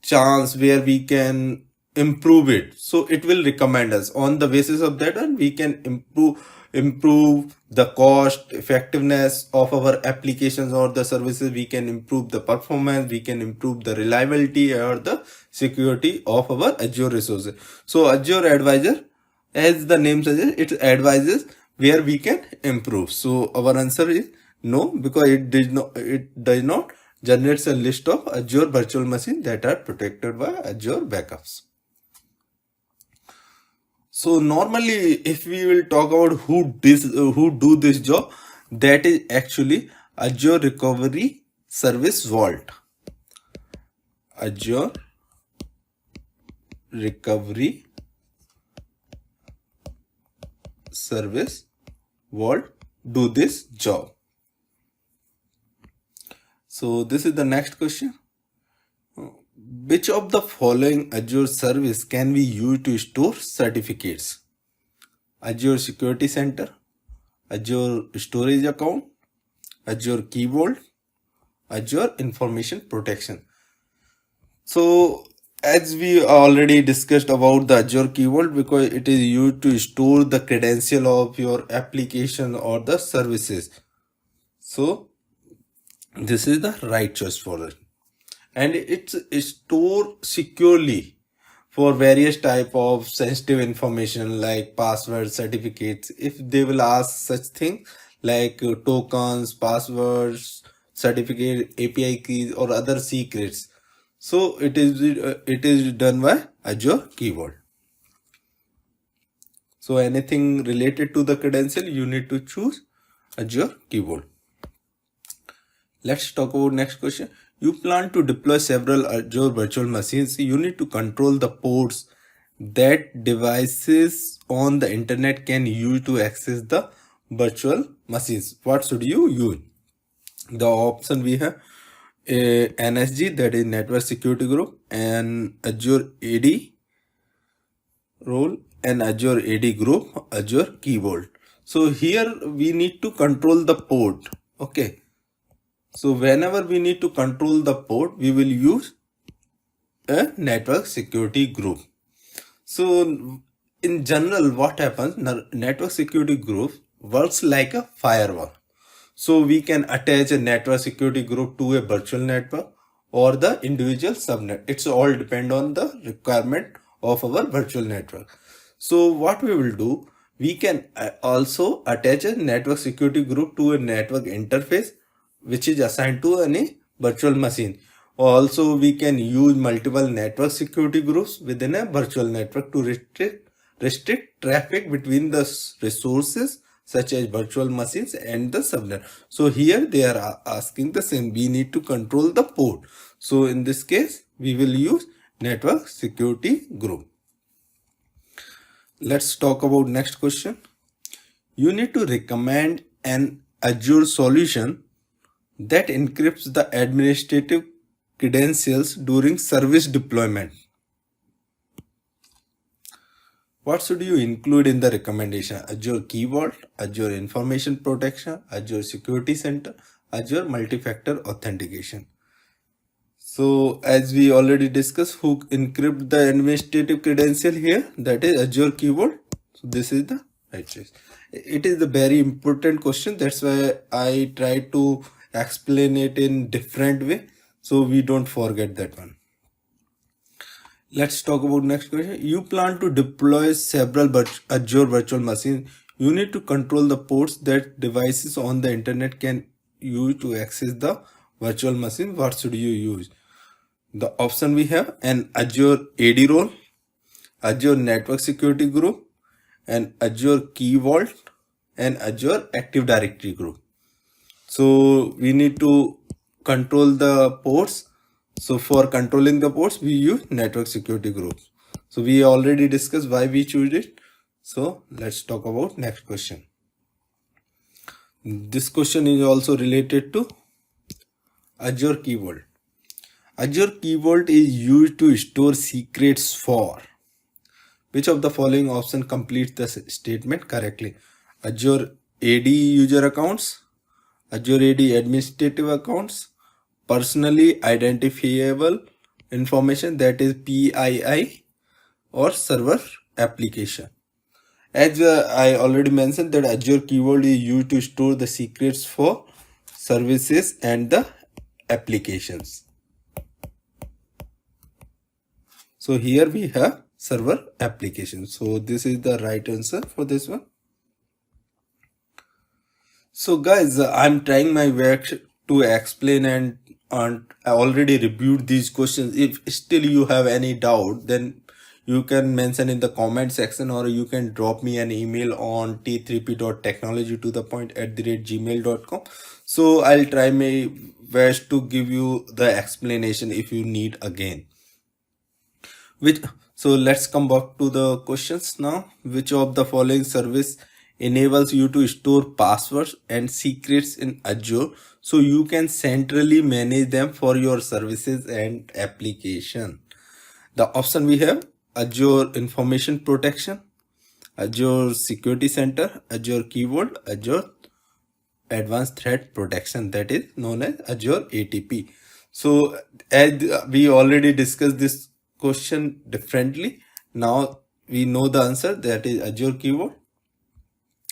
chance where we can improve it, so it will recommend us on the basis of that, and we can improve the cost effectiveness of our applications or the services. We can improve the performance, we can improve the reliability or the security of our Azure resources. So Azure Advisor, as the name suggests, it advises where we can improve. So our answer is no, because it does not generates a list of Azure virtual machines that are protected by Azure backups. So normally, if we will talk about who do this job, that is actually Azure Recovery Service Vault. Azure Recovery Service Vault do this job. So this is the next question. Which of the following Azure service can we use to store certificates? Azure Security Center, Azure Storage Account, Azure Key Vault, Azure Information Protection. So as we already discussed about the Azure Key Vault, because it is used to store the credential of your application or the services. So this is the right choice for it. And it's stored securely for various type of sensitive information like password, certificates. If they will ask such things like tokens, passwords, certificate, API keys, or other secrets, so it is done by Azure Key Vault. So anything related to the credential, you need to choose Azure Key Vault. Let's talk about next question. You plan to deploy several Azure virtual machines. You need to control the ports that devices on the internet can use to access the virtual machines. What should you use? The option we have NSG, that is Network Security Group, and Azure AD role, and Azure AD Group, Azure Key Vault. So here we need to control the port. Okay. So whenever we need to control the port, we will use a network security group. So in general, what happens, network security group works like a firewall. So we can attach a network security group to a virtual network or the individual subnet. It's all depend on the requirement of our virtual network. So what we will do, we can also attach a network security group to a network interface which is assigned to any virtual machine. Also, we can use multiple network security groups within a virtual network to restrict traffic between the resources such as virtual machines and the subnet. So here they are asking the same. We need to control the port. So in this case, we will use network security group. Let's talk about next question. You need to recommend an Azure solution that encrypts the administrative credentials during service deployment. What should you include in the recommendation? Azure Key Vault, Azure Information Protection, Azure Security Center, Azure Multi-Factor Authentication. So as we already discussed, who encrypt the administrative credential here? That is Azure Key Vault. So this is the right choice. It is a very important question. That's why I try to explain it in different way, so we don't forget that one. Let's talk about next question. You plan to deploy several Azure virtual machines. You need to control the ports that devices on the internet can use to access the virtual machine. What should you use? The option we have an Azure AD role, Azure Network Security Group, and Azure Key Vault, and Azure Active Directory Group. So we need to control the ports. So for controlling the ports, we use network security groups. So we already discussed why we choose it. So let's talk about next question. This question is also related to Azure Key Vault. Azure Key Vault is used to store secrets for which of the following option completes the statement correctly? Azure AD user accounts, Azure AD administrative accounts, personally identifiable information, that is PII, or server application. As I already mentioned that Azure Key Vault is used to store the secrets for services and the applications. So here we have server application. So this is the right answer for this one. So guys, I'm trying my best to explain, and I already reviewed these questions. If still you have any doubt, then you can mention in the comment section, or you can drop me an email on t3p.technology@gmail.com. So I'll try my best to give you the explanation if you need again. So let's come back to the questions now. Which of the following service enables you to store passwords and secrets in Azure so you can centrally manage them for your services and application? The option we have Azure Information Protection, Azure Security Center, Azure Key Vault, Azure Advanced Threat Protection, that is known as Azure ATP. So as we already discussed this question differently, now we know the answer, that is Azure keyword.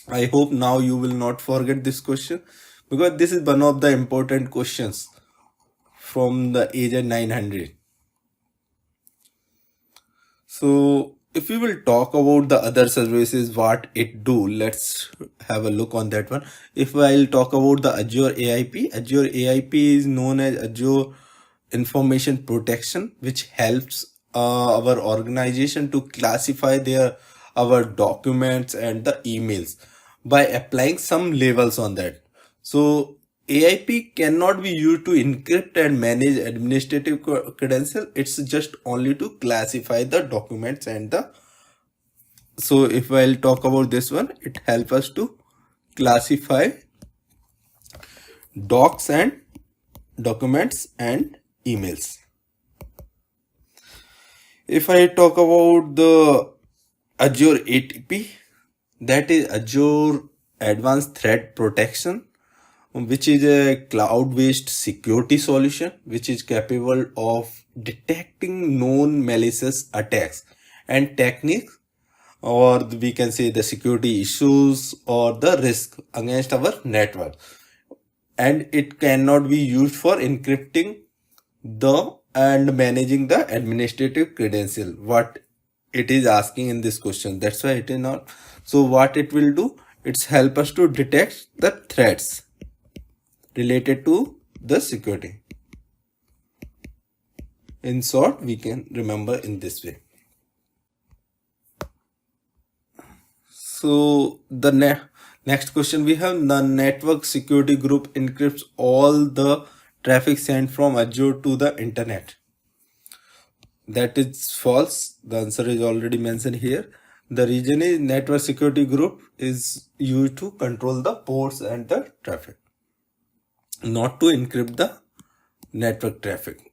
I hope now you will not forget this question, because this is one of the important questions from the AZ-900. So if we will talk about the other services, what it do, let's have a look on that one. If I'll talk about the Azure AIP, Azure AIP is known as Azure Information Protection, which helps our organization to classify our documents and the emails by applying some labels on that. So AIP cannot be used to encrypt and manage administrative credential. It's just only to classify the documents and the. So if I'll talk about this one, it helps us to classify docs and documents and emails. If I talk about the Azure ATP, that is Azure Advanced Threat Protection, which is a cloud-based security solution which is capable of detecting known malicious attacks and techniques, or we can say the security issues or the risk against our network, and it cannot be used for encrypting the and managing the administrative credential, what it is asking in this question. That's why it is not. So what it will do, it's help us to detect the threats related to the security. In short, we can remember in this way. So the next question we have, the network security group encrypts all the traffic sent from Azure to the internet. That is false. The answer is already mentioned here. The reason is network security group is used to control the ports and the traffic, not to encrypt the network traffic.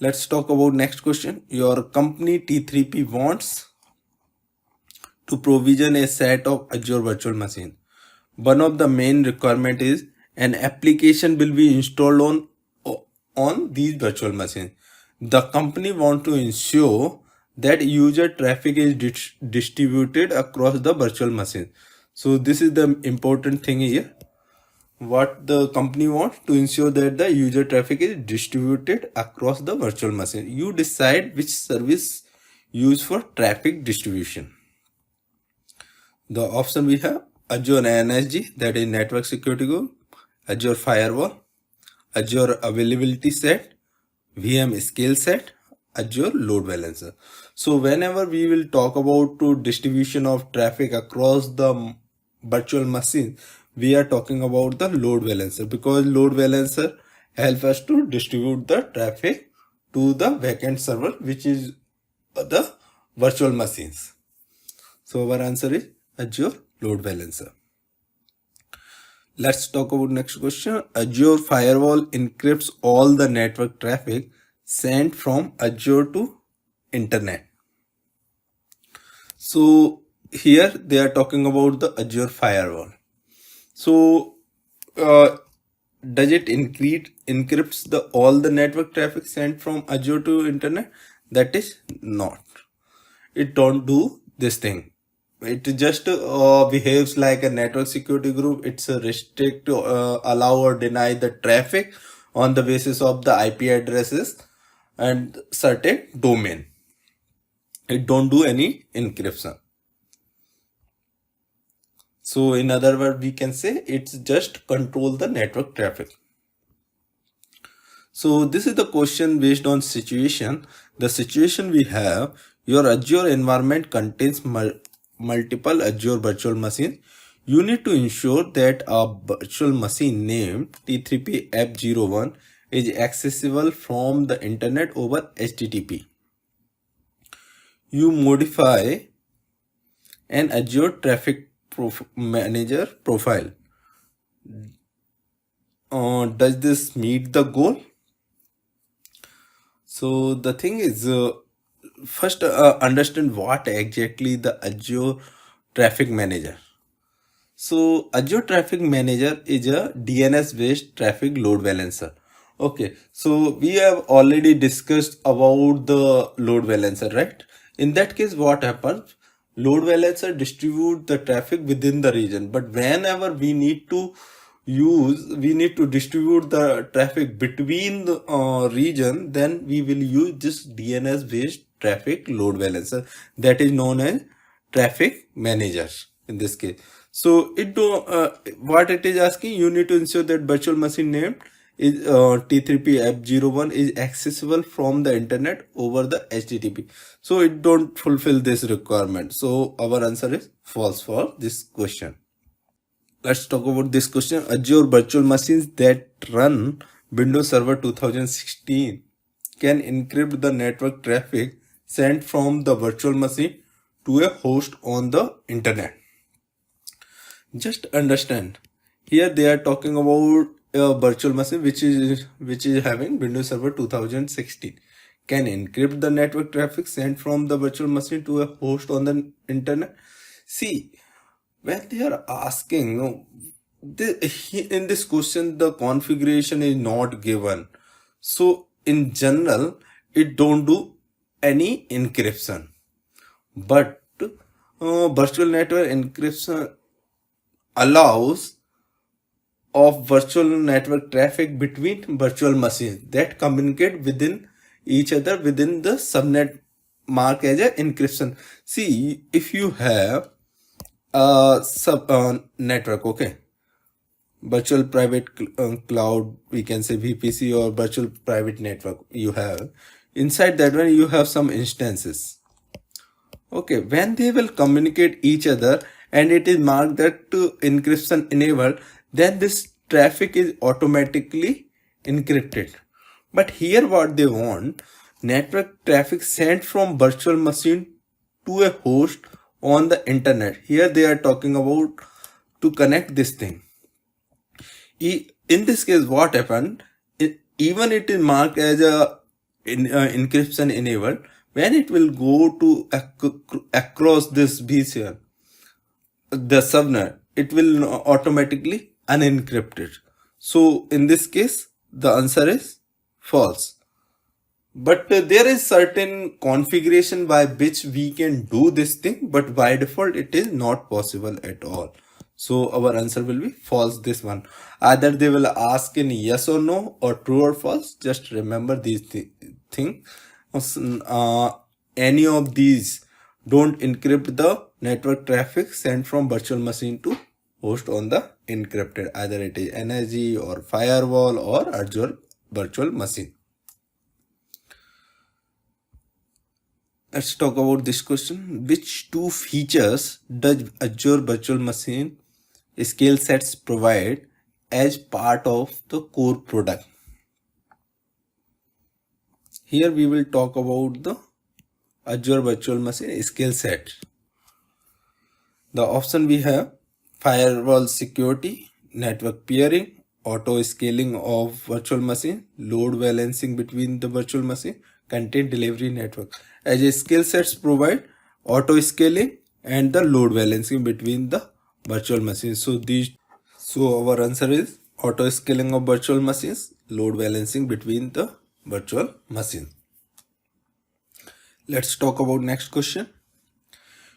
Let's talk about next question. Your company T3P wants to provision a set of Azure virtual machines. One of the main requirement is an application will be installed on these virtual machines. The company wants to ensure that user traffic is distributed across the virtual machine. So this is the important thing here. What the company wants to ensure that the user traffic is distributed across the virtual machine. You decide which service used for traffic distribution. The option we have Azure NSG, that is Network Security Group, Azure Firewall, Azure Availability Set, VM Scale Set, Azure Load Balancer. So whenever we will talk about to distribution of traffic across the virtual machine, we are talking about the load balancer, because load balancer help us to distribute the traffic to the backend server, which is the virtual machines. So our answer is Azure Load Balancer. Let's talk about next question. Azure Firewall encrypts all the network traffic sent from Azure to internet. So here they are talking about the Azure Firewall. So does it encrypts all the network traffic sent from Azure to internet? That is not. It don't do this thing. It just behaves like a network security group. It's a restrict to allow or deny the traffic on the basis of the IP addresses and certain domain. It don't do any encryption. So in other words, we can say it's just control the network traffic. So this is the question based on situation. The situation we have, your Azure environment contains multiple Azure virtual machines. You need to ensure that a virtual machine named T3P F01 is accessible from the internet over HTTP. You modify an Azure Traffic Manager profile. Does this meet the goal? So the thing is, first understand what exactly the Azure Traffic Manager. So Azure Traffic Manager is a DNS based traffic load balancer. Okay, so we have already discussed about the load balancer, right? In that case, what happens? Load balancer distribute the traffic within the region, but whenever we need to distribute the traffic between the region, then we will use this DNS based traffic load balancer, that is known as traffic manager in this case. So it do what it is asking, you need to ensure that virtual machine named is T3P F01 is accessible from the internet over the HTTP. So it don't fulfill this requirement. So our answer is false for this question. Let's talk about this question. Azure virtual machines that run Windows Server 2016 can encrypt the network traffic sent from the virtual machine to a host on the internet. Just understand, here they are talking about a virtual machine which is having Windows Server 2016 can encrypt the network traffic sent from the virtual machine to a host on the internet. See, when they are asking, no, in this question the configuration is not given, so in general it don't do any encryption, but virtual network encryption allows of virtual network traffic between virtual machines that communicate within each other within the subnet marked as a encryption. See, if you have a sub network, okay, virtual private cloud, we can say VPC, or virtual private network, you have inside that one you have some instances. Okay, when they will communicate each other and it is marked that encryption enabled, then this traffic is automatically encrypted. But here what they want, network traffic sent from virtual machine to a host on the internet. Here they are talking about to connect this thing. In this case, what happened, even it is marked as a encryption enabled, when it will go to across this VCN, the subnet, it will automatically unencrypt it. So in this case the answer is false. But there is certain configuration by which we can do this thing, but by default it is not possible at all. So our answer will be false, this one. Either they will ask in yes or no or true or false. Just remember these things. Any of these don't encrypt the network traffic sent from virtual machine to host on the encrypted, either it is NSG or firewall or Azure virtual machine. Let's talk about this question. Which two features does Azure virtual machine skill sets provide as part of the core product? Here we will talk about the Azure virtual machine skill set. The option we have: firewall security, network peering, auto scaling of virtual machine, load balancing between the virtual machine, content delivery network. As a skill sets provide auto scaling and the load balancing between the virtual machines. So our answer is auto scaling of virtual machines, load balancing between the virtual machines. Let's talk about next question.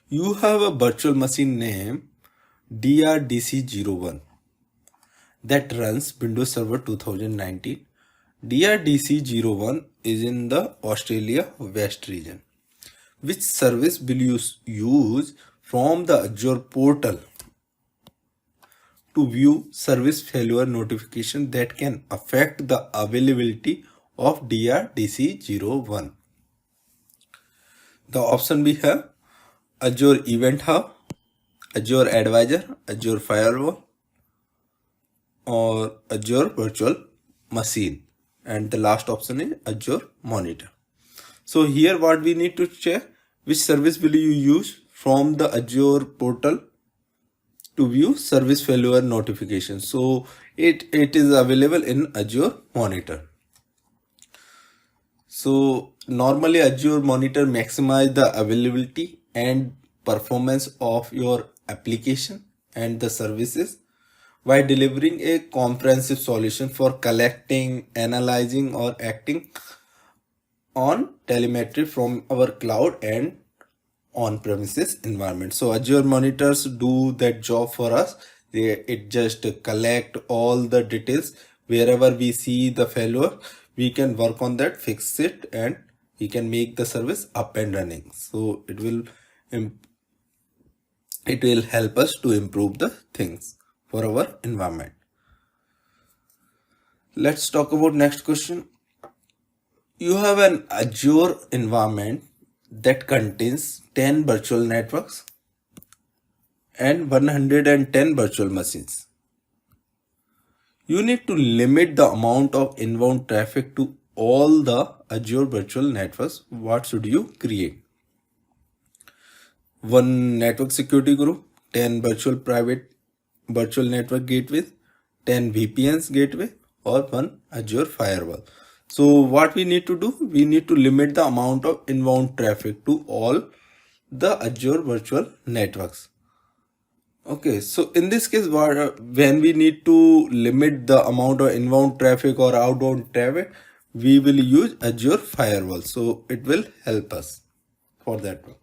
You have a virtual machine named DRDC01 that runs Windows Server 2019. DRDC01 is in the Australia West region. Which service will you use from the Azure portal to view service failure notification that can affect the availability of DRDC01? The option we have: Azure Event Hub, Azure Advisor, Azure Firewall, or Azure Virtual Machine, and the last option is Azure Monitor. So here what we need to check, which service will you use from the Azure portal to view service failure notification. So it is available in Azure Monitor. So normally Azure Monitor maximize the availability and performance of your application and the services by delivering a comprehensive solution for collecting, analyzing, or acting on telemetry from our cloud and on-premises environment. So Azure monitors do that job for us. It just collect all the details. Wherever we see the failure, we can work on that, fix it, and we can make the service up and running. So it will help us to improve the things for our environment. Let's talk about next question. You have an Azure environment that contains 10 virtual networks and 110 virtual machines. You need to limit the amount of inbound traffic to all the Azure virtual networks. What should you create? One network security group, 10 virtual private virtual network gateways, 10 VPNs gateway, or one Azure Firewall. So what we need to do, we need to limit the amount of inbound traffic to all the Azure virtual networks. Okay, so in this case, when we need to limit the amount of inbound traffic or outbound traffic, we will use Azure Firewall. So it will help us for that one.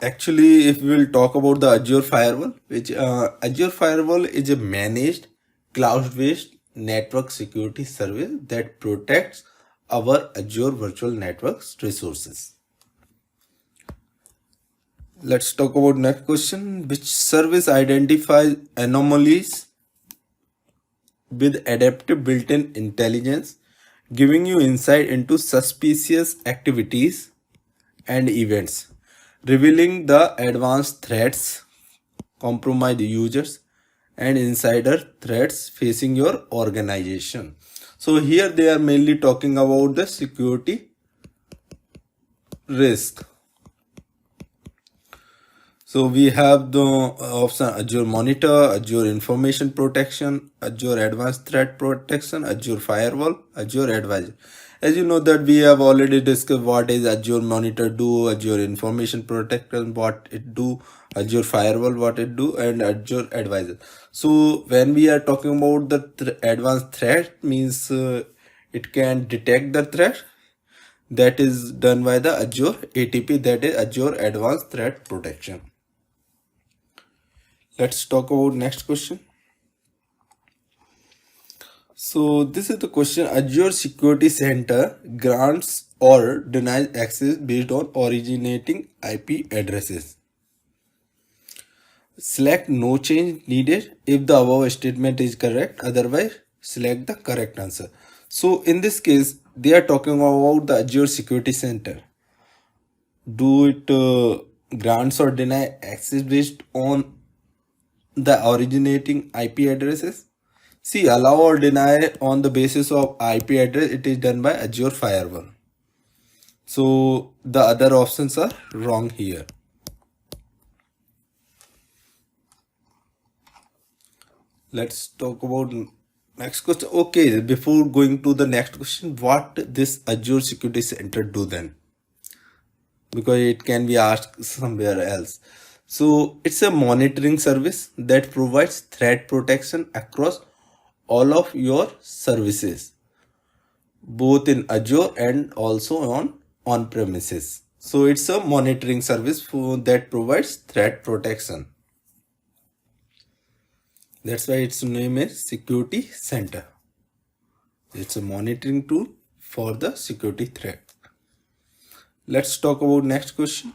Actually, if we will talk about the Azure Firewall, which Azure Firewall is a managed cloud-based network security service that protects our Azure virtual networks resources. Let's talk about next question. Which service identifies anomalies with adaptive built-in intelligence, giving you insight into suspicious activities and events, revealing the advanced threats, compromised users, and insider threats facing your organization? So here they are mainly talking about the security risk. So we have the option Azure Monitor, Azure Information Protection, Azure Advanced Threat Protection, Azure Firewall, Azure Advisor. As you know that we have already discussed what is Azure Monitor do, Azure Information Protection, what it do, Azure Firewall, what it do, and Azure Advisor. So when we are talking about the advanced threat, means it can detect the threat. That is done by the Azure ATP, that is Azure Advanced Threat Protection. Let's talk about next question. So this is the question. Azure Security Center grants or denies access based on originating IP addresses. Select no change needed if the above statement is correct. Otherwise, select the correct answer. So in this case, they are talking about the Azure Security Center. Do it grants or deny access based on the originating IP addresses? See, allow or deny on the basis of IP address, it is done by Azure Firewall. So the other options are wrong here. Let's talk about next question. Okay, before going to the next question, what this Azure Security Center do then? Because it can be asked somewhere else. So it's a monitoring service that provides threat protection across all of your services, both in Azure and also on premises. So it's a monitoring service that provides threat protection. That's why its name is Security Center. It's a monitoring tool for the security threat. Let's talk about next question.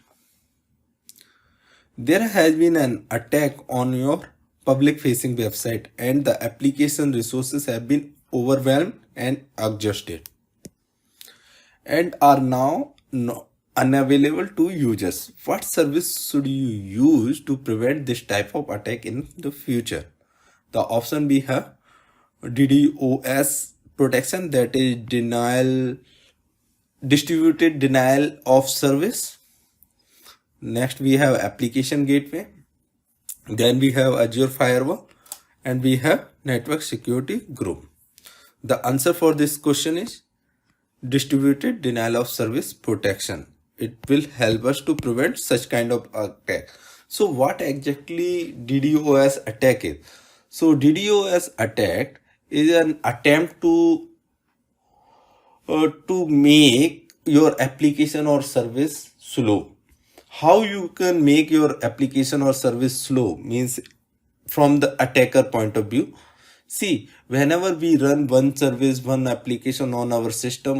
There has been an attack on your public facing website and the application resources have been overwhelmed and exhausted and are now unavailable to users. What service should you use to prevent this type of attack in the future? The option we have DDoS protection, that is distributed denial of service. Next we have application gateway, then we have Azure Firewall, and we have network security group. The answer for this question is distributed denial of service protection. it will help us to prevent such kind of attack. So what exactly DDoS attack is? So DDoS attack is an attempt to make your application or service slow. How you can make your application or service slow means from the attacker point of view. See, whenever we run one service, one application on our system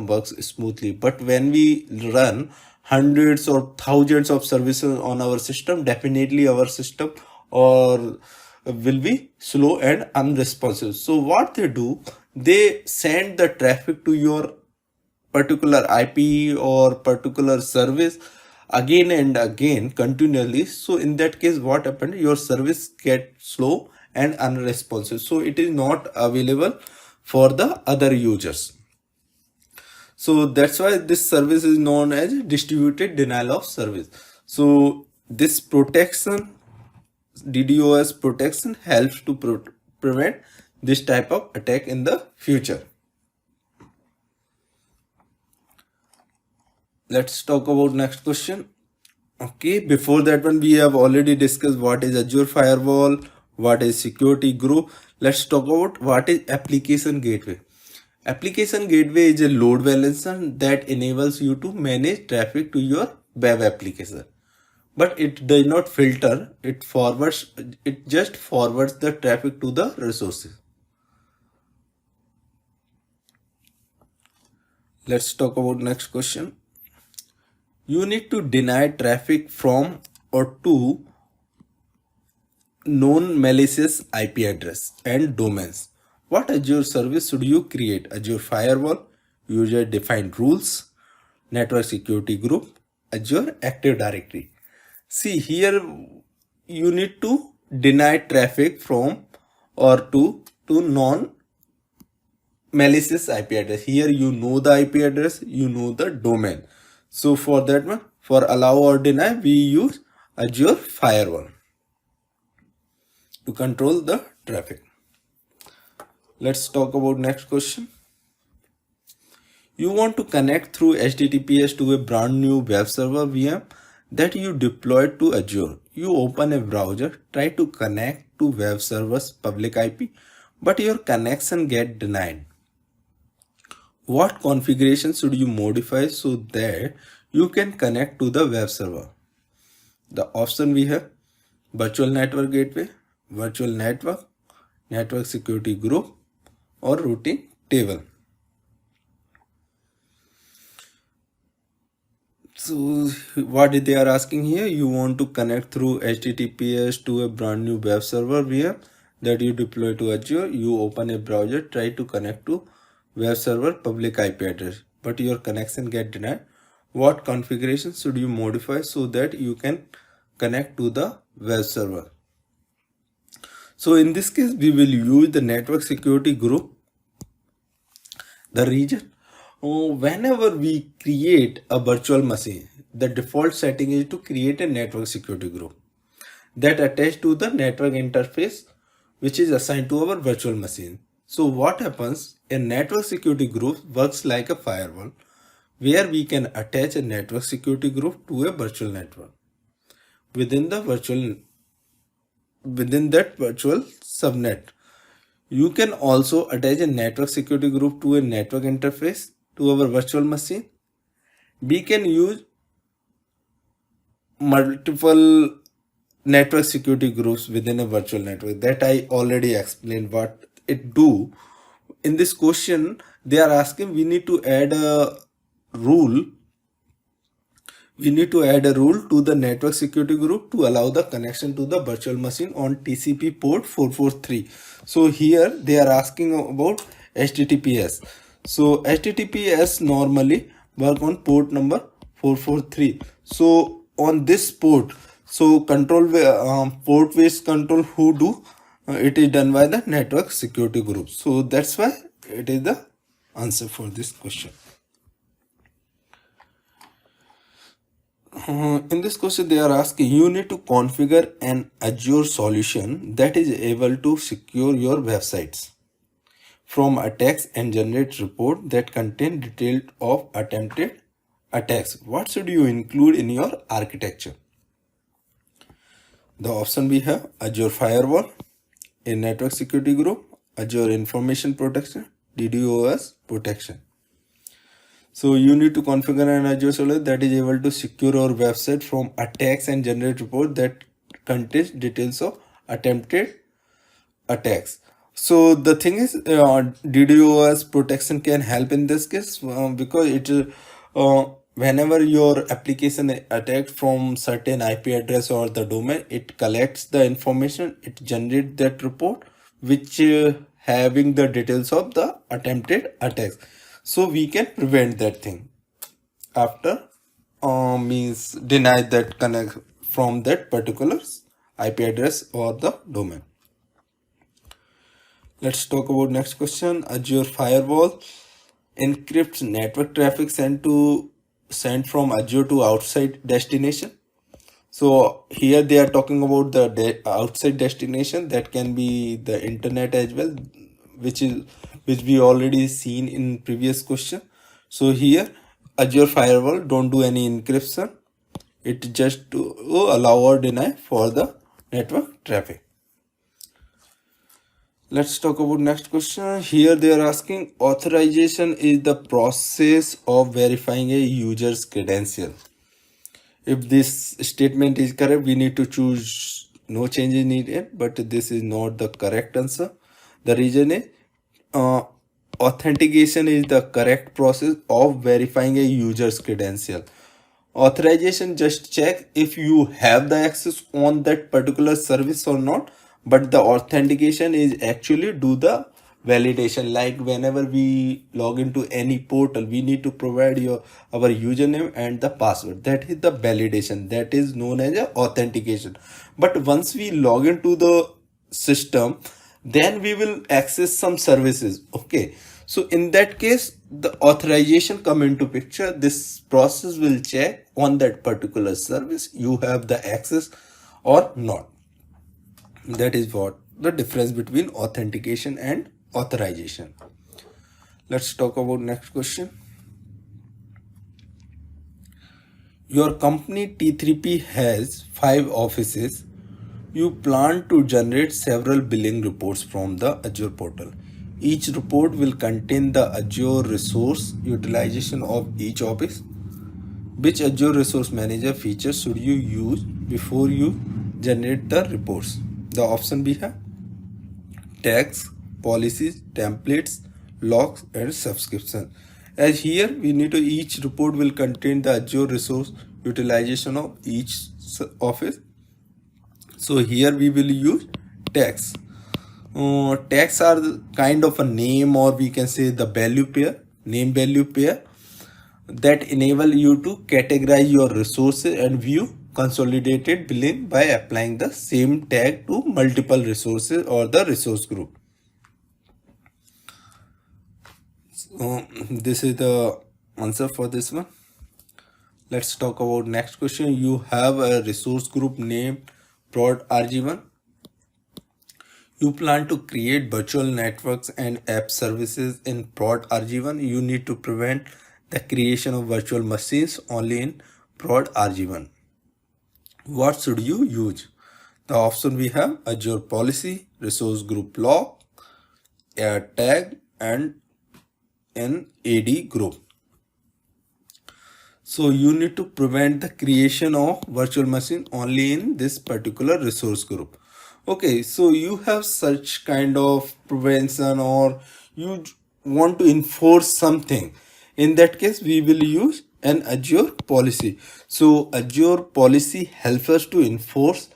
works smoothly. But when we run hundreds or thousands of services on our system, definitely our system or will be slow and unresponsive. So what they do, they send the traffic to your particular IP or particular service again and again continually. So in that case, what happened, your service get slow and unresponsive, so it is not available for the other users. So that's why this service is known as distributed denial of service. So this protection, DDoS protection, helps to prevent this type of attack in the future. Let's talk about next question. Okay, before that one, we have already discussed what is Azure Firewall, what is security group. Let's talk about what is application gateway. Application gateway is a load balancer that enables you to manage traffic to your web application. But it does not filter, it just forwards the traffic to the resources. Let's talk about next question. You need to deny traffic from or to known malicious IP address and domains. What Azure service should you create? Azure Firewall, user defined rules, network security group, Azure Active Directory. See here, you need to deny traffic from or to non malicious IP address. Here you know the IP address, you know the domain. So for that one, for allow or deny, we use Azure Firewall to control the traffic. Let's talk about next question. You want to connect through HTTPS to a brand new web server VM that you deployed to Azure. You open a browser, try to connect to web server's public IP, but your connection get denied. What configuration should you modify so that you can connect to the web server? The option we have: virtual network gateway, virtual network, network security group, or routing table. So what they are asking here, you want to connect through HTTPS to a brand new web server VM that you deploy to Azure. You open a browser, try to connect to web server public IP address, but your connection get denied. What configuration should you modify so that you can connect to the web server? So in this case, we will use the network security group. The region, whenever we create a virtual machine, the default setting is to create a network security group that attach to the network interface which is assigned to our virtual machine. So what happens, a network security group works like a firewall where we can attach a network security group to a virtual network. Within that virtual subnet, you can also attach a network security group to a network interface to our virtual machine. We can use multiple network security groups within a virtual network. That I already explained what it do. In this question, they are asking we need to add a rule. We need to add a rule to the network security group to allow the connection to the virtual machine on TCP port 443. So here they are asking about HTTPS. So HTTPS normally work on port number 443. So on this port, so control port based control who do it is done by the network security group. So that's why it is the answer for this question. In this question, they are asking you need to configure an Azure solution that is able to secure your websites from attacks and generate report that contain details of attempted attacks, what should you include in your architecture? The option we have Azure Firewall, a network security group, Azure Information Protection, DDoS protection. So you need to configure an Azure solution that is able to secure our website from attacks and generate report that contains details of attempted attacks. So the thing is, DDoS protection can help in this case because whenever your application is attacked from certain IP address or the domain, it collects the information, it generates that report, which having the details of the attempted attacks. So we can prevent that thing after means deny that connect from that particular IP address or the domain. Let's talk about next question. Azure Firewall encrypts network traffic sent from Azure to outside destination. So here they are talking about the outside destination, that can be the internet as well, which we already seen in previous question. So here Azure Firewall don't do any encryption. It just to allow or deny for the network traffic. Let's talk about next question. Here they are asking, authorization is the process of verifying a user's credential. If this statement is correct, we need to choose no change is needed, but this is not the correct answer. The reason is authentication is the correct process of verifying a user's credential. Authorization just check if you have the access on that particular service or not, but the authentication is actually do the validation. Like whenever we log into any portal, we need to provide our username and the password. That is the validation, that is known as a authentication. But once we log into the system, then we will access some services. Okay, so in that case the authorization come into picture. This process will check on that particular service you have the access or not. That is what the difference between authentication and authorization. Let's talk about next question. Your company T3P has 5 offices. You plan to generate several billing reports from the Azure portal. Each report will contain the Azure resource utilization of each office. Which Azure Resource Manager feature should you use before you generate the reports? The option we have tags, policies, templates, logs, and subscription. As here we need to each report will contain the Azure resource utilization of each office. So here we will use tags. Tags are kind of a name, or we can say the value pair, name value pair, that enable you to categorize your resources and view consolidated billing by applying the same tag to multiple resources or the resource group. So this is the answer for this one. Let's talk about next question. You have a resource group named prod RG1. You plan to create virtual networks and app services in prod RG1. You need to prevent the creation of virtual machines only in prod RG1. What should you use? The option we have Azure policy, resource group log, a tag, and an AD group. So you need to prevent the creation of virtual machine only in this particular resource group. Okay, so you have such kind of prevention, or you want to enforce something. In that case, we will use an Azure policy. So Azure policy helps us to enforce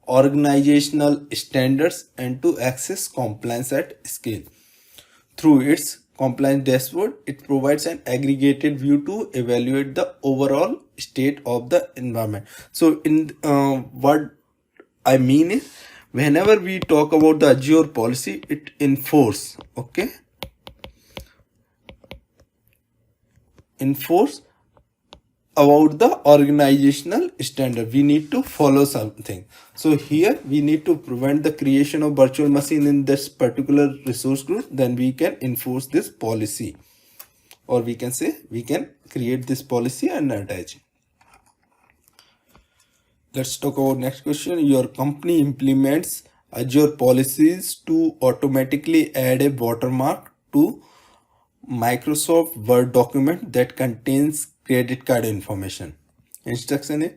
organizational standards and to access compliance at scale. Through its compliance dashboard, it provides an aggregated view to evaluate the overall state of the environment. So in what I mean is, whenever we talk about the Azure policy, it enforce, okay, enforce about the organizational standard. We need to follow something. So here we need to prevent the creation of virtual machine in this particular resource group. Then we can enforce this policy. or we can say we can create this policy and attach. Let's talk about next question. Your company implements Azure policies to automatically add a watermark to Microsoft Word document that contains credit card information. Instruction is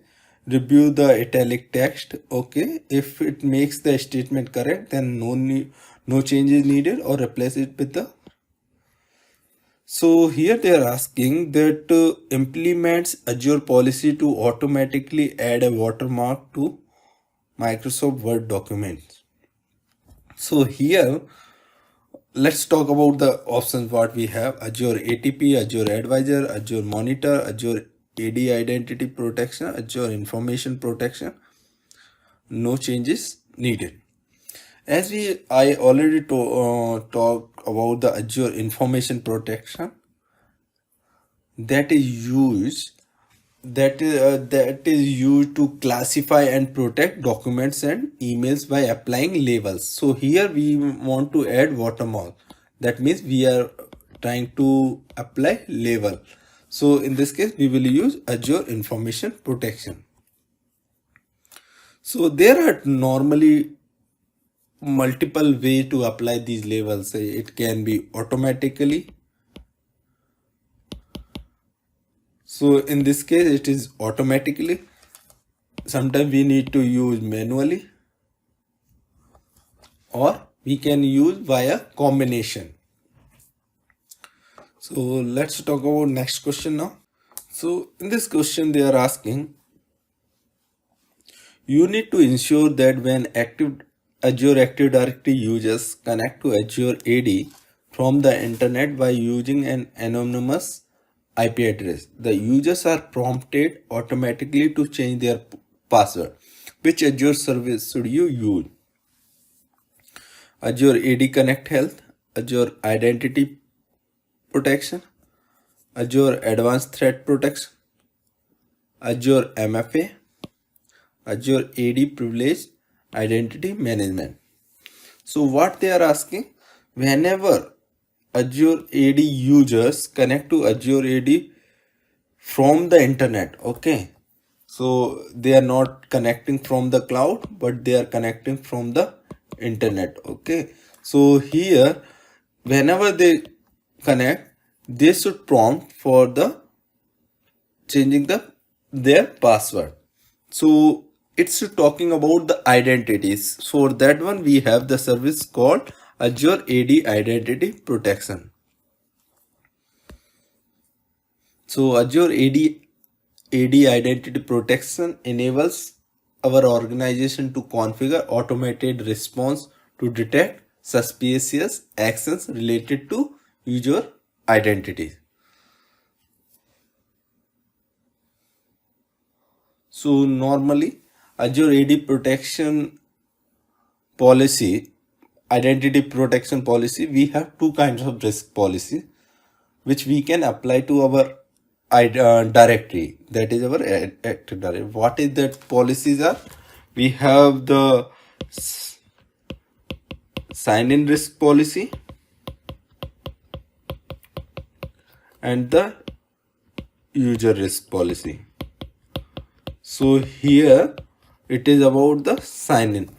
review the italic text. Okay, if it makes the statement correct, then no change is needed, or replace it with the. So here they are asking that implements Azure policy to automatically add a watermark to Microsoft Word documents. So here let's talk about the options what we have: Azure ATP, Azure Advisor, Azure Monitor, Azure AD Identity Protection, Azure Information Protection. No changes needed. As I already talked about the Azure Information Protection, that is used that is used to classify and protect documents and emails by applying labels. So here we want to add watermark. That means we are trying to apply label. So in this case we will use Azure Information Protection. So there are normally multiple ways to apply these labels. It can be automatically. So in this case it is automatically. Sometimes we need to use manually, or we can use via combination. So let's talk about next question now. So in this question they are asking, you need to ensure that when Azure Active Directory users connect to Azure AD from the internet by using an anonymous IP address, the users are prompted automatically to change their password. Which Azure service should you use? Azure AD Connect Health, Azure Identity Protection, Azure Advanced Threat Protection, Azure MFA, Azure AD Privileged Identity Management. So what they are asking, whenever Azure AD users connect to Azure AD from the internet, okay, so they are not connecting from the cloud, but they are connecting from the internet. Okay, so here whenever they connect, they should prompt for the changing their password. So it's talking about the identities. So for that one we have the service called Azure AD Identity Protection. So Azure AD Identity Protection enables our organization to configure automated response to detect suspicious actions related to user identity. So normally Azure AD protection policy, identity protection policy, we have two kinds of risk policy which we can apply to our directory, that is our Active Directory. What is that policies are? We have the sign-in risk policy and the user risk policy. So here it is about the sign-in.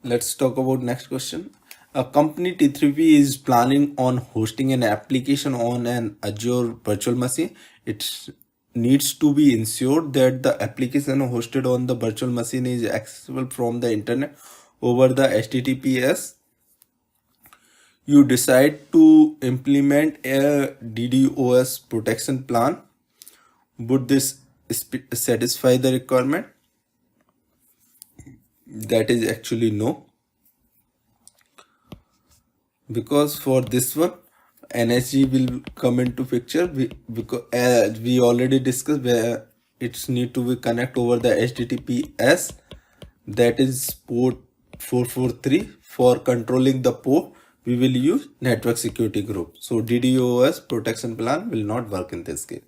Let's talk about next question. A company T3P is planning on hosting an application on an Azure virtual machine. It needs to be ensured that the application hosted on the virtual machine is accessible from the internet over the HTTPS. You decide to implement a DDoS protection plan. Would this satisfy the requirement? That is actually no, because for this one NSG will come into picture, because as we already discussed, where it's need to be connect over the HTTPS, that is port 443. For controlling the port we will use network security group. So DDoS protection plan will not work in this case.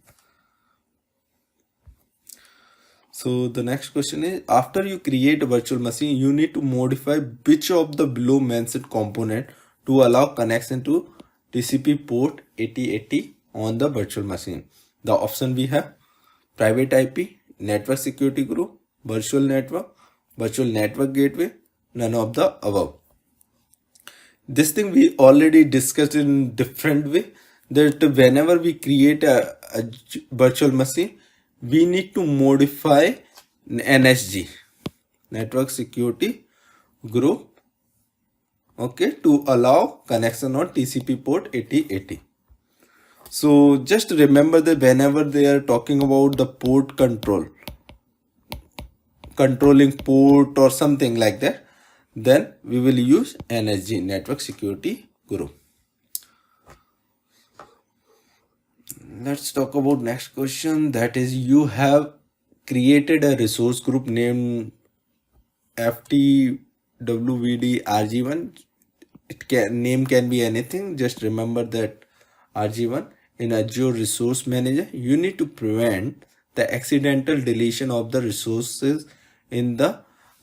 So the next question is, after you create a virtual machine, you need to modify which of the below mentioned component to allow connection to TCP port 8080 on the virtual machine. The option we have: private IP, network security group, virtual network gateway, none of the above. This thing we already discussed in different way, that whenever we create a virtual machine, we need to modify NSG, network security group, okay, to allow connection on TCP port 8080. So just remember that whenever they are talking about the port controlling port or something like that, then we will use NSG, network security group. Let's talk about next question, that is, you have created a resource group named FTWVD RG1. Name can be anything, just remember that RG1. In Azure Resource Manager, you need to prevent the accidental deletion of the resources in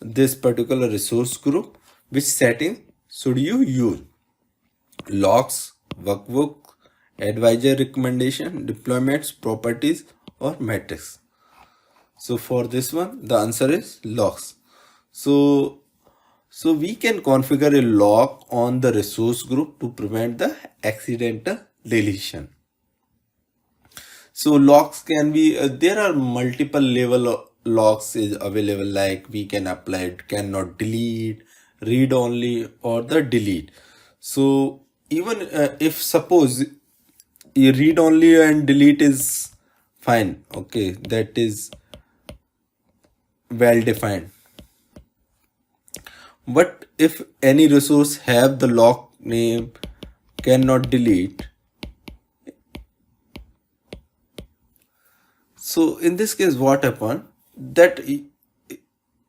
this particular resource group. Which setting should you use? Logs, workbook, advisor recommendation, deployments, properties, or metrics. So for this one, the answer is logs. So we can configure a log on the resource group to prevent the accidental deletion. So logs can be, there are multiple level of logs is available, like we can apply it, cannot delete, read only, or the delete. So even if suppose you read only and delete is fine, okay, that is well defined. But if any resource have the log name cannot delete, so in this case what happened, that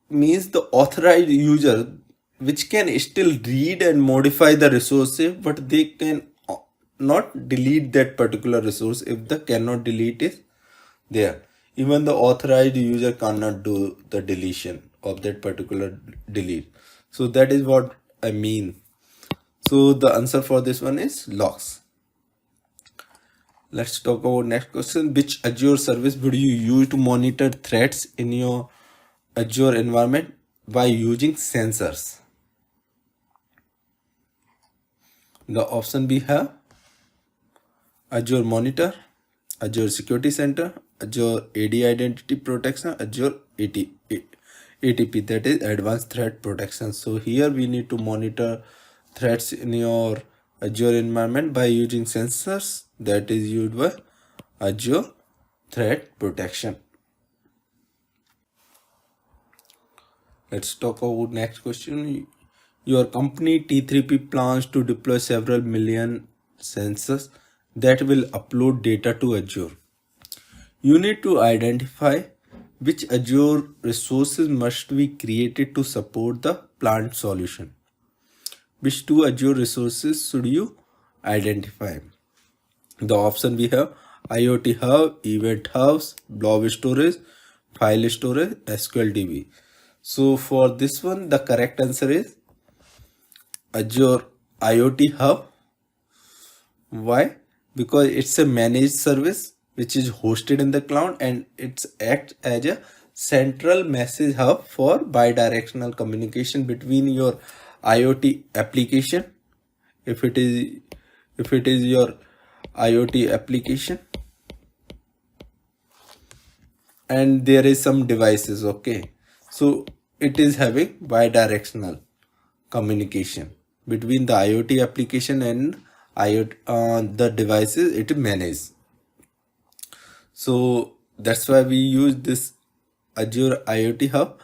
means the authorized user which can still read and modify the resources, but they can not delete that particular resource if the cannot delete is there. Even the authorized user cannot do the deletion of that particular delete. So that is what I mean. So the answer for this one is logs. Let's talk about next question. Which Azure service would you use to monitor threats in your Azure environment by using sensors? The option we have: Azure Monitor, Azure Security Center, Azure AD Identity Protection, Azure ATP, that is Advanced Threat Protection. So here we need to monitor threats in your Azure environment by using sensors, that is used by Azure Threat Protection. Let's talk about next question. Your company T3P plans to deploy several million sensors that will upload data to Azure. You need to identify which Azure resources must be created to support the planned solution. Which two Azure resources should you identify? The option we have: IoT Hub, Event Hubs, Blob Storage, File Storage, SQLDB. So for this one, the correct answer is Azure IoT Hub. Why? Because it's a managed service which is hosted in the cloud, and it acts as a central message hub for bidirectional communication between your IoT application, if it is your IoT application, and there is some devices, okay. So it is having bidirectional communication between the IoT application and the devices it manages. So that's why we use this Azure IoT Hub.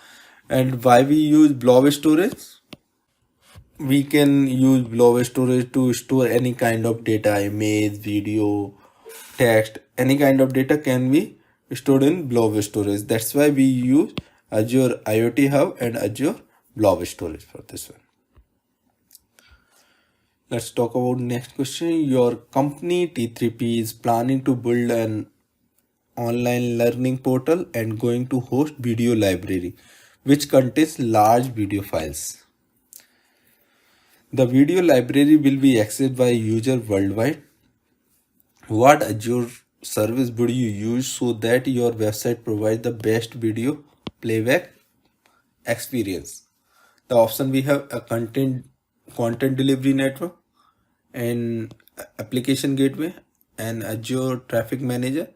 And why we use blob storage? We can use blob storage to store any kind of data, image, video, text, any kind of data can be stored in blob storage. That's why we use Azure IoT Hub and Azure blob storage for this one. Let's talk about next question. Your company T3P is planning to build an online learning portal and going to host video library which contains large video files. The video library will be accessed by user worldwide. What Azure service would you use so that your website provides the best video playback experience? The option we have a content delivery network, an application gateway, an Azure traffic manager,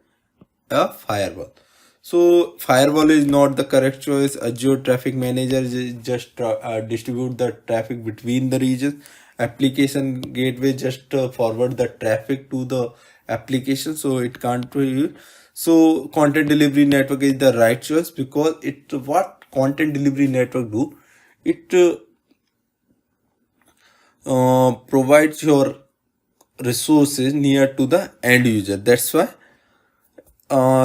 a firewall. So firewall is not the correct choice. Azure traffic manager just distribute the traffic between the regions. Application gateway just forward the traffic to the application, so it can't be used. So content delivery network is the right choice, because it what content delivery network do, it provides your resources near to the end user. That's why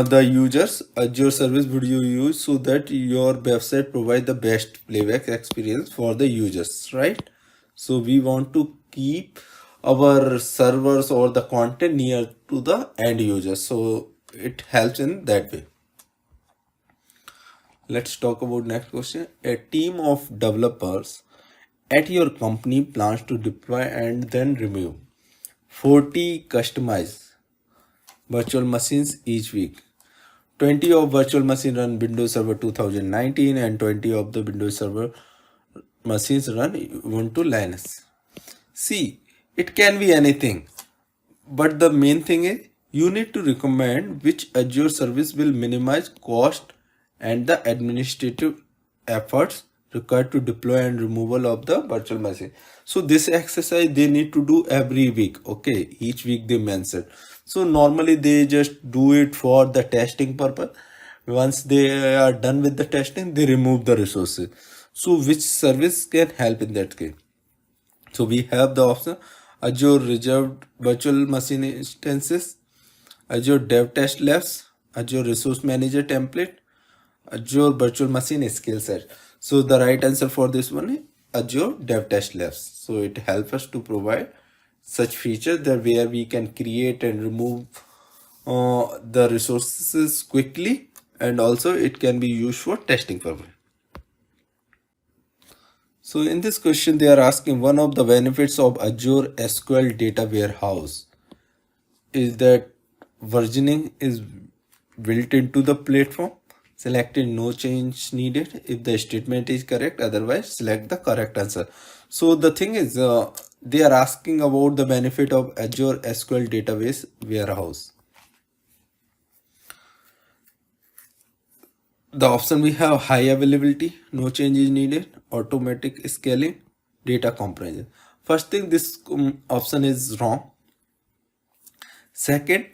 the users Azure service would you use so that your website provide the best playback experience for the users, right? So we want to keep our servers or the content near to the end user, so it helps in that way. Let's talk about next question. A team of developers at your company plans to deploy and then remove 40 customized virtual machines each week. 20 of virtual machines run Windows Server 2019 and 20 of the Windows Server machines run Ubuntu Linux. See, it can be anything, but the main thing is you need to recommend which Azure service will minimize cost and the administrative efforts required to deploy and removal of the virtual machine. So this exercise they need to do every week. Okay, each week they mention. So normally they just do it for the testing purpose. Once they are done with the testing, they remove the resources. So which service can help in that case? So we have the option Azure Reserved Virtual Machine Instances, Azure Dev Test Labs, Azure Resource Manager Template, Azure Virtual Machine Skill Set. So the right answer for this one is Azure Dev Test Labs. So it helps us to provide such features that where we can create and remove the resources quickly, and also it can be used for testing purpose. So in this question they are asking one of the benefits of Azure SQL data warehouse is that versioning is built into the platform. Selected no change needed if the statement is correct, otherwise select the correct answer. So the thing is they are asking about the benefit of Azure SQL database warehouse. The option we have high availability, no change is needed, automatic scaling, data compression. First thing, this option is wrong. Second,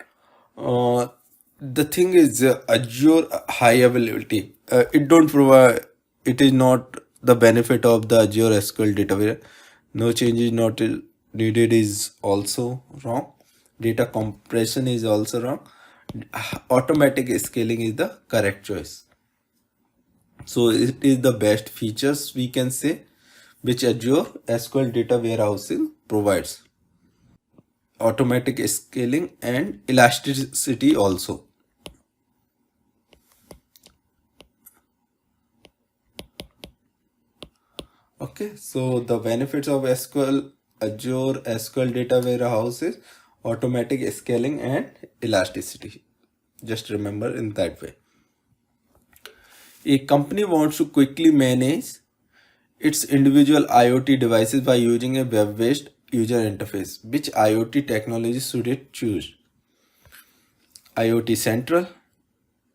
the thing is Azure high availability. It don't provide. It is not the benefit of the Azure SQL database. No change is not needed is also wrong. Data compression is also wrong. Automatic scaling is the correct choice. So it is the best features we can say which Azure SQL data warehousing provides. Automatic scaling and elasticity also. Okay, so the benefits of Azure SQL data warehouse is automatic scaling and elasticity. Just remember in that way. A company wants to quickly manage its individual IoT devices by using a web-based user interface. Which IoT technology should it choose? IoT Central,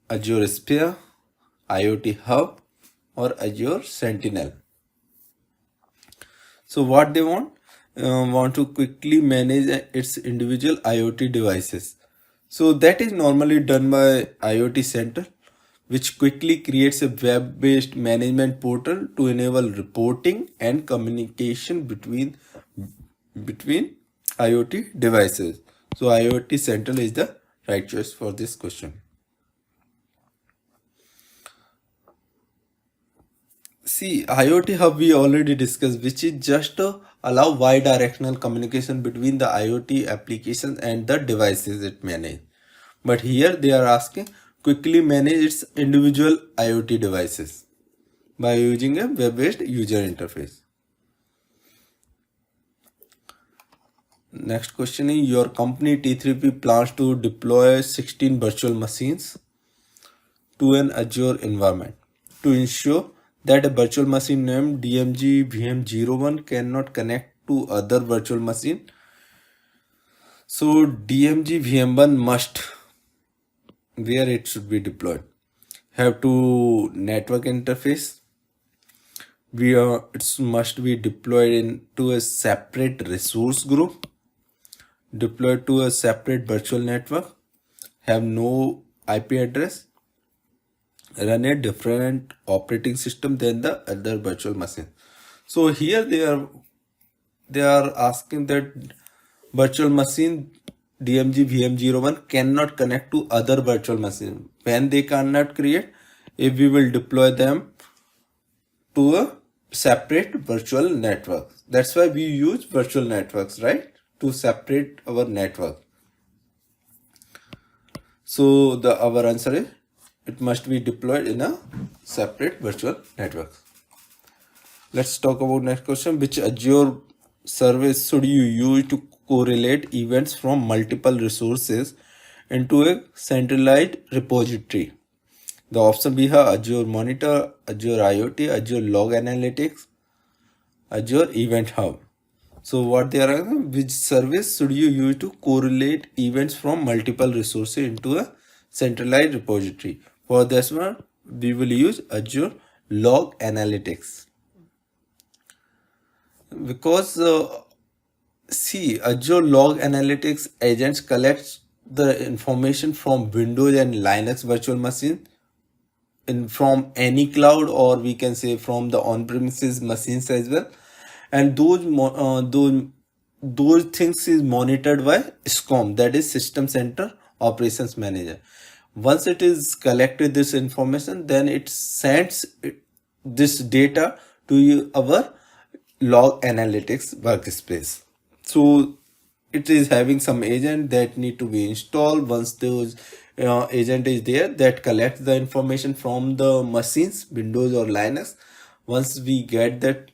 Azure Sphere, IoT Hub, or Azure Sentinel? So what they want to quickly manage its individual IoT devices. So that is normally done by IoT Central, which quickly creates a web-based management portal to enable reporting and communication between IoT devices. So IoT Central is the right choice for this question. See, IoT Hub we already discussed, which is just to allow bi-directional communication between the IoT applications and the devices it manages. But here they are asking quickly manage its individual IoT devices by using a web-based user interface. Next question is, your company T3P plans to deploy 16 virtual machines to an Azure environment to ensure that a virtual machine named DMG VM01 cannot connect to other virtual machine. So DMG VM1 must, where it should be deployed, have to network interface. It must be deployed into a separate resource group, deployed to a separate virtual network, have no IP address, run a different operating system than the other virtual machine. So here they are asking that virtual machine DMG VM01 cannot connect to other virtual machine. When they cannot create, if we will deploy them to a separate virtual network. That's why we use virtual networks, right? To separate our network. So our answer is, it must be deployed in a separate virtual network. Let's talk about next question. Which Azure service should you use to correlate events from multiple resources into a centralized repository? The option we have Azure Monitor, Azure IoT, Azure Log Analytics, Azure Event Hub. So what they are asking, which service should you use to correlate events from multiple resources into a centralized repository? For this one, we will use Azure Log Analytics. Because see, Azure Log Analytics agents collect the information from Windows and Linux virtual machine from any cloud, or we can say from the on-premises machines as well, and those things is monitored by SCOM, that is System Center Operations Manager. Once it is collected this information, then it sends this data to our log analytics workspace. So it is having some agent that need to be installed. Once those agent is there, that collects the information from the machines, Windows or Linux. Once we get that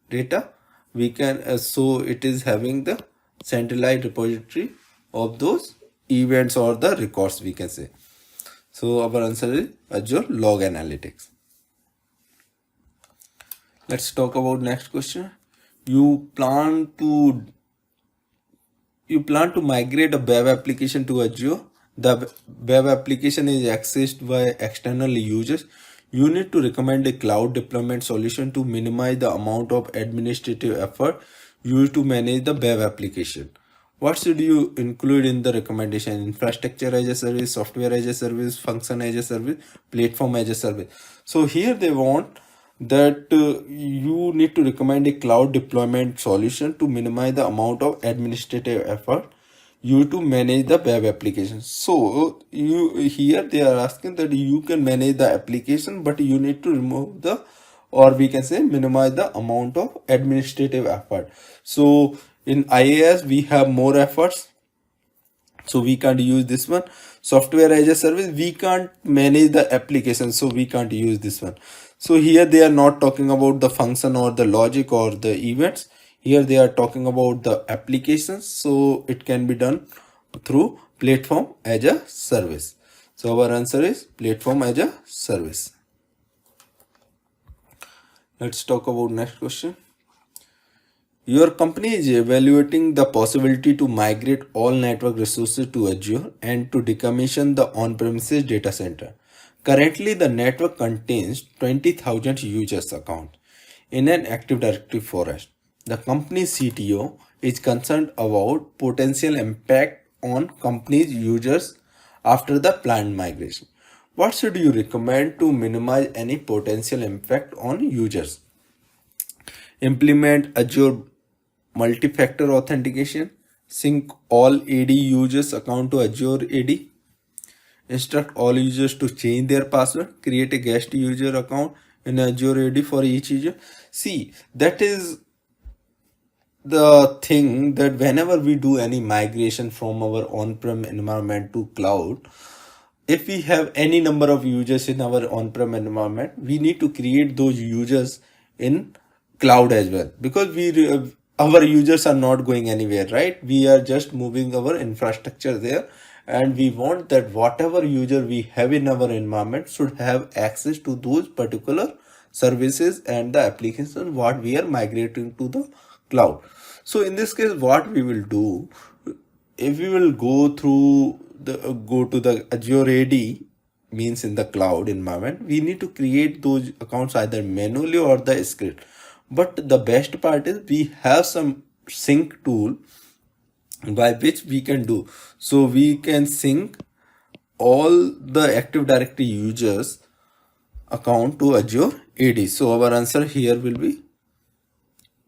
data, we can so it is having the centralized repository of those events or the records, we can say. So our answer is Azure Log Analytics. Let's talk about next question. You plan to migrate a web application to Azure. The web application is accessed by external users. You need to recommend a cloud deployment solution to minimize the amount of administrative effort used to manage the web application. What should you include in the recommendation? Infrastructure as a service, software as a service, function as a service, platform as a service. So here they want that you need to recommend a cloud deployment solution to minimize the amount of administrative effort you to manage the web application. So here they are asking that you can manage the application, but you need to remove the, or we can say minimize the amount of administrative effort. So in IaaS we have more efforts, so we can't use this one. Software as a service, we can't manage the application, so we can't use this one. So here they are not talking about the function or the logic or the events. Here they are talking about the applications, so it can be done through platform as a service. So our answer is platform as a service. Let's talk about next question. Your company is evaluating the possibility to migrate all network resources to Azure and to decommission the on-premises data center. Currently, the network contains 20,000 users accounts in an Active Directory forest. The company's CTO is concerned about potential impact on company's users after the planned migration. What should you recommend to minimize any potential impact on users? Implement Azure multi-factor authentication, sync all AD users account to Azure AD, instruct all users to change their password, create a guest user account in Azure AD for each user. See, that is the thing, that whenever we do any migration from our on-prem environment to cloud, if we have any number of users in our on-prem environment, we need to create those users in cloud as well, because our users are not going anywhere, right? We are just moving our infrastructure there, and we want that whatever user we have in our environment should have access to those particular services and the application what we are migrating to the cloud. So in this case, what we will do, if we will go to the Azure AD, means in the cloud environment, we need to create those accounts either manually or the script. But the best part is we have some sync tool by which we can do. So we can sync all the Active Directory users account to Azure AD. So our answer here will be,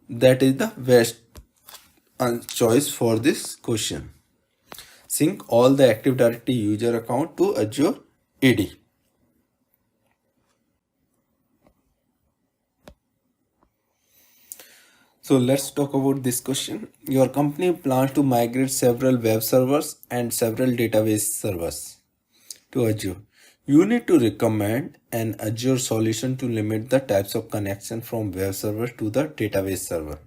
that is the best choice for this question. Sync all the Active Directory user account to Azure AD. So let's talk about this question. Your company plans to migrate several web servers and several database servers to Azure. You need to recommend an Azure solution to limit the types of connection from web server to the database server.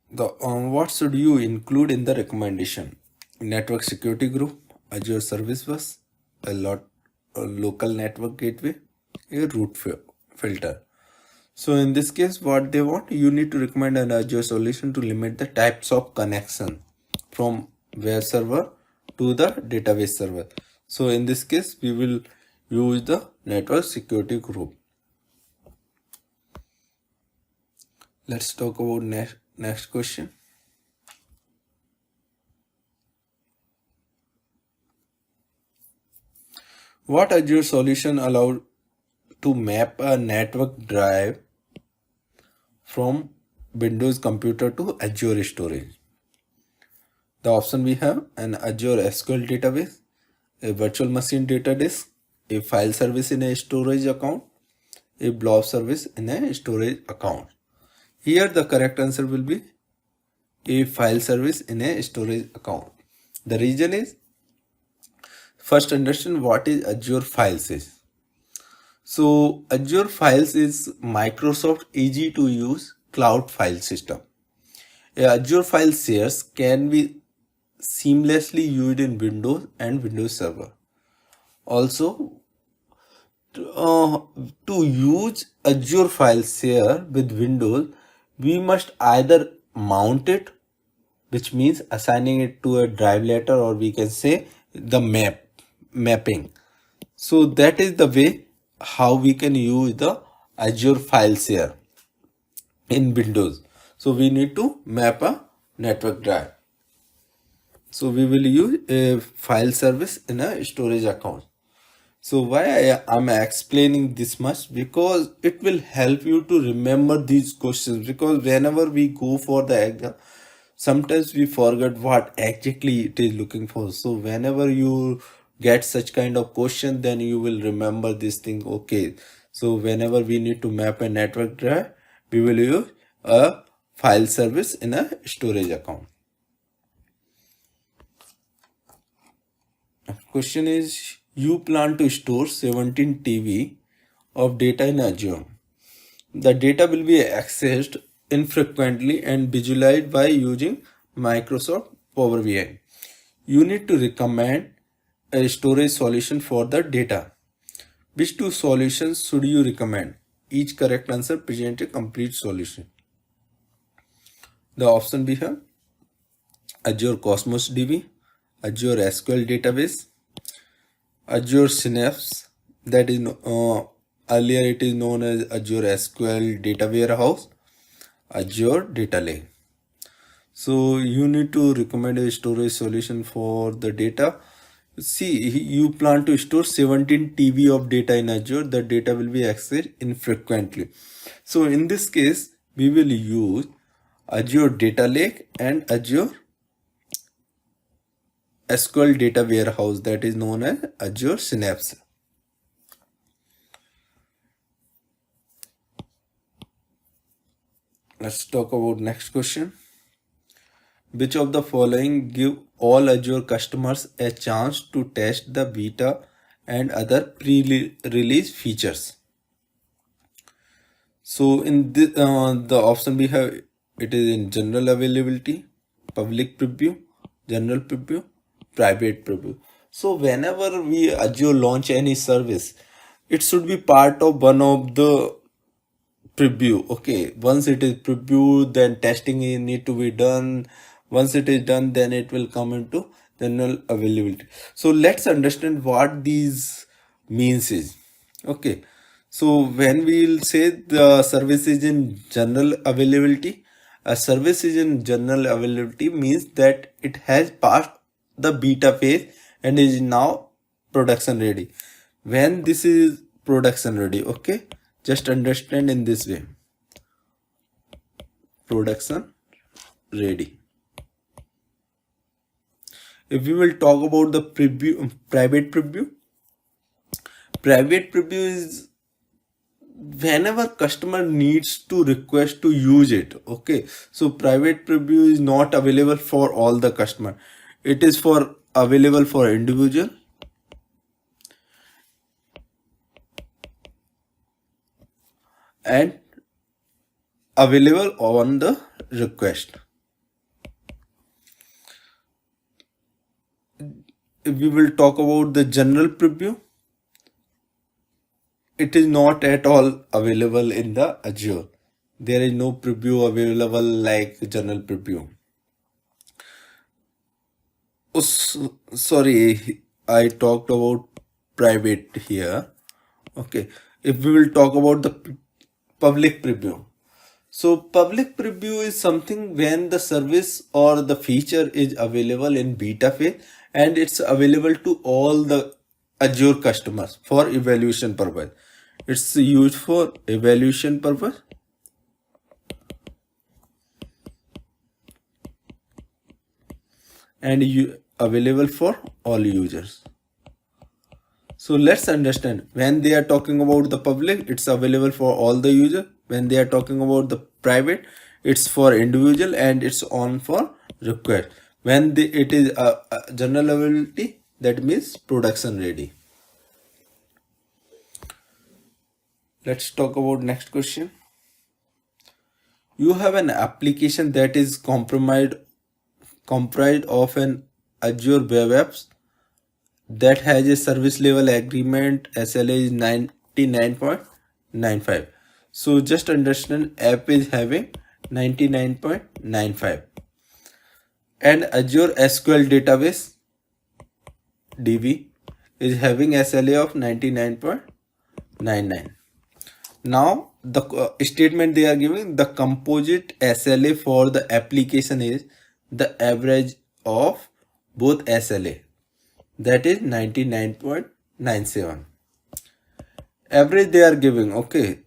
What should you include in the recommendation? Network security group, Azure Service Bus, a local network gateway, a root filter. So in this case, what they want, you need to recommend an Azure solution to limit the types of connection from web server to the database server. So in this case, we will use the network security group. Let's talk about next question. What Azure solution allows to map a network drive from Windows computer to Azure storage? The option we have: an Azure SQL database, a virtual machine data disk, a file service in a storage account, a blob service in a storage account. Here the correct answer will be a file service in a storage account. The reason is, first understand what is Azure Files is. So Azure Files is Microsoft easy to use cloud file system. Azure File shares can be seamlessly used in Windows and Windows Server. Also, to use Azure File Share with Windows, we must either mount it, which means assigning it to a drive letter, or we can say the mapping. So that is the way how we can use the Azure File Share in Windows. So we need to map a network drive. So we will use a file service in a storage account. So why I am explaining this much? Because it will help you to remember these questions, because whenever we go for the exam, sometimes we forget what exactly it is looking for. So whenever you get such kind of question, then you will remember this thing. Okay, so whenever we need to map a network drive, we will use a file service in a storage account. Question is, you plan to store 17 TB of data in Azure. The data will be accessed infrequently and visualized by using Microsoft Power BI. You need to recommend a storage solution for the data. Which two solutions should you recommend? Each correct answer presents a complete solution. The option we have: Azure Cosmos DB, Azure SQL Database, Azure Synapse, that is earlier it is known as Azure SQL Data Warehouse, Azure Data Lake. So you need to recommend a storage solution for the data. See, you plan to store 17 TB of data in Azure. The data will be accessed infrequently. So in this case, we will use Azure Data Lake and Azure SQL Data Warehouse, that is known as Azure Synapse. Let's talk about next question. Which of the following give all Azure customers a chance to test the beta and other pre-release features? So in the option we have, it is in general availability, public preview, general preview, private preview. So whenever we Azure launch any service, it should be part of one of the preview. Okay, once it is previewed, then testing need to be done. Once it is done, then it will come into general availability. So let's understand what these means is. Okay, so when we will say the service is in general availability, a service is in general availability means that it has passed the beta phase and is now production ready. When this is production ready, okay, just understand in this way: production ready. If we will talk about the preview, private preview is whenever customer needs to request to use it. Okay, so private preview is not available for all the customer. It is for available for individual and available on the request. If we will talk about the general preview, it is not at all available in the Azure. There is no preview available like general preview. Oh, sorry, I talked about private here. Okay, if we will talk about the public preview. So public preview is something when the service or the feature is available in beta phase and it's available to all the Azure customers for evaluation purpose. It's used for evaluation purpose and available for all users. So let's understand, when they are talking about the public, it's available for all the user. When they are talking about the private, it's for individual and it's on for request. When it is general availability, that means production ready. Let's talk about next question. You have an application that is comprised of an Azure Web Apps that has a service level agreement. SLA is 99.95. So just understand, app is having 99.95 and Azure SQL database DB is having SLA of 99.99. Now the statement they are giving, the composite SLA for the application is the average of both SLA, that is 99.97. Average they are giving, okay,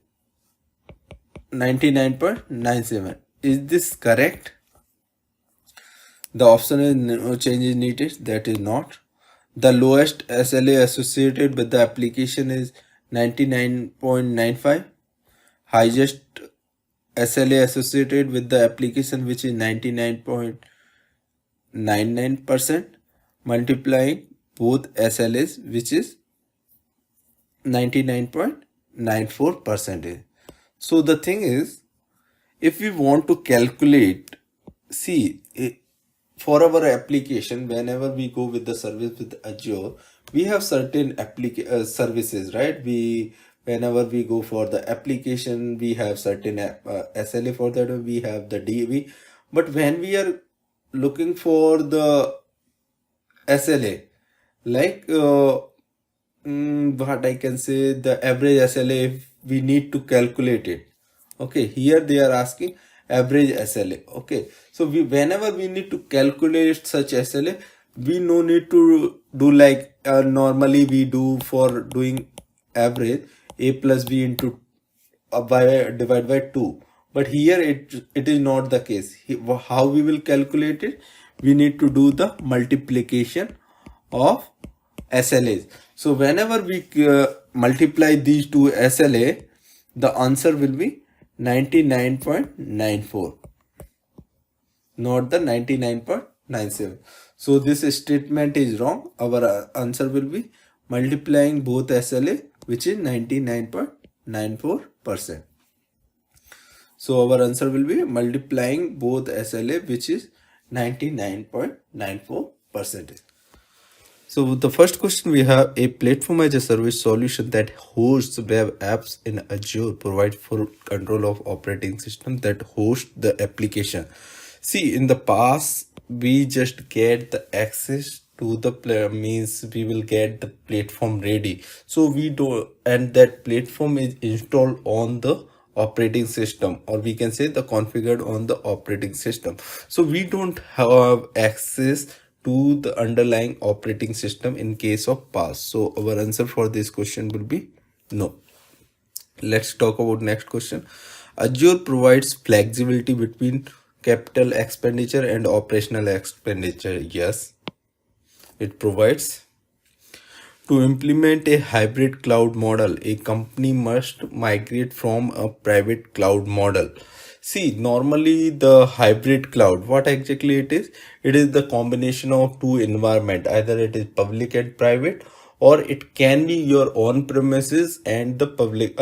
99.97. Is this correct? The option is no change is needed, that is not. The lowest SLA associated with the application is 99.95. Highest SLA associated with the application, which is 99.99%, multiplying both SLAs, which is 99.94%. So the thing is, if we want to calculate, see, for our application, whenever we go with the service with Azure, we have certain services, right? Whenever we go for the application, we have certain SLA for that. We have the DB, but when we are looking for the SLA, like what I can say, the average SLA, if we need to calculate it. Okay, here they are asking average SLA. Okay, so whenever we need to calculate such SLA, we no need to do like normally we do for doing average, a plus b into divide by 2. But here it is not the case. How we will calculate it? We need to do the multiplication of SLAs. So whenever we multiply these two SLA, the answer will be 99.94, not the 99.97. So this statement is wrong. Our answer will be multiplying both SLA, which is 99.94%. So our answer will be multiplying both SLA, which is 99.94%. So the first question, we have a platform as a service solution that hosts web apps in Azure, provide full control of operating system that host the application. See, in the past, we just get the access to the means we will get the platform ready. So we do, and that platform is installed on the operating system, or we can say the configured on the operating system. So we don't have access to the underlying operating system in case of past. So our answer for this question will be no. Let's talk about next question. Azure provides flexibility between capital expenditure and operational expenditure. Yes, it provides. To implement a hybrid cloud model, a company must migrate from a private cloud model. See, normally the hybrid cloud, what exactly it is? It is the combination of two environment. Either it is public and private, or it can be your on premises and the public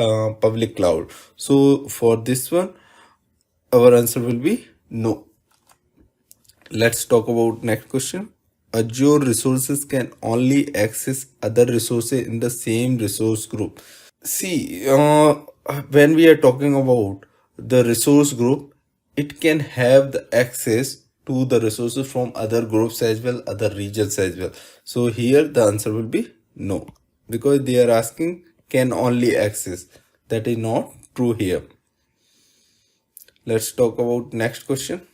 cloud. So for this one, our answer will be no. Let's talk about next question. Azure resources can only access other resources in the same resource group. See, when we are talking about the resource group, it can have the access to the resources from other groups as well, other regions as well. So here the answer will be no, because they are asking can only access. That is not true here. Let's talk about next question.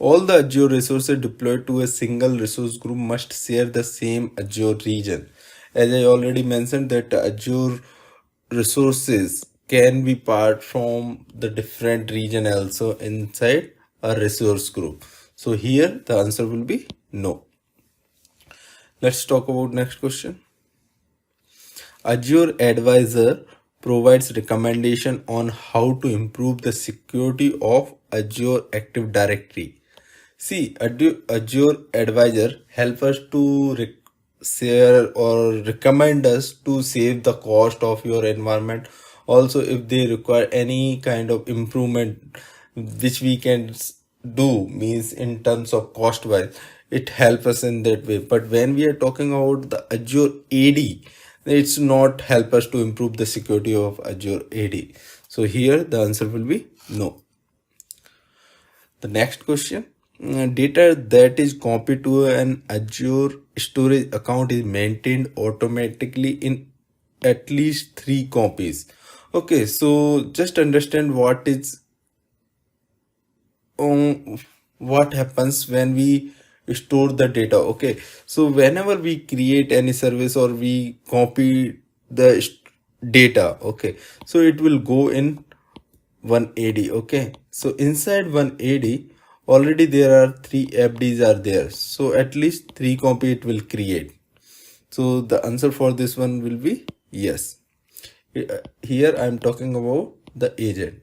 All the Azure resources deployed to a single resource group must share the same Azure region. As I already mentioned that Azure resources can be part from the different region also inside a resource group. So here the answer will be no. Let's talk about next question. Azure Advisor provides recommendation on how to improve the security of Azure Active Directory. See, Azure Advisor help us to share or recommend us to save the cost of your environment. Also, if they require any kind of improvement, which we can do, means in terms of cost wise, it helps us in that way. But when we are talking about the Azure AD, it's not help us to improve the security of Azure AD. So here the answer will be no. The next question. Data that is copied to an Azure storage account is maintained automatically in at least 3 copies. Okay, so just understand what happens when we store the data. Okay, so whenever we create any service or we copy the data, okay, so it will go in one AD. Okay, so inside one AD already there are 3 FDs are there, so at least 3 copy it will create. So the answer for this one will be yes. Here I am talking about the agent,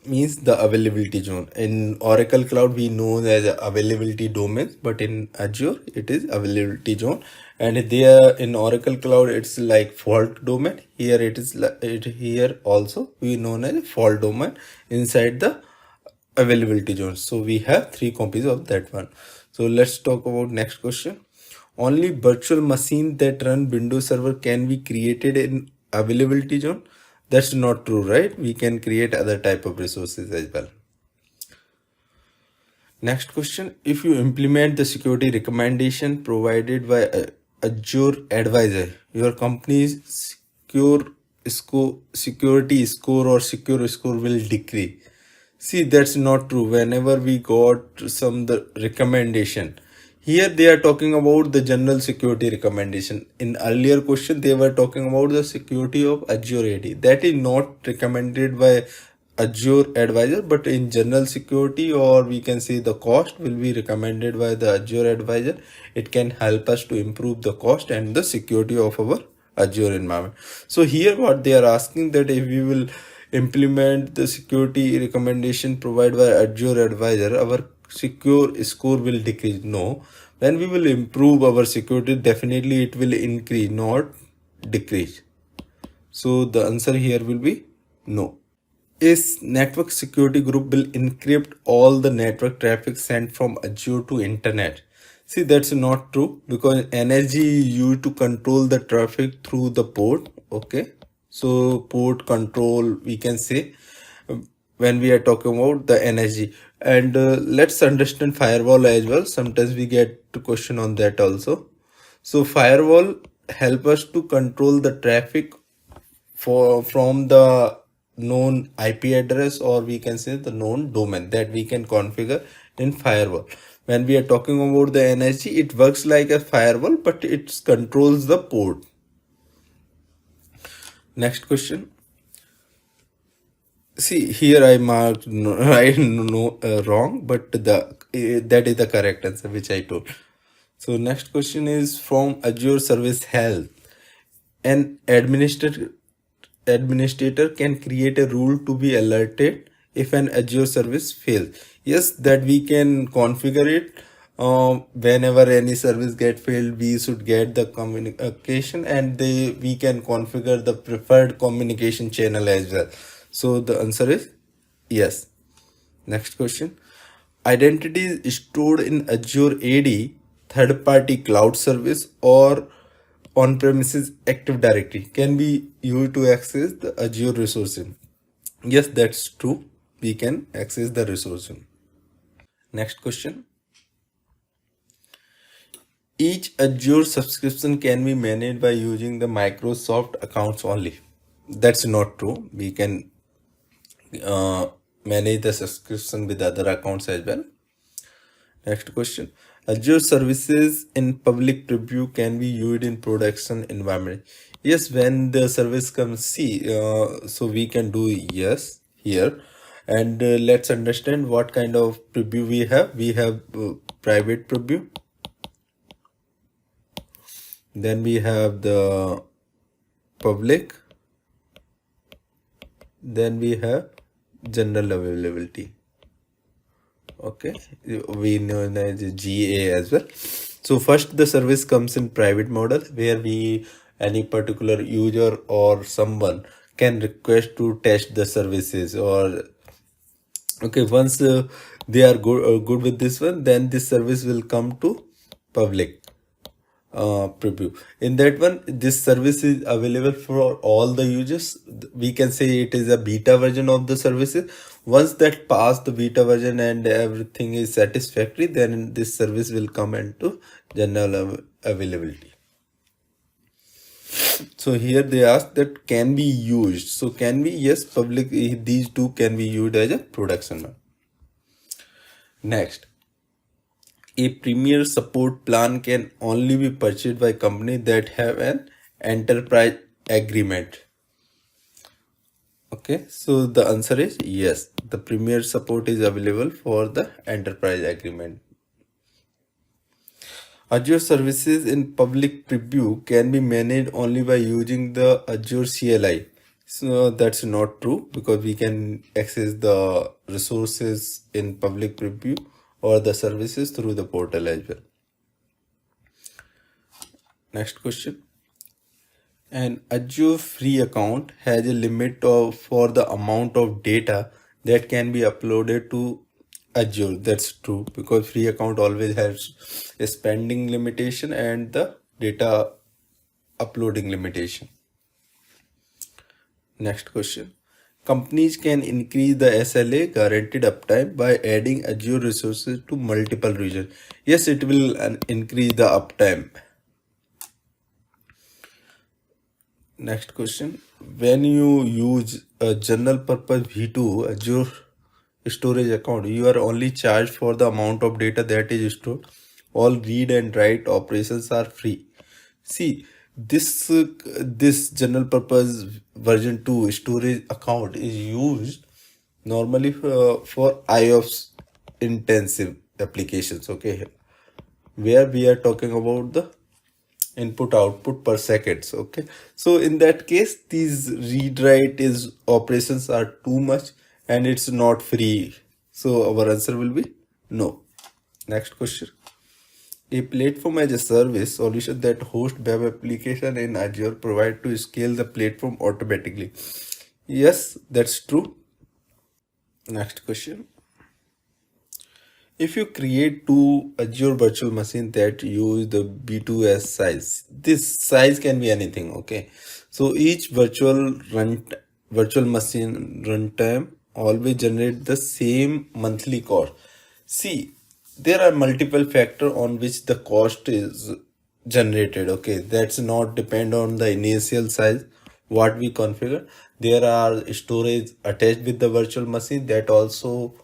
means the availability zone. In Oracle Cloud we know as availability domains, but in Azure it is availability zone. And there in Oracle Cloud it's like fault domain. Here it is here also we known as fault domain inside the availability zone. So we have 3 copies of that one. So let's talk about next question. Only virtual machine that run Windows Server can be created in availability zone. That's not true, right? We can create other type of resources as well. Next question. If you implement the security recommendation provided by Azure Advisor, your company's security score or secure score will decrease. See, that's not true. Whenever we got the recommendation, here they are talking about the general security recommendation. In earlier question, they were talking about the security of Azure AD. That is not recommended by Azure Advisor, but in general security, or we can say the cost will be recommended by the Azure Advisor. It can help us to improve the cost and the security of our Azure environment. So here what they are asking, that if we will implement the security recommendation provided by Azure Advisor, our secure score will decrease. No, when we will improve our security, definitely it will increase, not decrease. So the answer here will be no. is network security group will encrypt all the network traffic sent from Azure to internet. See, that's not true because energy used to control the traffic through the port. Okay, so port control we can say uh, when we are talking about the energy. And let's understand firewall as well. Sometimes we get to question on that also. So firewall help us to control the traffic for from the known IP address, or we can say the known domain that we can configure in firewall. When we are talking about the energy, it works like a firewall, but it controls the port. Next question. See here I marked no, I no wrong, but the that is the correct answer which I told. So next question is from Azure Service Health. An administrator can create a rule to be alerted if an Azure service fails. Yes, that we can configure it. Whenever any service get failed, we should get the communication, and we can configure the preferred communication channel as well. So the answer is yes. Next question. Identity is stored in Azure AD, third party cloud service, or on premises Active Directory can be used to access the Azure resources. Yes, that's true. We can access the resources. Next question. Each Azure subscription can be managed by using the Microsoft accounts only. That's not true. We can manage the subscription with other accounts as well. Next question. Azure services in public preview can be used in production environment. Yes, when the service comes, see, so we can do yes here. And let's understand what kind of preview we have. We have private preview. Then we have the public. Then we have general availability. Okay, we know as GA as well. So first the service comes in private model where any particular user or someone can request to test the services, or okay, once they are good with this one, then this service will come to public preview. In that one, this service is available for all the users. We can say it is a beta version of the services. Once that pass the beta version and everything is satisfactory, then this service will come into general availability. So here they ask that can be used. So can be, yes, public, these two can be used as a production one. Next, a premier support plan can only be purchased by companies that have an enterprise agreement. Okay, so the answer is yes. The premier support is available for the enterprise agreement. Azure services in public preview can be managed only by using the Azure CLI. So that's not true because we can access the resources in public preview or the services through the portal as well. Next question. An Azure free account has a limit for the amount of data that can be uploaded to Azure. That's true because free account always has a spending limitation and the data uploading limitation. Next question. Companies can increase the SLA guaranteed uptime by adding Azure resources to multiple regions. Yes, it will increase the uptime. Next question. When you use a general purpose V2 Azure storage account, you are only charged for the amount of data that is stored. All read and write operations are free. See, this general purpose version 2 storage account is used normally for IOPS intensive applications, okay, where we are talking about the input output per seconds. Okay, so in that case these read write is operations are too much and it's not free, so our answer will be no. Next question. A platform as a service solution that hosts web application in Azure provide to scale the platform automatically. Yes, that's true. Next question. If you create two Azure virtual machines that use the B2S size, this size can be anything, okay? So each virtual machine runtime always generate the same monthly cost. See, there are multiple factor on which the cost is generated, okay? That's not depend on the initial size what we configure. There are storage attached with the virtual machine that also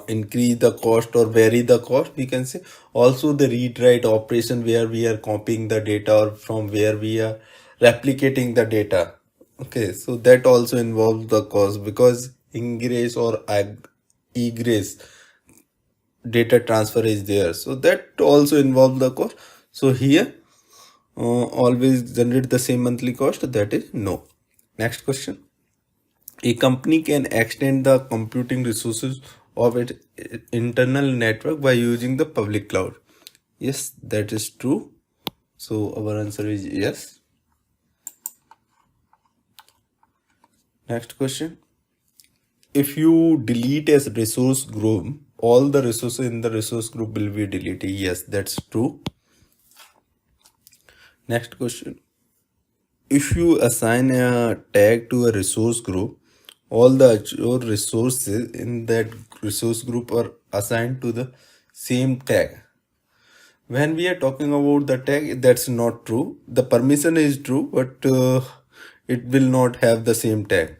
increase the cost or vary the cost, we can say. Also the read write operation where we are copying the data or from where we are replicating the data, okay, so that also involves the cost because ingress or egress data transfer is there, so that also involves the cost. So here always generate the same monthly cost, that is no. Next question. A company can extend the computing resources of its internal network by using the public cloud. Yes, that is true. So our answer is yes. Next question. If you delete a resource group, all the resources in the resource group will be deleted. Yes, that's true. Next question. If you assign a tag to a resource group, all the Azure resources in that resource group are assigned to the same tag. When we are talking about the tag, that's not true. The permission is true, but it will not have the same tag.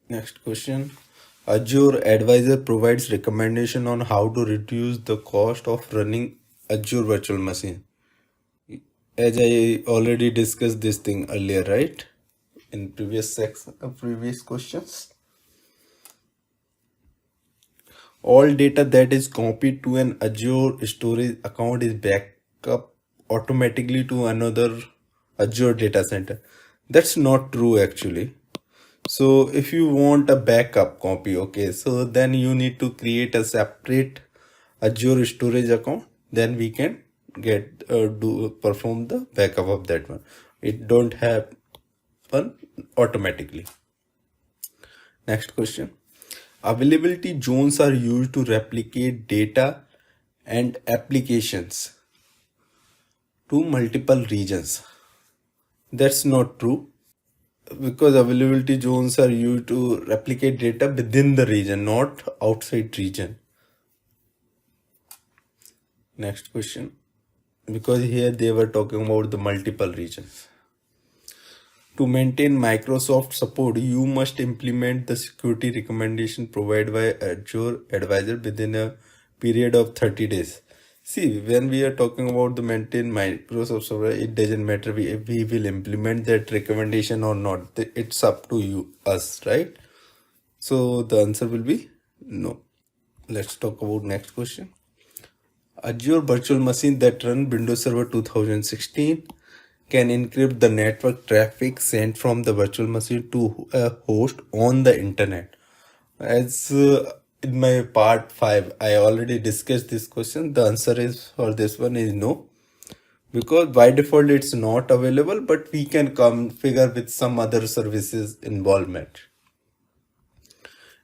Next question. Azure Advisor provides recommendation on how to reduce the cost of running Azure virtual machine. As I already discussed this thing earlier, right? In previous section, previous questions. All data that is copied to an Azure storage account is backed up automatically to another Azure data center. That's not true actually. So if you want a backup copy, okay, so then you need to create a separate Azure storage account. Then we can get perform the backup of that one. It don't happen automatically. Next question. Availability zones are used to replicate data and applications to multiple regions. That's not true because availability zones are used to replicate data within the region, not outside region. Next question. Because here they were talking about the multiple regions. To maintain Microsoft support, you must implement the security recommendation provided by Azure Advisor within a period of 30 days. See, when we are talking about the maintain Microsoft support, it doesn't matter if we will implement that recommendation or not. It's up to you, us, right? So the answer will be no. Let's talk about next question. Azure virtual machine that run Windows Server 2016 can encrypt the network traffic sent from the virtual machine to a host on the internet. As in my part 5, I already discussed this question. The answer is for this one is no. Because by default it's not available, but we can configure with some other services involvement.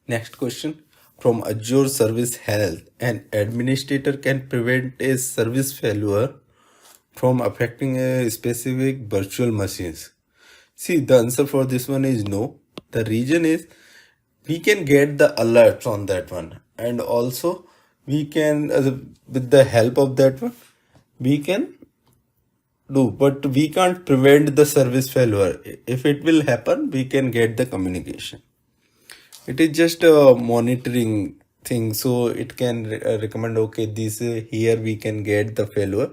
Next question. From Azure Service Health, an administrator can prevent a service failure from affecting a specific virtual machines. See, the answer for this one is no. The reason is we can get the alerts on that one, and also we can with the help of that one we can do, but we can't prevent the service failure. If it will happen, we can get the communication. It is just a monitoring thing, so it can recommend, okay, this here we can get the failure.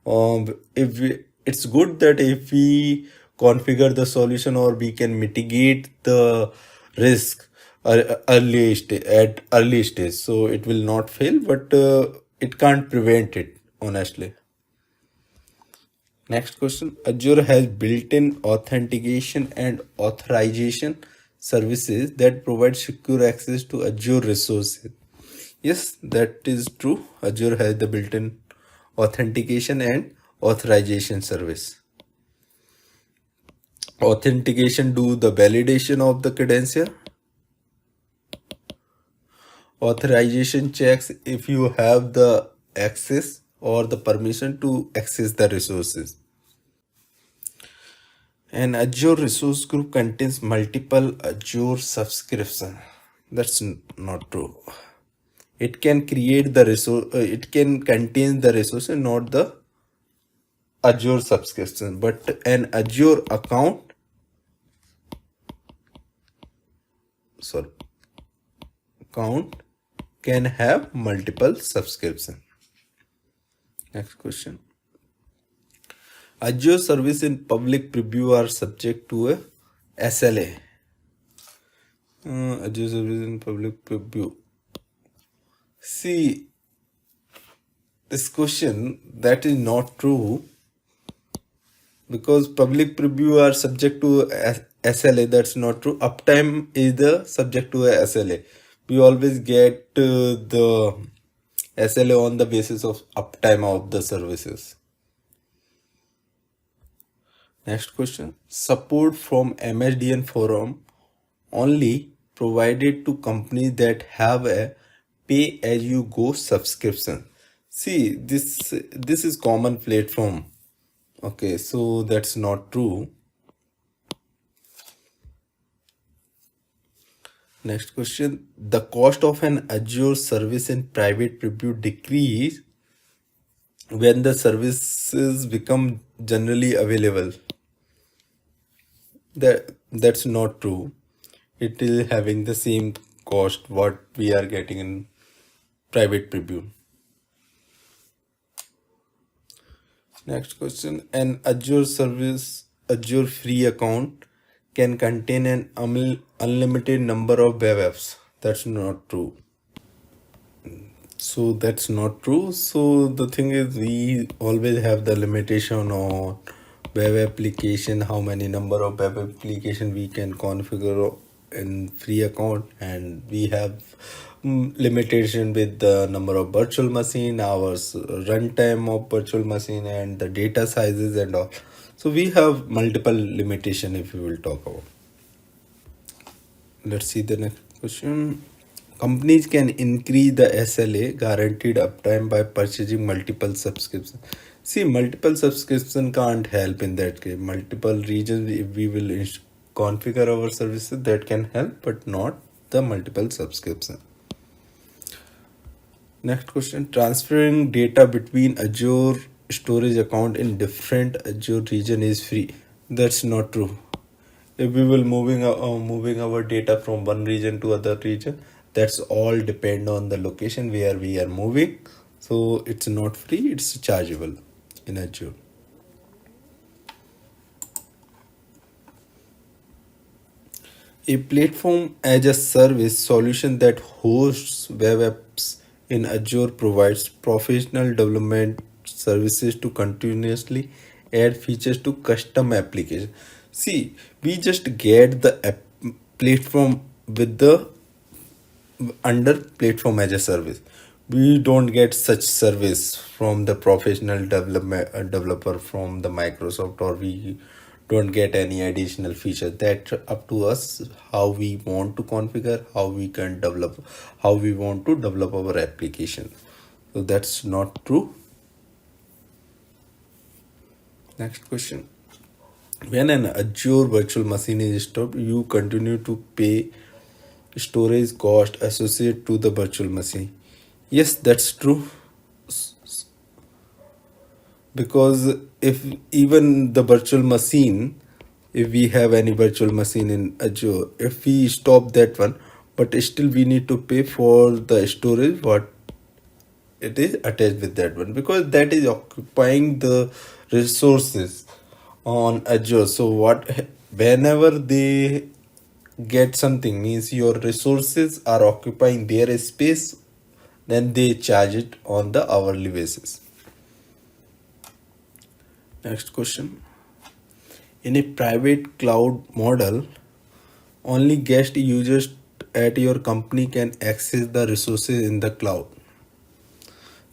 If we, it's good that if we configure the solution or we can mitigate the risk at early stage, so it will not fail, but it can't prevent it honestly. Next question. Azure has built-in authentication and authorization services that provide secure access to Azure resources. Yes, that is true. Azure has the built-in authentication and authorization service. Authentication do the validation of the credential. Authorization checks if you have the access or the permission to access the resources. An Azure resource group contains multiple Azure subscription. That's not true. It can create the resource. It can contain the resource and not the Azure subscription. But an Azure account can have multiple subscription. Next question. Azure service in public preview are subject to a SLA. Azure service in public preview. See, this question, that is not true, because public preview are subject to SLA. That's not true. Uptime is the subject to a SLA. We always get the SLA on the basis of uptime of the services. Next question. Support from MSDN forum only provided to companies that have a pay-as-you-go subscription. See, this is common platform. Okay, so that's not true. Next question. The cost of an Azure service in private preview decrease when the services become generally available. That's not true. It is having the same cost what we are getting in private preview. Next question. An Azure service, Azure free account can contain an unlimited number of web apps. That's not true. So that's not true. So the thing is, we always have the limitation on web application, how many number of web application we can configure in free account, and we have limitation with the number of virtual machine, hours runtime of virtual machine, and the data sizes and all. So we have multiple limitation if we will talk about. Let's see the next question. Companies can increase the SLA guaranteed uptime by purchasing multiple subscriptions. See, multiple subscription can't help in that case. Multiple regions, if we will configure our services, that can help, but not the multiple subscription. Next question. Transferring data between Azure storage account in different Azure region is free. That's not true. If we will moving our data from one region to other region, that's all depend on the location where we are moving. So it's not free, it's chargeable in Azure. A platform as a service solution that hosts web apps in Azure provides professional development services to continuously add features to custom applications. See, we just get the platform with the under platform as a service. We don't get such service from the professional developer from the Microsoft, or we don't get any additional feature. That up to us how we want to configure, how we can develop, how we want to develop our application. So that's not true. Next question. When an Azure virtual machine is stopped, you continue to pay storage cost associated to the virtual machine. Yes, that's true. Because if even the virtual machine, if we have any virtual machine in Azure, if we stop that one, but still we need to pay for the storage what it is attached with that one, because that is occupying the resources on Azure. So whenever they get something, means your resources are occupying their space, then they charge it on the hourly basis. Next question. In a private cloud model, only guest users at your company can access the resources in the cloud.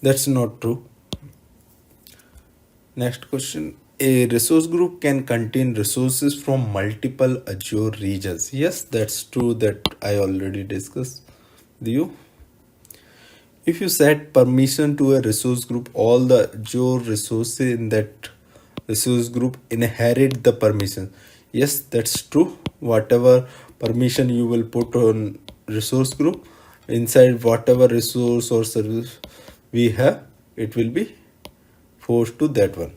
That's not true. Next question. A resource group can contain resources from multiple Azure regions. Yes, that's true, that I already discussed with you. If you set permission to a resource group, all the Azure resources in that resource group inherit the permission. Yes, that's true. Whatever permission you will put on resource group, inside whatever resource or service we have, it will be forced to that one.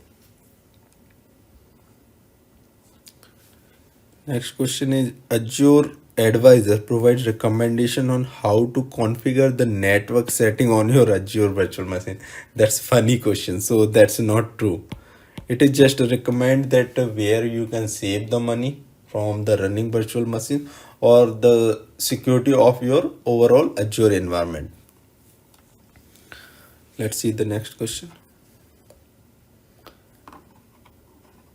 Next question is, Azure Advisor provides recommendation on how to configure the network setting on your Azure virtual machine. That's funny question. So that's not true. It is just a recommend that where you can save the money from the running virtual machine or the security of your overall Azure environment. Let's see the next question.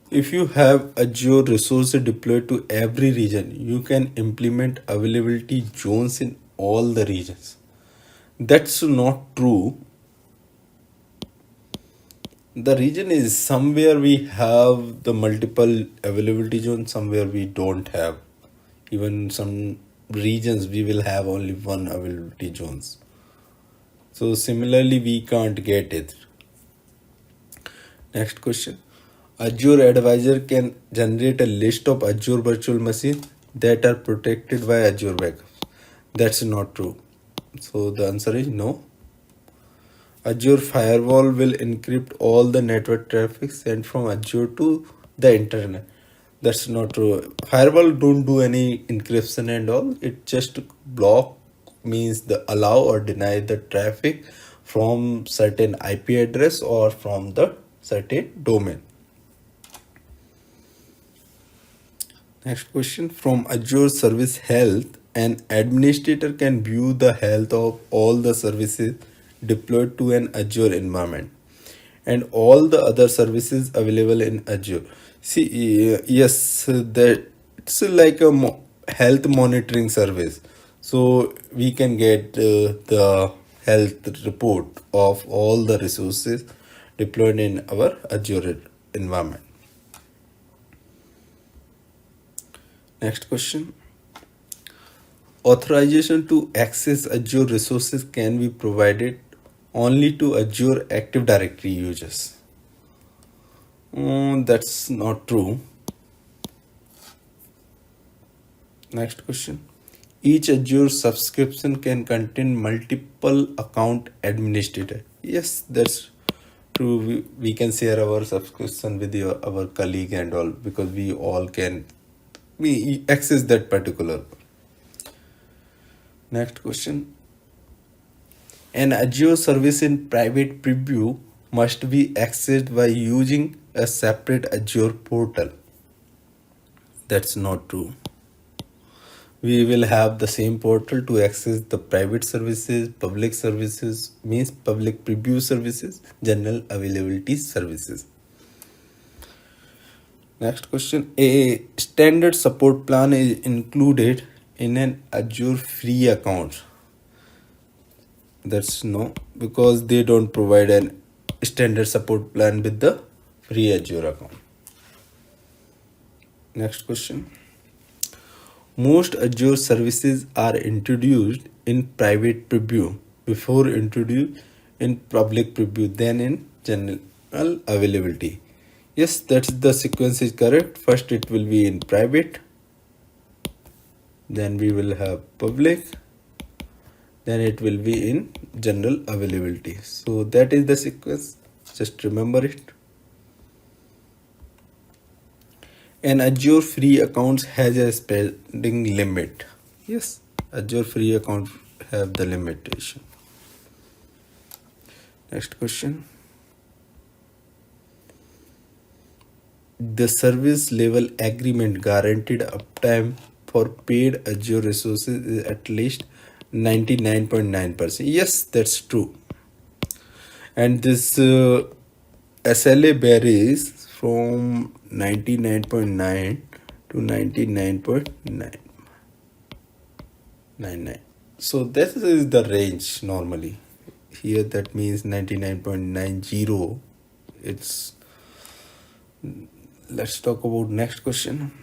If you have Azure resources deployed to every region, you can implement availability zones in all the regions. That's not true. The region is somewhere we have the multiple availability zones, somewhere we don't have. Even some regions we will have only one availability zones. So similarly, we can't get it. Next question. Azure Advisor can generate a list of Azure virtual machines that are protected by Azure backup. That's not true. So the answer is no. Azure Firewall will encrypt all the network traffic sent from Azure to the internet. That's not true. Firewall don't do any encryption and all. It just block, means the allow or deny the traffic from certain IP address or from the certain domain. Next question. From Azure Service Health, an administrator can view the health of all the services deployed to an Azure environment and all the other services available in Azure. See, yes, that's like a health monitoring service. So we can get the health report of all the resources deployed in our Azure environment. Next question. Authorization to access Azure resources can be provided only to Azure Active Directory users. That's not true. Next question. Each Azure subscription can contain multiple account administrator. Yes, that's true. We can share our subscription with our colleague and all, because we all can we access that particular. Next question. An Azure service in private preview must be accessed by using a separate Azure portal. That's not true. We will have the same portal to access the private services, means public preview services, general availability services. Next question. A standard support plan is included in an Azure free account. That's no, because they don't provide an standard support plan with the free Azure account. Next question. Most Azure services are introduced in private preview before introduced in public preview, then in general availability. Yes, that's the sequence is correct. First it will be in private, then we will have public, then it will be in general availability. So that is the sequence. Just remember it. An Azure free account has a spending limit. Yes, Azure free account have the limitation. Next question. The service level agreement guaranteed uptime for paid Azure resources is at least 99.9%. Yes, that's true. And this SLA varies from 99.9 to 99.999. So this is the range normally. Here that means 99.90. It's Let's talk about next question.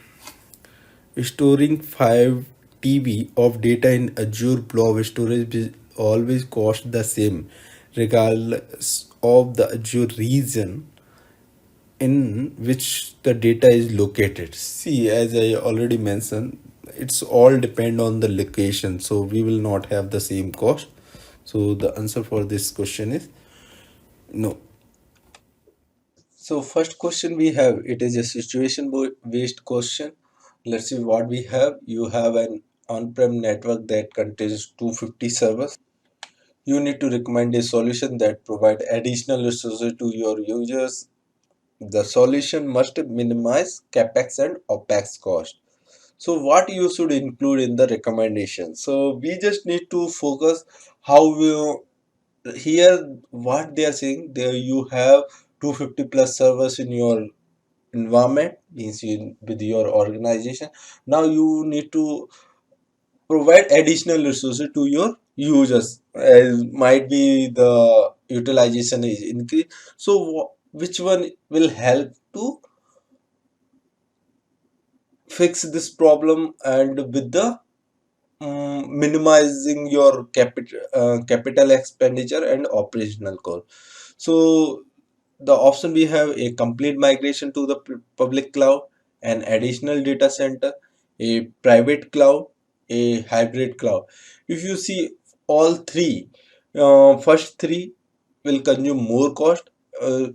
Storing 5 TB of data in Azure Blob Storage will always cost the same, regardless of the Azure region in which the data is located. See, as I already mentioned, it's all depend on the location, so we will not have the same cost. So the answer for this question is no. So first question we have, it is a situation based question. Let's see what we have. You have an on-prem network that contains 250 servers. You need to recommend a solution that provide additional resources to your users. The solution must minimize capex and opex cost. So what you should include in the recommendation? So we just need to focus how we here what they are saying. There you have 250 plus servers in your environment, means you with your organization. Now you need to provide additional resources to your users, as might be the utilization is increased. So which one will help to fix this problem and with the minimizing your capital expenditure and operational cost? So the option we have a complete migration to the public cloud, an additional data center, a private cloud, a hybrid cloud. If you see all three, first three will consume more cost.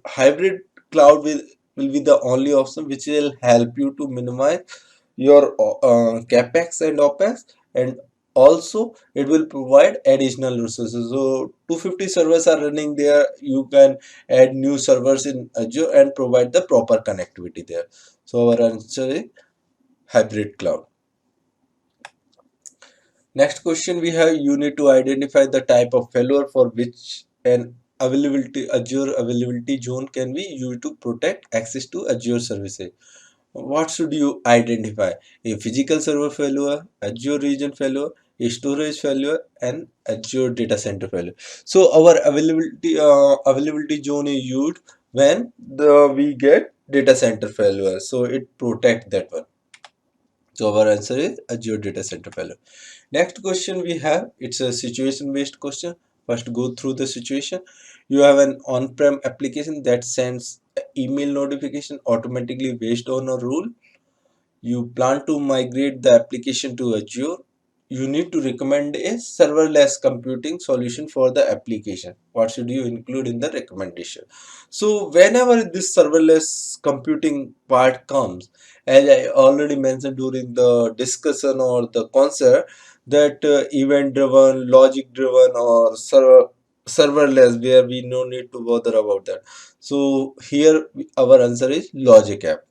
Hybrid cloud will be the only option which will help you to minimize your capex and opex, and also it will provide additional resources. So 250 servers are running there, you can add new servers in Azure and provide the proper connectivity there. So our answer is hybrid cloud. Next question we have, you need to identify the type of failure for which an availability Azure availability zone can be used to protect access to Azure services. What should you identify? A physical server failure, Azure region failure, a storage failure, and Azure data center failure. So our availability zone is used when we get data center failure. So it protect that one. So our answer is Azure data center failure. Next question we have, it's a situation based question. First go through the situation. You have an on-prem application that sends email notification automatically based on a rule. You plan to migrate the application to Azure. You need to recommend a serverless computing solution for the application. What should you include in the recommendation? So whenever this serverless computing part comes, as I already mentioned during the discussion or the concept, that event driven, logic driven, or serverless, where we no need to bother about that. So here our answer is logic app.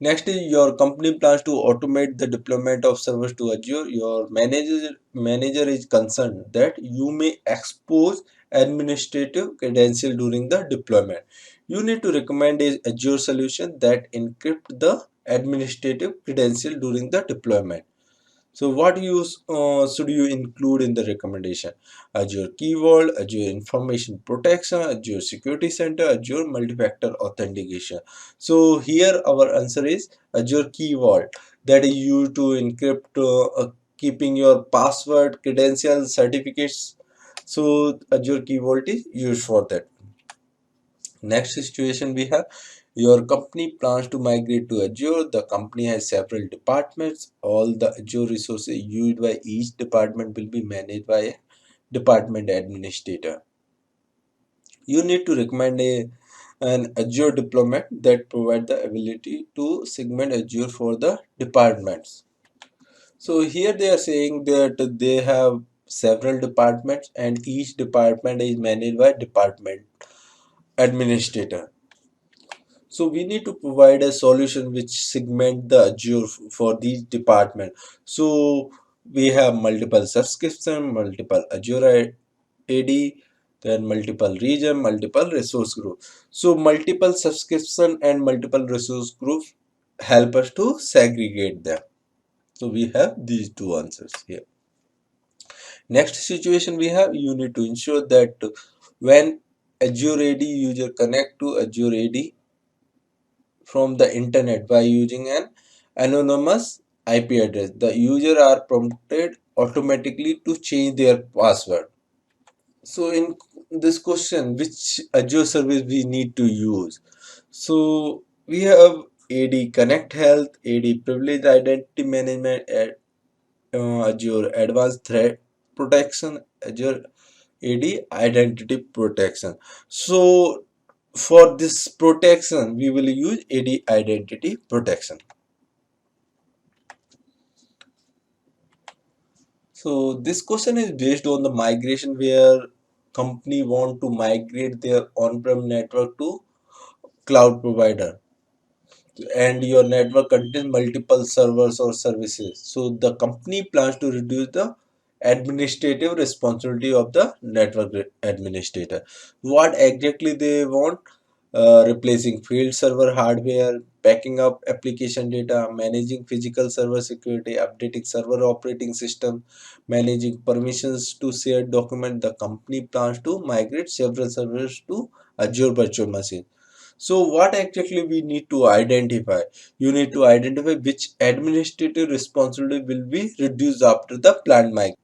Next is your company plans to automate the deployment of servers to Azure. Your manager is concerned that you may expose administrative credential during the deployment. You need to recommend a Azure solution that encrypt the administrative credential during the deployment. So what should you include in the recommendation? Azure Key Vault, Azure Information Protection, Azure Security Center, Azure Multi-Factor Authentication. So here our answer is Azure Key Vault, that is used to encrypt keeping your password, credentials, certificates. So Azure Key Vault is used for that. Next situation we have, your company plans to migrate to Azure. The company has several departments. All the Azure resources used by each department will be managed by a department administrator. You need to recommend an Azure deployment that provide the ability to segment Azure for the departments. So here they are saying that they have several departments and each department is managed by department administrator. So we need to provide a solution which segment the Azure for these department. So we have multiple subscription, multiple Azure AD, then multiple region, multiple resource group. So multiple subscription and multiple resource groups help us to segregate them. So we have these two answers here. Next situation we have, you need to ensure that when Azure AD user connect to Azure AD from the internet by using an anonymous IP address. The user are prompted automatically to change their password. So in this question, which Azure service we need to use? So we have AD Connect Health, AD Privilege Identity Management, Azure Advanced Threat Protection, Azure AD Identity Protection. So for this protection, we will use AD Identity Protection. So this question is based on the migration where company want to migrate their on-prem network to cloud provider, and your network contains multiple servers or services. So the company plans to reduce the administrative responsibility of the network administrator. What exactly they want? Replacing field server hardware, backing up application data, managing physical server security, updating server operating system, managing permissions to shared document. The company plans to migrate several servers to Azure virtual machine. So what exactly we need to identify? You need to identify which administrative responsibility will be reduced after the planned migration.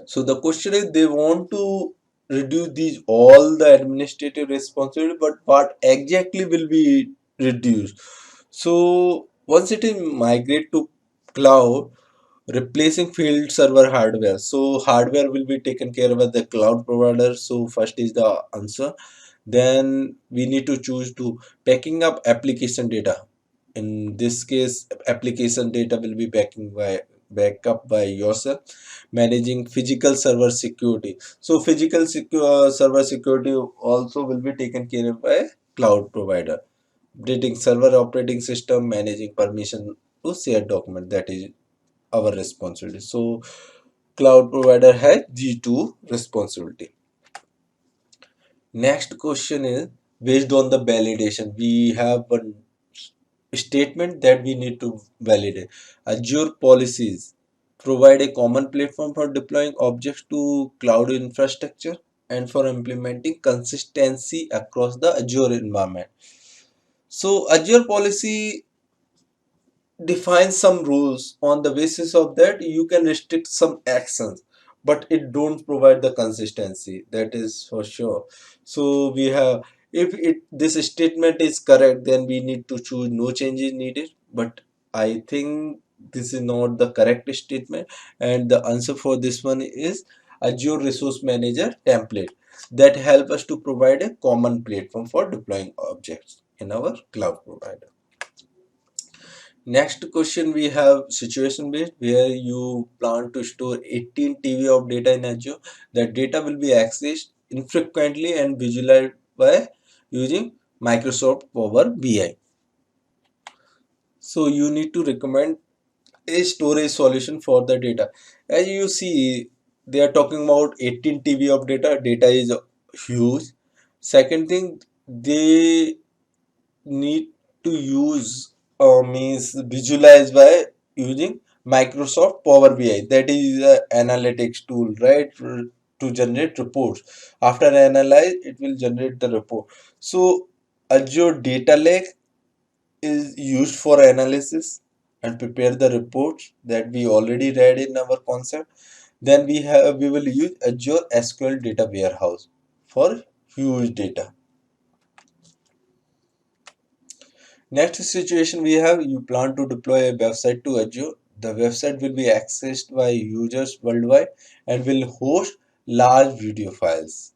So the question is they want to reduce these all the administrative responsibility, but what exactly will be reduced? So once it is migrate to cloud, replacing field server hardware. So hardware will be taken care of by the cloud provider. So first is the answer. Then we need to choose to backing up application data. In this case, application data will be backup by yourself. Managing physical server security. So physical server security also will be taken care of by cloud provider. Updating server operating system, managing permission to share document, that is our responsibility. So cloud provider has G2 responsibility. Next question is based on the validation. We have one statement that we need to validate. Azure policies provide a common platform for deploying objects to cloud infrastructure and for implementing consistency across the Azure environment. So Azure policy defines some rules. On the basis of that you can restrict some actions, but it don't provide the consistency, that is for sure. So we have, if it this statement is correct, then we need to choose no changes needed, but I think this is not the correct statement, and the answer for this one is Azure Resource Manager template that help us to provide a common platform for deploying objects in our cloud provider. Next question we have situation based, where you plan to store 18 TB of data in Azure. That data will be accessed infrequently and visualized by using Microsoft Power BI. So you need to recommend a storage solution for the data. As you see, they are talking about 18 TB of data. Data is huge. Second thing, they need to use means visualize by using Microsoft Power BI, that is a analytics tool, right, to generate reports. After analyze, it will generate the report. So Azure Data Lake is used for analysis and prepare the reports that we already read in our concept. Then we will use Azure SQL Data Warehouse for huge data. Next situation we have, you plan to deploy a website to Azure. The website will be accessed by users worldwide and will host large video files.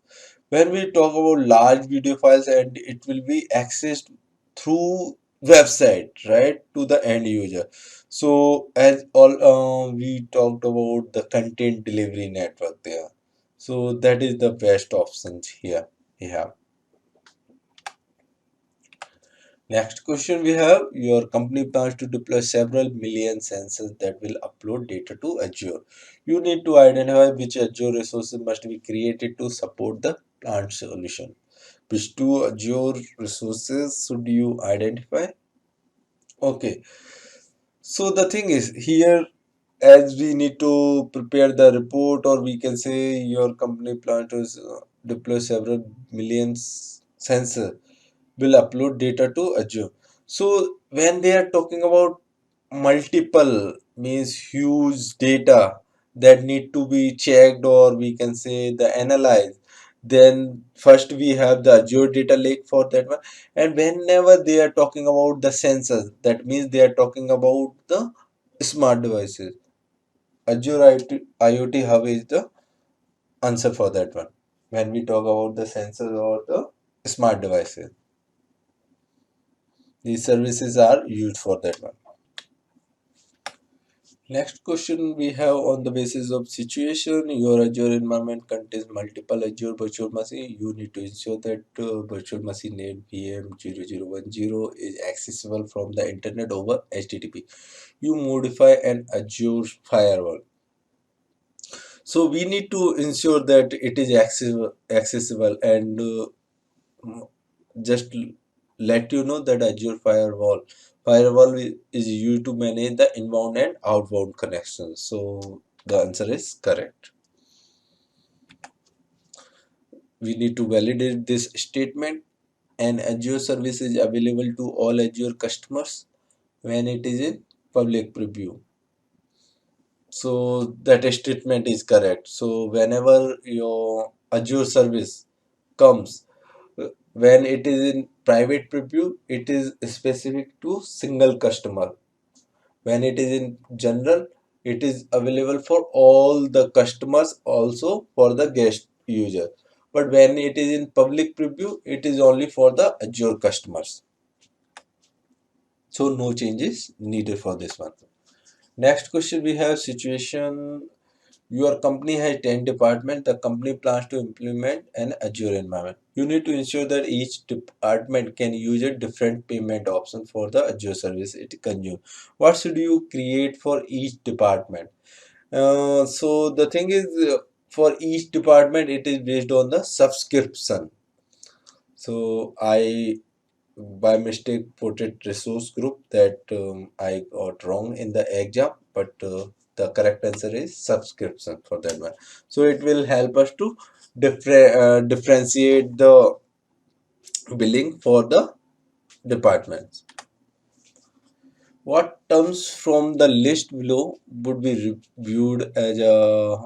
When we talk about large video files, and it will be accessed through website, right, to the end user. So as all we talked about the content delivery network there. So that is the best options here we have. Next question we have, your company plans to deploy several million sensors that will upload data to Azure. You need to identify which Azure resources must be created to support the plant solution. Which two Azure resources should you identify? Okay, so the thing is here, as we need to prepare the report, or we can say your company plans to deploy several millions sensors will upload data to Azure. So when they are talking about multiple means huge data that need to be checked, or we can say the analyze, then first we have the Azure data lake for that one. And whenever they are talking about the sensors, that means they are talking about the smart devices. Azure IoT Hub is the answer for that one. When we talk about the sensors or the smart devices, these services are used for that one. Next question we have: on the basis of situation, your Azure environment contains multiple Azure virtual machine. You need to ensure that virtual machine named VM0010 is accessible from the internet over HTTP. You modify an Azure firewall. So we need to ensure that it is accessible, and just let you know that Azure Firewall is used to manage the inbound and outbound connections. So the answer is correct. We need to validate this statement. An Azure service is available to all Azure customers when it is in public preview. So that statement is correct. So whenever your Azure service comes, when it is in private preview, it is specific to single customer. When it is in general, it is available for all the customers, also for the guest user. But when it is in public preview, it is only for the Azure customers. So no changes needed for this one. Next question we have: situation. Your company has 10 departments. The company plans to implement an Azure environment. You need to ensure that each department can use a different payment option for the Azure service it consumes. What should you create for each department? So the thing is, for each department, it is based on the subscription. So I by mistake put it resource group, that I got wrong in the exam, but the correct answer is subscription for that one. So it will help us to differentiate the billing for the departments. What terms from the list below would be viewed as a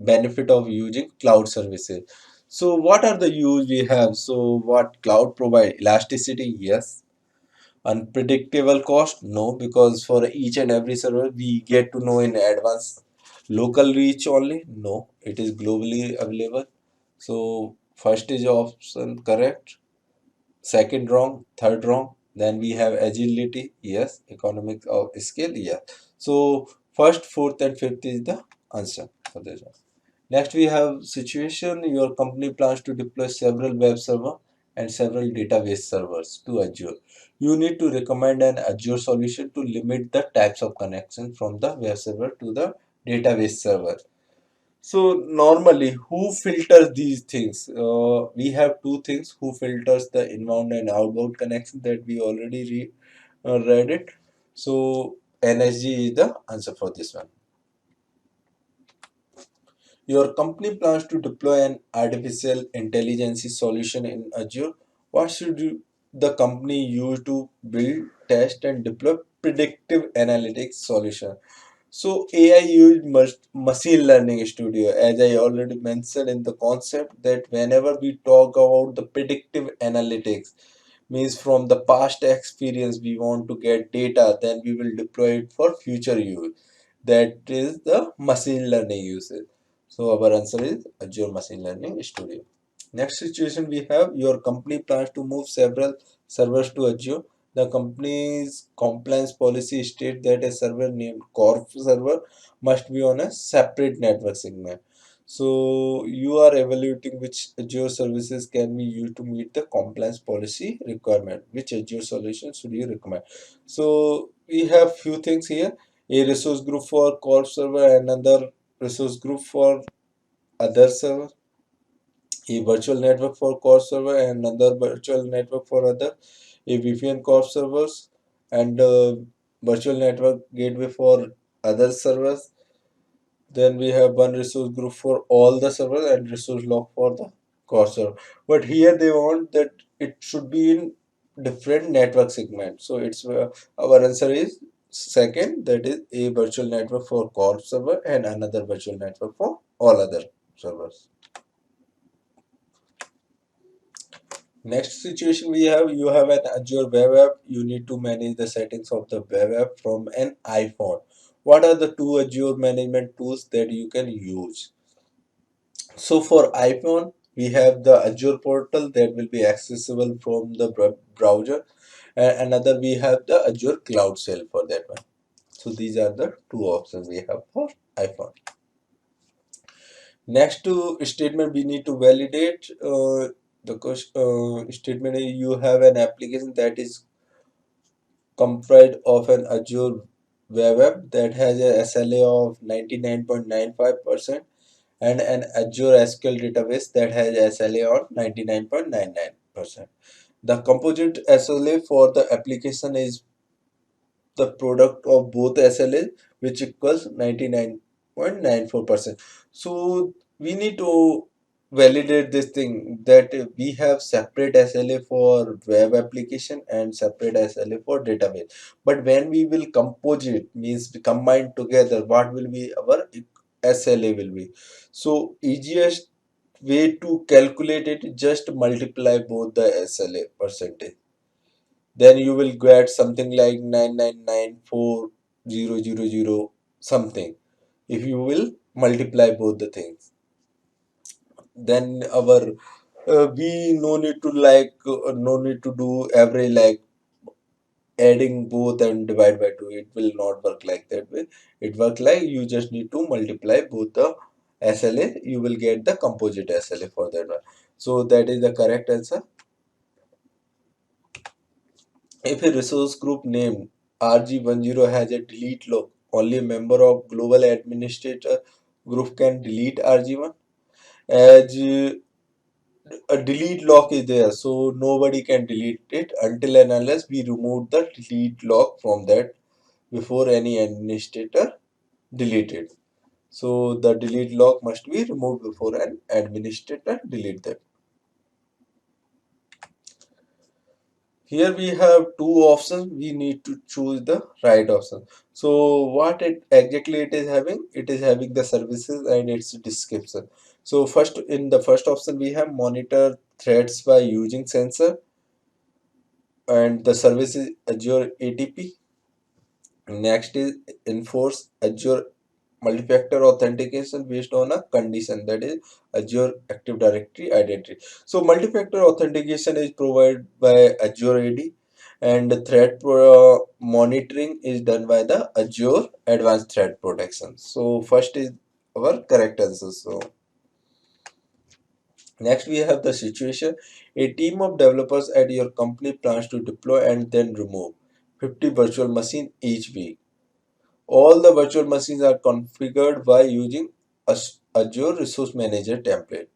benefit of using cloud services? So what are the use we have? So what cloud provide? Elasticity, yes. Unpredictable cost, no, because for each and every server we get to know in advance. Local reach only, no, it is globally available. So first is option correct, second wrong, third wrong. Then we have agility, yes. Economics of scale, yes. So first, fourth and fifth is the answer for this one. Next, we have situation. Your company plans to deploy several web server and several database servers to Azure. You need to recommend an Azure solution to limit the types of connection from the web server to the database server. So normally, who filters these things? We have two things: who filters the inbound and outbound connection, that we already read it. So NSG is the answer for this one. Your company plans to deploy an artificial intelligence solution in Azure. What should the company use to build, test, and deploy predictive analytics solution? So AI used machine learning studio, as I already mentioned in the concept, that whenever we talk about the predictive analytics, means from the past experience we want to get data, then we will deploy it for future use. That is the machine learning usage. So our answer is Azure Machine Learning Studio. Next situation we have: your company plans to move several servers to Azure. The company's compliance policy states that a server named Corp server must be on a separate network segment. So you are evaluating which Azure services can be used to meet the compliance policy requirement. Which Azure solution should you recommend? So we have few things here: a resource group for Corp server, another resource group for other server, a virtual network for core server and another virtual network for other, a VPN core servers, and virtual network gateway for other servers. Then we have one resource group for all the servers and resource log for the cursor. But here they want that it should be in different network segments. So it's our answer is second, that is a virtual network for core server and another virtual network for all other servers. Next situation we have, you have an Azure web app. You need to manage the settings of the web app from an iPhone. What are the two Azure management tools that you can use? So for iPhone, we have the Azure portal that will be accessible from the browser. And another we have the Azure Cloud Shell for that one. So these are the two options we have for iPhone. Next to statement we need to validate the statement is you have an application that is comprised of an Azure web app that has a SLA of 99.95% and an Azure SQL database that has SLA on 99.99%. The composite SLA for the application is the product of both SLA, which equals 99.94%. So we need to validate this thing that we have separate SLA for web application and separate SLA for database. But when we will composite, means we combine together, what will be our SLA will be. So easiest way to calculate it is just multiply both the SLA percentage, then you will get something like 9994000 something if you will multiply both the things. Then our we no need to no need to do every like adding both and divide by 2. It will not work like that way. It work like you just need to multiply both the SLA, you will get the composite SLA for that one. So that is the correct answer. If a resource group named RG10 has a delete lock, only a member of global administrator group can delete RG1. As a delete lock is there, so nobody can delete it until and unless we remove the delete lock from that before any administrator delete it. So the delete lock must be removed before an administrator delete that. Here we have two options, we need to choose the right option. So what it exactly it is having, it is having the services and its description. So first, in the first option we have monitor threats by using sensor, and the service is Azure ATP. Next is enforce Azure multi-factor authentication based on a condition, that is Azure Active Directory identity. So multi-factor authentication is provided by Azure AD, and the threat monitoring is done by the Azure Advanced Threat Protection. So first is our correct answer. So next we have the situation, a team of developers at your company plans to deploy and then remove 50 virtual machines each week. All the virtual machines are configured by using Azure Resource Manager template.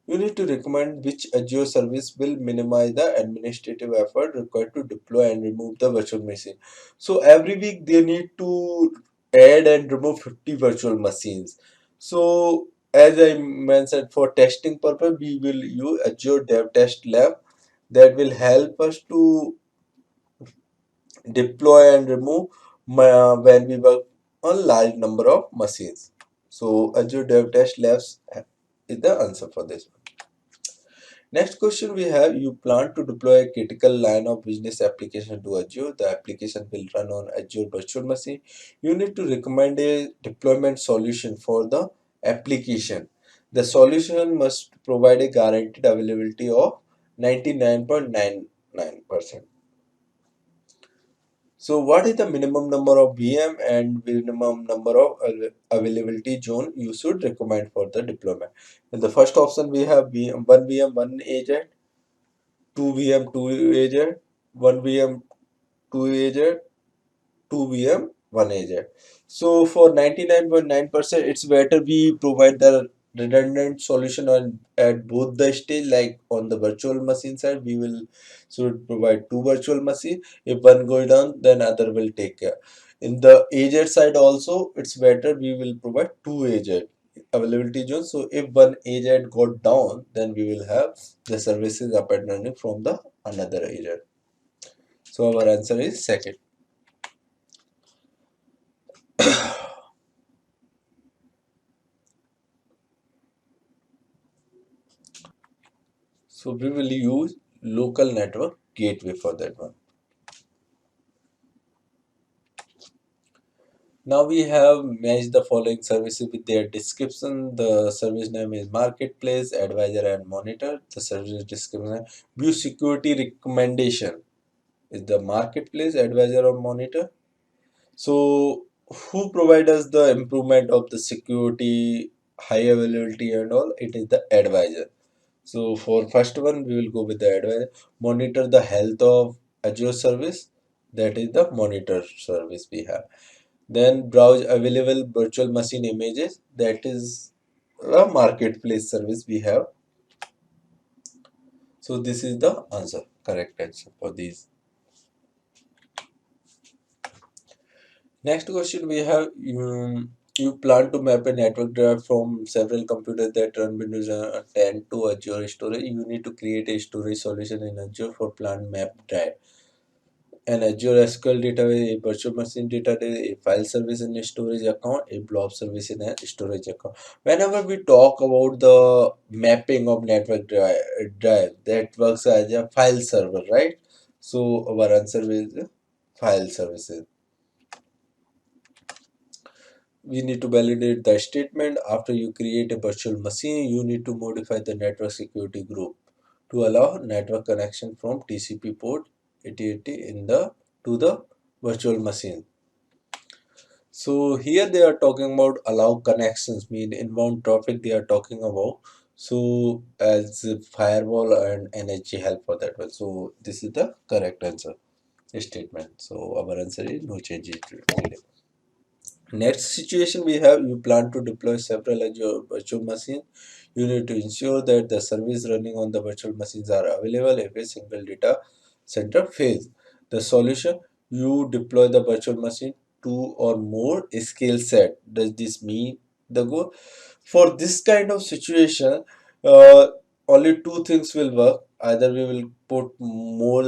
You need to recommend which Azure service will minimize the administrative effort required to deploy and remove the virtual machine. So every week they need to add and remove 50 virtual machines. So as I mentioned, for testing purpose, we will use Azure Dev Test Lab that will help us to deploy and remove when we work on large number of machines. So Azure Dev Test Labs is the answer for this. Next question we have, you plan to deploy a critical line of business application to Azure. The application will run on Azure virtual machine. You need to recommend a deployment solution for the application. The solution must provide a guaranteed availability of 99.99%. So what is the minimum number of VM and minimum number of availability zone you should recommend for the deployment? In the first option we have one VM, one agent, two VM, two agent, one VM, two agent, two VM, one agent. So for 99.9%, it's better we provide the redundant solution on at both the stage. Like on the virtual machine side, we will should provide two virtual machine. If one go down, then other will take care. In the agent side also, it's better we will provide two agent. availability zone. So if one agent got down, then we will have the services up and running from the another agent. So our answer is second. So we will use local network gateway for that one. Now we have matched the following services with their description. The service name is Marketplace, Advisor and Monitor. The service description, view security recommendation is the Marketplace, Advisor or Monitor. So who provides us the improvement of the security, high availability and all? It is the advisor. So for first one, we will go with the advisor. Monitor the health of Azure service. That is the monitor service we have. Then browse available virtual machine images. That is a marketplace service we have. So this is the answer, correct answer for these. Next question we have, you plan to map a network drive from several computers that run Windows 10 to Azure storage. You need to create a storage solution in Azure for planned map drive. An Azure SQL database, a virtual machine database, a file service in a storage account, a blob service in a storage account. Whenever we talk about the mapping of network drive that works as a file server, right? So our answer is file services. We need to validate the statement. After you create a virtual machine, you need to modify the network security group to allow network connection from TCP port 8080 in the to the virtual machine. So here they are talking about allow connections, mean inbound traffic they are talking about. So as a firewall and energy help for that one. So this is the correct answer statement. So our answer is no changes needed. Next situation we have, you plan to deploy several Azure virtual machines. You need to ensure that the service running on the virtual machines are available if a single data center fails. The solution, you deploy the virtual machine two or more skill set. Does this mean the goal? For this kind of situation, uh, only two things will work. Either we will put more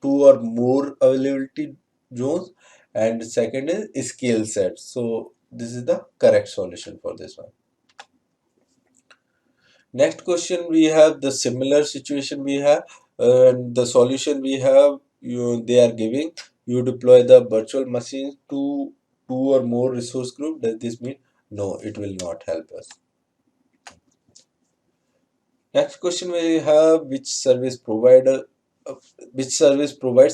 two or more availability zones, and second is skill set. So this is the correct solution for this one. Next question we have the similar situation we have, and the solution we have, they are giving you deploy the virtual machines to two or more resource group. Does this mean? No, it will not help us. Next question we have, uh, which service provides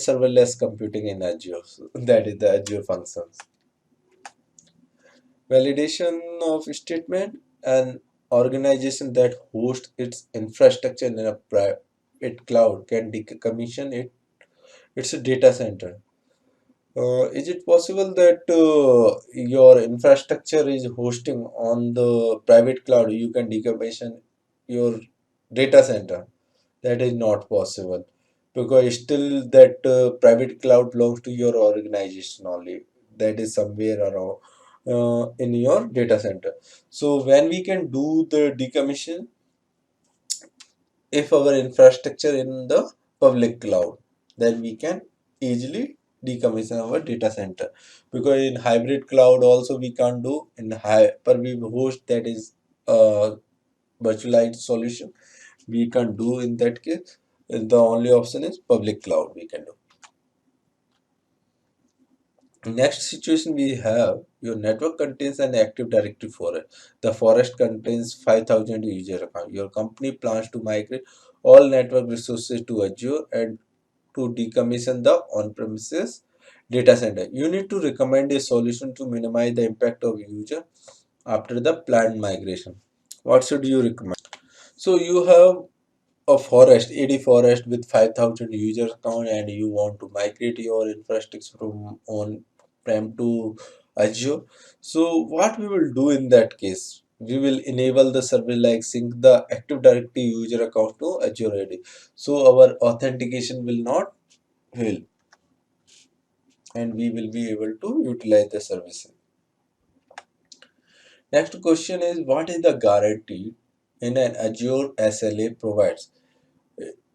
serverless computing in Azure? So that is the Azure functions. Validation of statement, an organization that hosts its infrastructure in a private cloud can decommission its a data center. Is it possible that your infrastructure is hosting on the private cloud? You can decommission your data center. That is not possible because still that private cloud belongs to your organization only. That is somewhere around in your data center. So when we can do the decommission, if our infrastructure in the public cloud, then we can easily decommission our data center, because in hybrid cloud also we can't do. In hyper-v host, that is a virtualized solution, we can do in that case. The only option is public cloud we can do. Next situation we have, your network contains an active directory forest. The forest contains 5,000 user accounts. Your company plans to migrate all network resources to Azure and to decommission the on-premises data center. You need to recommend a solution to minimize the impact of user after the planned migration. What should you recommend? So you have a forest, AD forest with 5,000 user account, and you want to migrate your infrastructure from on-prem to Azure. So what we will do in that case? We will enable the service like sync the Active Directory user account to Azure AD. So our authentication will not fail, and we will be able to utilize the services. Next question is, what is the guarantee in an Azure SLA provides?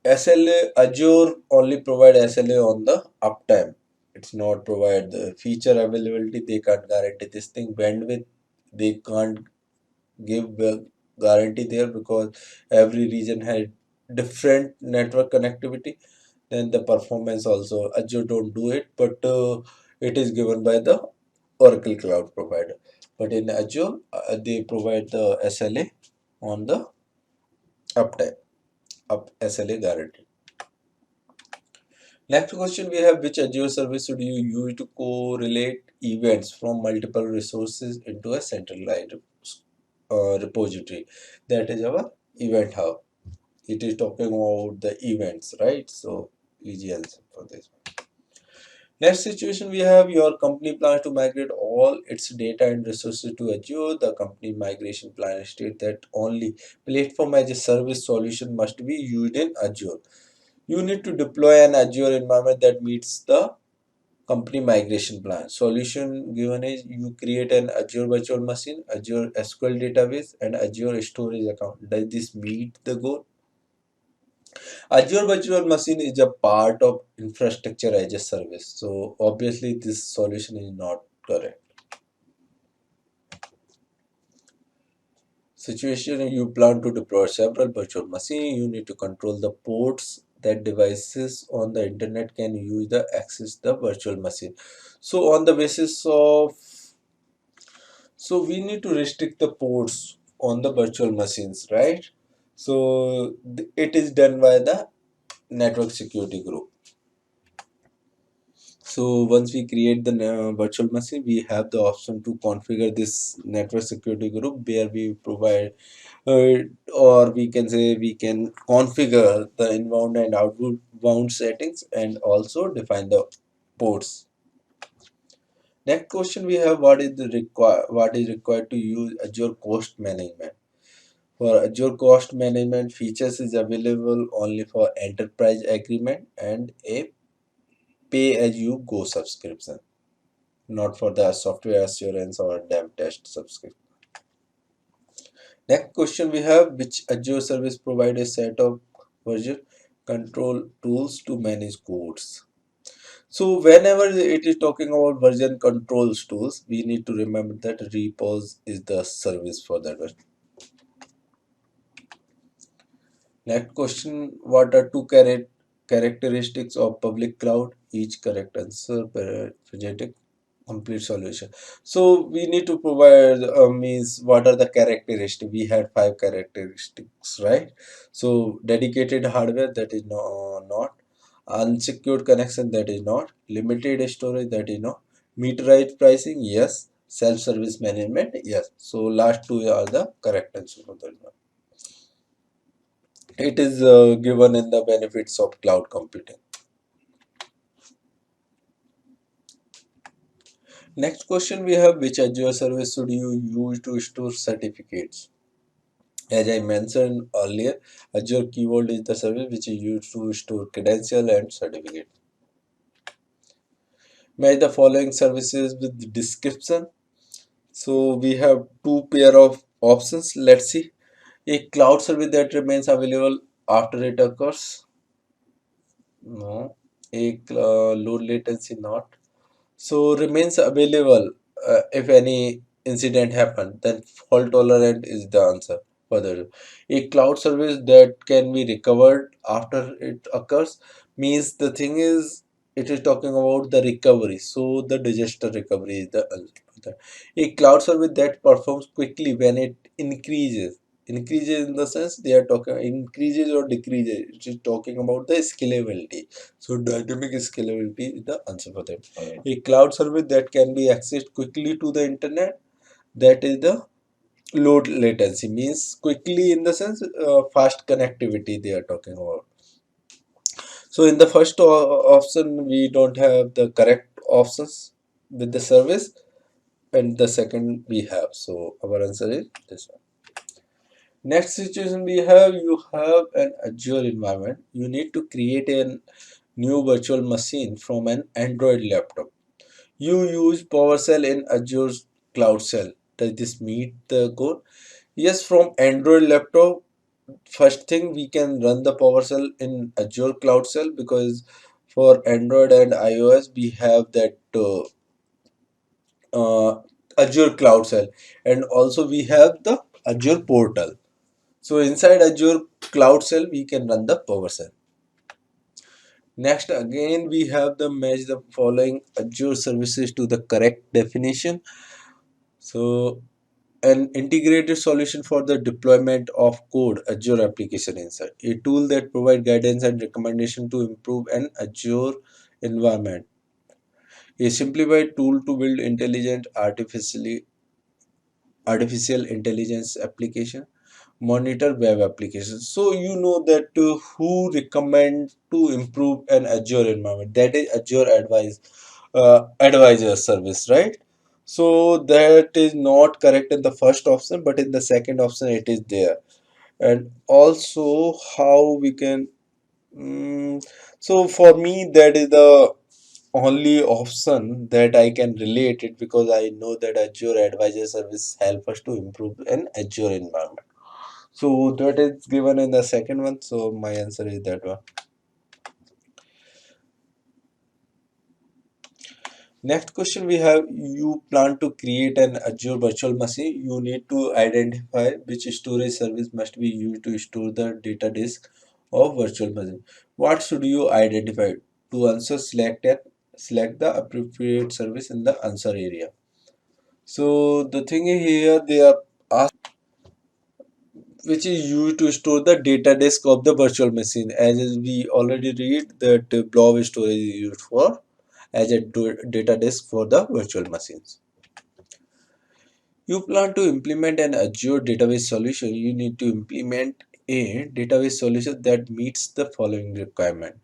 SLA, Azure only provide SLA on the uptime. It's not provide the feature availability. They can't guarantee this thing. Bandwidth, they can't give the guarantee there because every region had different network connectivity. Then the performance also, Azure don't do it, but it is given by the Oracle Cloud provider. But in Azure, they provide the SLA on the uptime, up SLA guarantee. Next question we have, which Azure service should you use to correlate events from multiple resources into a centralized repository? That is our event hub. It is talking about the events, right? So easy answer for this. Next situation we have, your company plans to migrate all its data and resources to Azure. The company migration plan states that only platform as a service solution must be used in Azure. You need to deploy an Azure environment that meets the company migration plan. Solution given is you create an Azure virtual machine, Azure SQL database, and Azure storage account. Does this meet the goal? Azure virtual machine is a part of infrastructure as a service. So obviously this solution is not correct. Situation, you plan to deploy several virtual machines, you need to control the ports that devices on the internet can use the access the virtual machine. So on the basis of, so we need to restrict the ports on the virtual machines, right? So it is done by the network security group. So once we create the virtual machine, we have the option to configure this network security group where we provide uh, or we can say we can configure the inbound and outbound settings and also define the ports. Next question we have, what is required to use Azure cost management? For Azure cost management features is available only for enterprise agreement and a pay as you go subscription, not for the software assurance or dev test subscription. Next question we have, which Azure service provide a set of version control tools to manage codes? So whenever it is talking about version controls tools, we need to remember that repos is the service for that one. Next question, what are two characteristics of public cloud? Each correct answer project complete solution. So we need to provide means what are the characteristics. We had 5 characteristics, right? So dedicated hardware, that is not unsecured connection, that is not limited storage, that is not meterized pricing, yes. Self-service management, yes. So last two are the correct answer for that one. It is given in the benefits of cloud computing. Next question we have, which Azure service should you use to store certificates? As I mentioned earlier, Azure Key Vault is the service which is used to store credential and certificate. Match the following services with description. So we have two pair of options. Let's see. A cloud service that remains available after it occurs. No. A low latency, not. So remains available if any incident happen, then fault tolerant is the answer. Further, a cloud service that can be recovered after it occurs means the thing is it is talking about the recovery. So the disaster recovery is the answer for that. A cloud service that performs quickly when it increases. Increases in the sense they are talking increases or decreases. It is talking about the scalability. So dynamic scalability is the answer for that. A cloud service that can be accessed quickly to the internet, that is the low latency, means quickly in the sense fast connectivity they are talking about. So in the first option we don't have the correct options with the service, and the second we have. So our answer is this one. Next situation we have, you have an Azure environment. You need to create a new virtual machine from an Android laptop. You use PowerShell in Azure's Cloud Shell. does this meet the goal? Yes, from Android laptop, first thing we can run the PowerShell in Azure Cloud Shell, because for Android and iOS we have that Azure Cloud Shell, and also we have the Azure portal. So inside Azure Cloud Shell we can run the PowerShell. Next, again we have the match the following Azure services to the correct definition. So an integrated solution for the deployment of code Azure application inside, a tool that provide guidance and recommendation to improve an Azure environment, a simplified tool to build intelligent artificial intelligence application, monitor web applications. So you know that who recommend to improve an Azure environment, that is Azure advisor service, right? So that is not correct in the first option, but in the second option it is there. And also how we can so for me that is the only option that I can relate it, because I know that Azure advisor service help us to improve an Azure environment. So that is given in the second one. So my answer is that one. Next question we have, you plan to create an Azure virtual machine. You need to identify which storage service must be used to store the data disk of virtual machine. What should you identify? To answer, select the appropriate service in the answer area. So the thing is here they are asked which is used to store the data disk of the virtual machine. As we already read that blob storage is used for as a data disk for the virtual machines. You plan to implement an Azure database solution. You need to implement a database solution that meets the following requirement.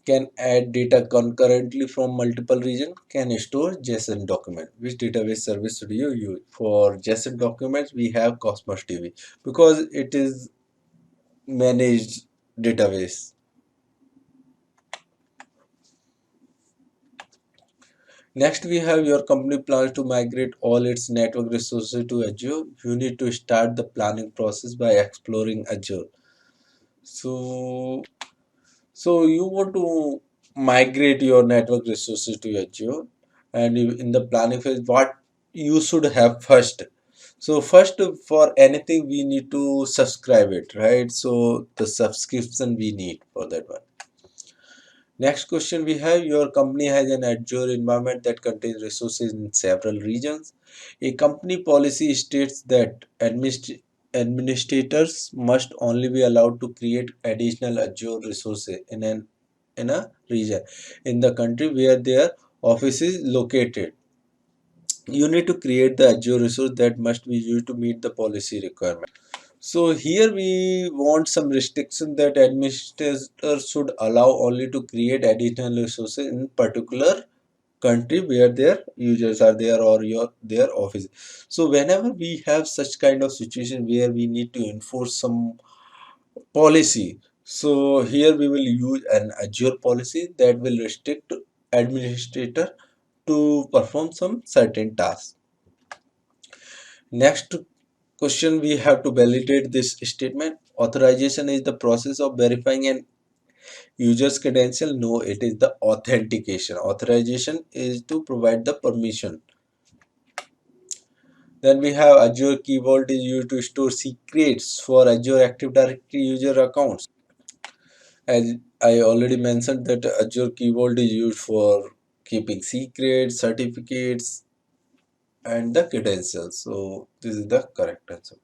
Can add data concurrently from multiple regions, can store JSON document. Which database service should you use? For JSON documents, we have Cosmos DB because it is managed database. Next, we have your company plans to migrate all its network resources to Azure. You need to start the planning process by exploring Azure. So, so you want to migrate your network resources to Azure, and in the planning phase, what you should have first. So first, for anything, we need to subscribe it, right? So the subscription we need for that one. Next question we have, your company has an Azure environment that contains resources in several regions. A company policy states that administrators must only be allowed to create additional Azure resources in a region in the country where their office is located. You need to create the Azure resource that must be used to meet the policy requirement. So here we want some restriction that administrators should allow only to create additional resources in particular country where their users are there or their office. So whenever we have such kind of situation where we need to enforce some policy, so here we will use an Azure policy that will restrict administrator to perform some certain tasks. Next question, we have to validate this statement. Authorization is the process of verifying an user's credential. No, it is the authentication. Authorization is to provide the permission. Then we have Azure Key Vault is used to store secrets for Azure Active Directory user accounts. As I already mentioned that Azure Key Vault is used for keeping secrets, certificates, and the credentials. So this is the correct answer.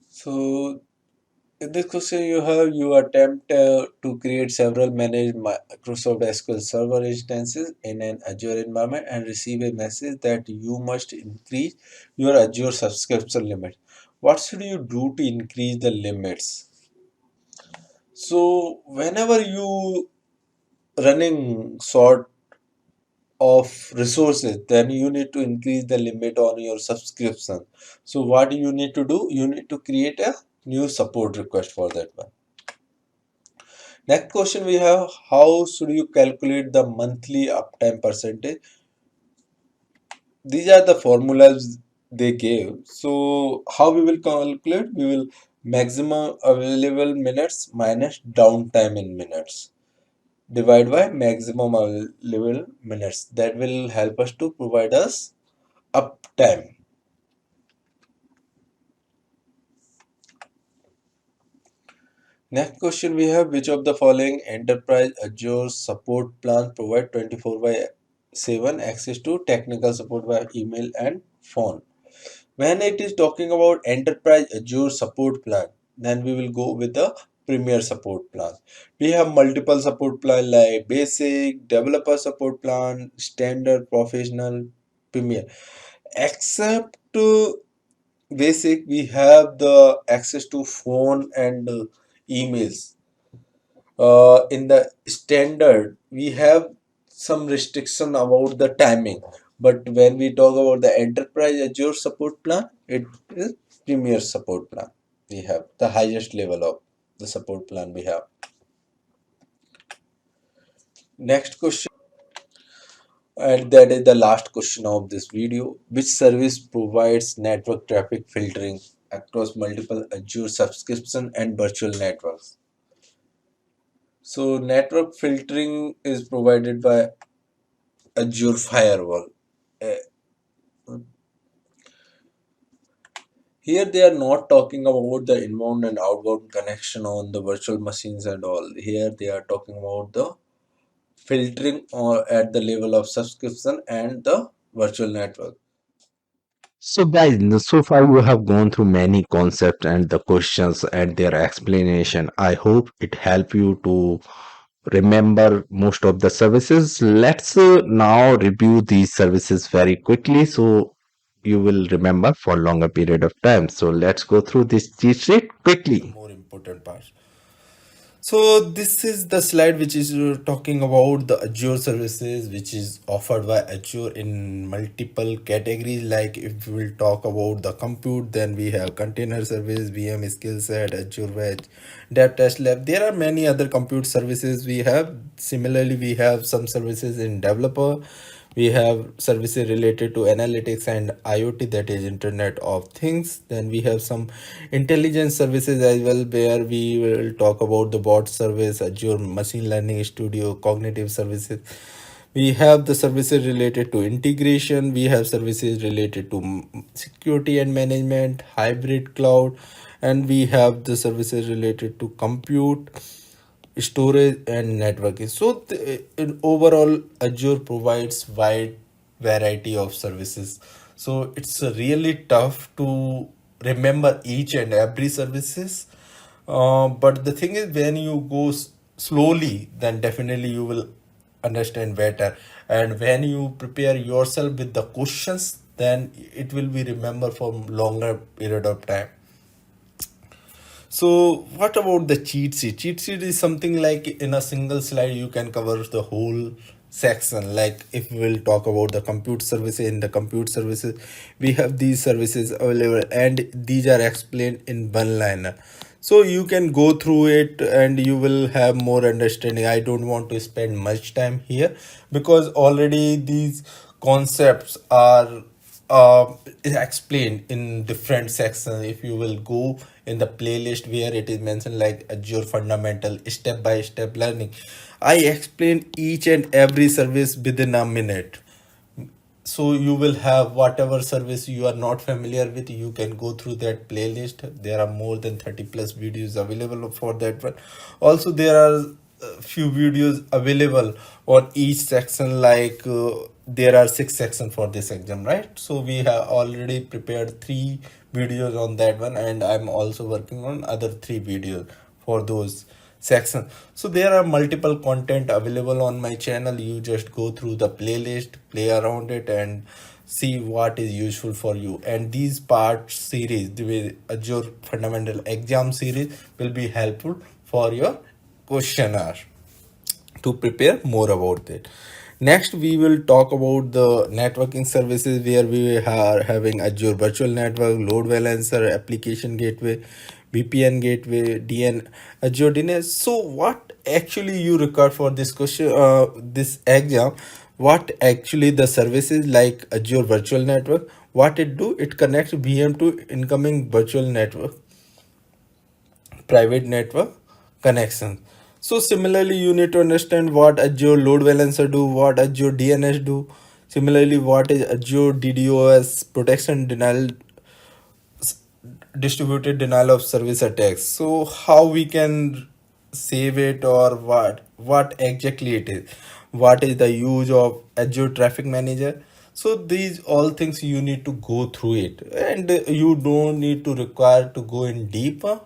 So in this question, you attempt to create several managed Microsoft SQL Server instances in an Azure environment and receive a message that you must increase your Azure subscription limit. What should you do to increase the limits? So whenever you running short of resources, then you need to increase the limit on your subscription. So what you need to do? You need to create a new support request for that one. Next question we have, how should you calculate the monthly uptime percentage? These are the formulas they gave. So how we will calculate? We will maximum available minutes minus downtime in minutes divide by maximum available minutes. That will help us to provide us uptime. Next question we have, which of the following enterprise Azure support plans provide 24 by 7 access to technical support via email and phone? When it is talking about enterprise Azure support plan, then we will go with the premier support plan. We have multiple support plan like basic, developer support plan, standard, professional, premier. Except basic, we have the access to phone and emails. In the standard, we have some restriction about the timing, but when we talk about the enterprise Azure support plan, it is premier support plan. We have the highest level of the support plan we have. Next question, and that is the last question of this video. Which service provides network traffic filtering across multiple Azure subscription and virtual networks? So network filtering is provided by Azure Firewall. Uh, Here they are not talking about the inbound and outbound connection on the virtual machines and all. Here they are talking about the filtering or at the level of subscription and the virtual network. So, guys, so far you have gone through many concepts and the questions and their explanation. I hope it helped you to remember most of the services. Let's now review these services very quickly so you will remember for longer period of time. So, let's go through this cheat sheet The quickly. more important part. So this is the slide which is talking about the Azure services which is offered by Azure in multiple categories. Like if we will talk about the compute, then we have container service, VM skill set, Azure Web, Dev Test Lab. There are many other compute services we have. Similarly, we have some services in developer. We have services related to analytics and IoT, that is Internet of Things. Then we have some intelligence services as well, where we will talk about the bot service, Azure Machine Learning Studio, cognitive services. We have the services related to integration. We have services related to security and management, hybrid cloud, and we have the services related to compute, storage and networking. So in overall, Azure provides wide variety of services, so it's really tough to remember each and every services. But the thing is, when you go slowly, then definitely you will understand better, and when you prepare yourself with the questions, then it will be remembered for longer period of time. So, what about the cheat sheet? Cheat sheet is something like in a single slide you can cover the whole section. Like if we will talk about the compute services, in the compute services, we have these services available and these are explained in one liner. So you can go through it and you will have more understanding. I don't want to spend much time here because already these concepts are is explained in different sections. If you will go in the playlist where it is mentioned like Azure Fundamental step by step learning, I explain each and every service within a minute. So you will have whatever service you are not familiar with, you can go through that playlist. There are more than 30 plus videos available for that one. Also there are few videos available on each section, like there are 6 sections for this exam, right? So we have already prepared 3 videos on that one, and I'm also working on other 3 videos for those section. So there are multiple content available on my channel. You just go through the playlist, play around it and see what is useful for you. And these part series, the Azure Fundamental Exam series, will be helpful for your questionnaire to prepare more about it. Next, we will talk about the networking services, where we are having Azure Virtual Network, Load Balancer, Application Gateway. VPN gateway, DN, Azure DNS. So what actually you require for this question, this exam? What actually the services like Azure Virtual Network? What it do? It connects VM to incoming virtual network, private network connection. So similarly, you need to understand what Azure Load Balancer do, what Azure DNS do. Similarly, what is Azure DDoS, protection denial, distributed denial of service attacks. So how we can save it, or what exactly it is, what is the use of Azure Traffic Manager. So these all things you need to go through it, and you don't need to require to go in deeper,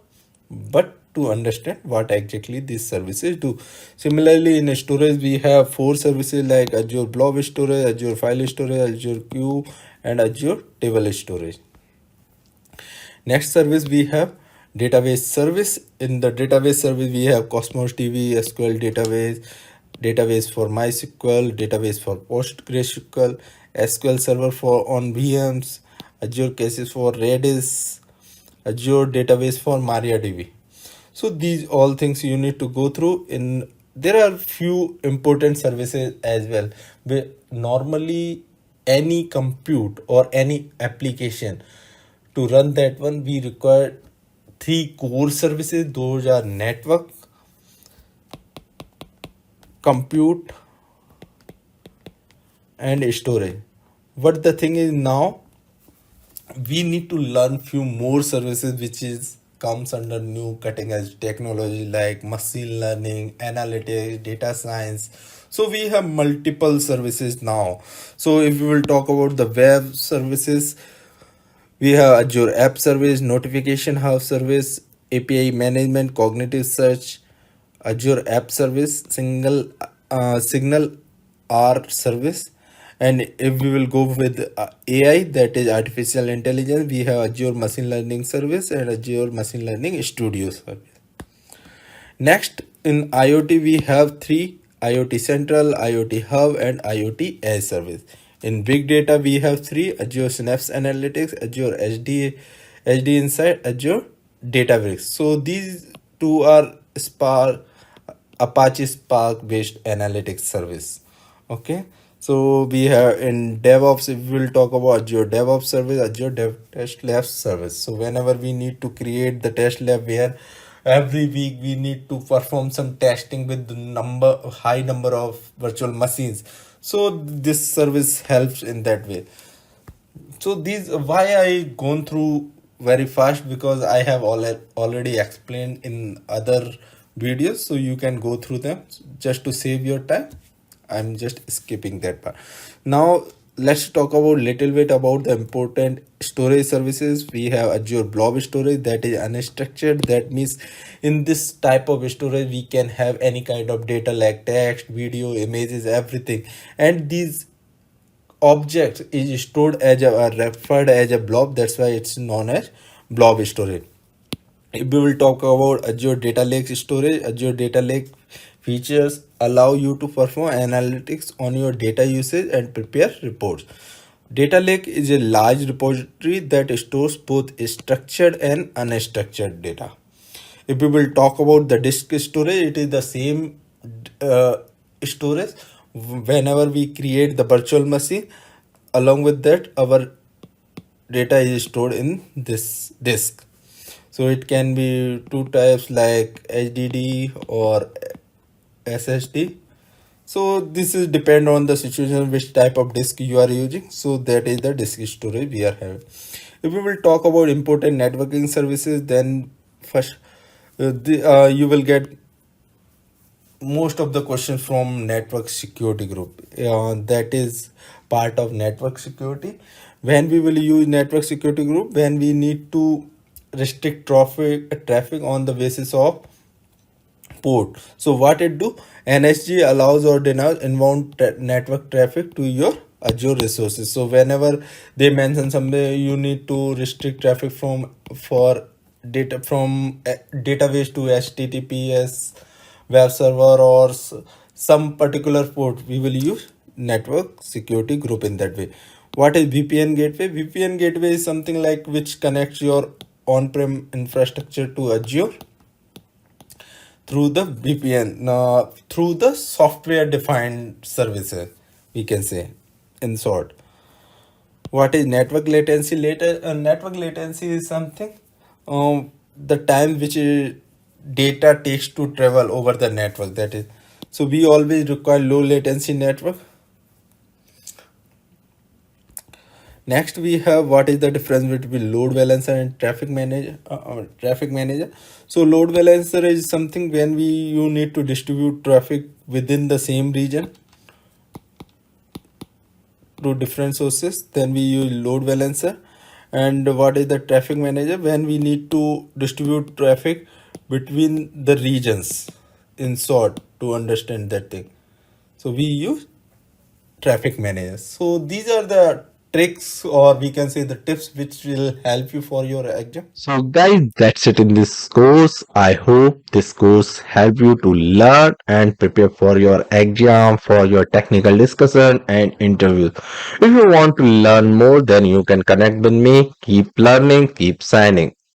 but to understand what exactly these services do. Similarly, in storage we have four services like Azure Blob Storage, Azure File Storage, Azure Queue, and Azure Table Storage. Next service we have database service. In the database service we have Cosmos DB, SQL database, database for MySQL, database for PostgreSQL, SQL Server for on VMs, Azure Cases for Redis, Azure database for MariaDB. So these all things you need to go through. In there are few important services as well, where normally any compute or any application, to run that one we require three core services. Those are network, compute, and storage. But the thing is, now we need to learn few more services which is comes under new cutting edge technology like machine learning, analytics, data science. So we have multiple services now. So if we will talk about the web services, we have Azure App Service, Notification Hub Service, API Management, Cognitive Search, Azure App Service, Signal R Service. And if we will go with AI, that is artificial intelligence, we have Azure Machine Learning Service and Azure Machine Learning Studio Service. Next, in IoT, we have three: IoT Central, IoT Hub, and IoT Edge Service. In big data, we have three: Azure Synapse Analytics, Azure HD Insight, Azure Databricks. So these two are Spark, Apache Spark based analytics service. Okay. So we have in DevOps, if we will talk about Azure DevOps service, Azure Dev Test Lab service. So whenever we need to create the test lab where every week we need to perform some testing with the high number of virtual machines, so this service helps in that way. So these why I gone through very fast, because I have already explained in other videos, so you can go through them just to save your time. I'm just skipping that part. Now let's talk about little bit about the important storage services. We have Azure Blob Storage, that is unstructured. That means in this type of storage we can have any kind of data like text, video, images, everything, and these objects is stored as a referred as a blob. That's why it's known as blob storage. If we will talk about Azure Data Lake storage, Azure Data Lake features allow you to perform analytics on your data usage and prepare reports. Data Lake is a large repository that stores both structured and unstructured data. If we will talk about the disk storage, it is the same storage. Whenever we create the virtual machine, along with that our data is stored in this disk. So it can be two types like HDD or SSD. So this is depend on the situation which type of disk you are using. So that is the disk storage we are having. If we will talk about important networking services, then first you will get most of the questions from network security group. That is part of network security. When we will use network security group, when we need to restrict traffic on the basis of port. So what it do? NSG allows or denies inbound network traffic to your Azure resources. So whenever they mention somewhere you need to restrict traffic from for data from database to HTTPS web server or some particular port, we will use network security group in that way. What is VPN gateway? VPN gateway is something like which connects your on-prem infrastructure to Azure through the VPN, through the software-defined services, we can say, in short. What is network latency? Network latency is something, the time which data takes to travel over the network. That is, so we always require low latency network. Next, we have what is the difference between load balancer and traffic manager. Traffic manager. So load balancer is something when you need to distribute traffic within the same region to different sources. Then we use load balancer. And what is the traffic manager? When we need to distribute traffic between the regions, in short, to understand that thing. So we use traffic managers. So these are the tricks, or we can say the tips, which will help you for your exam. So guys, that's it in this course. I hope this course help you to learn and prepare for your exam, for your technical discussion and interviews. If you want to learn more, then you can connect with me. Keep learning, keep signing.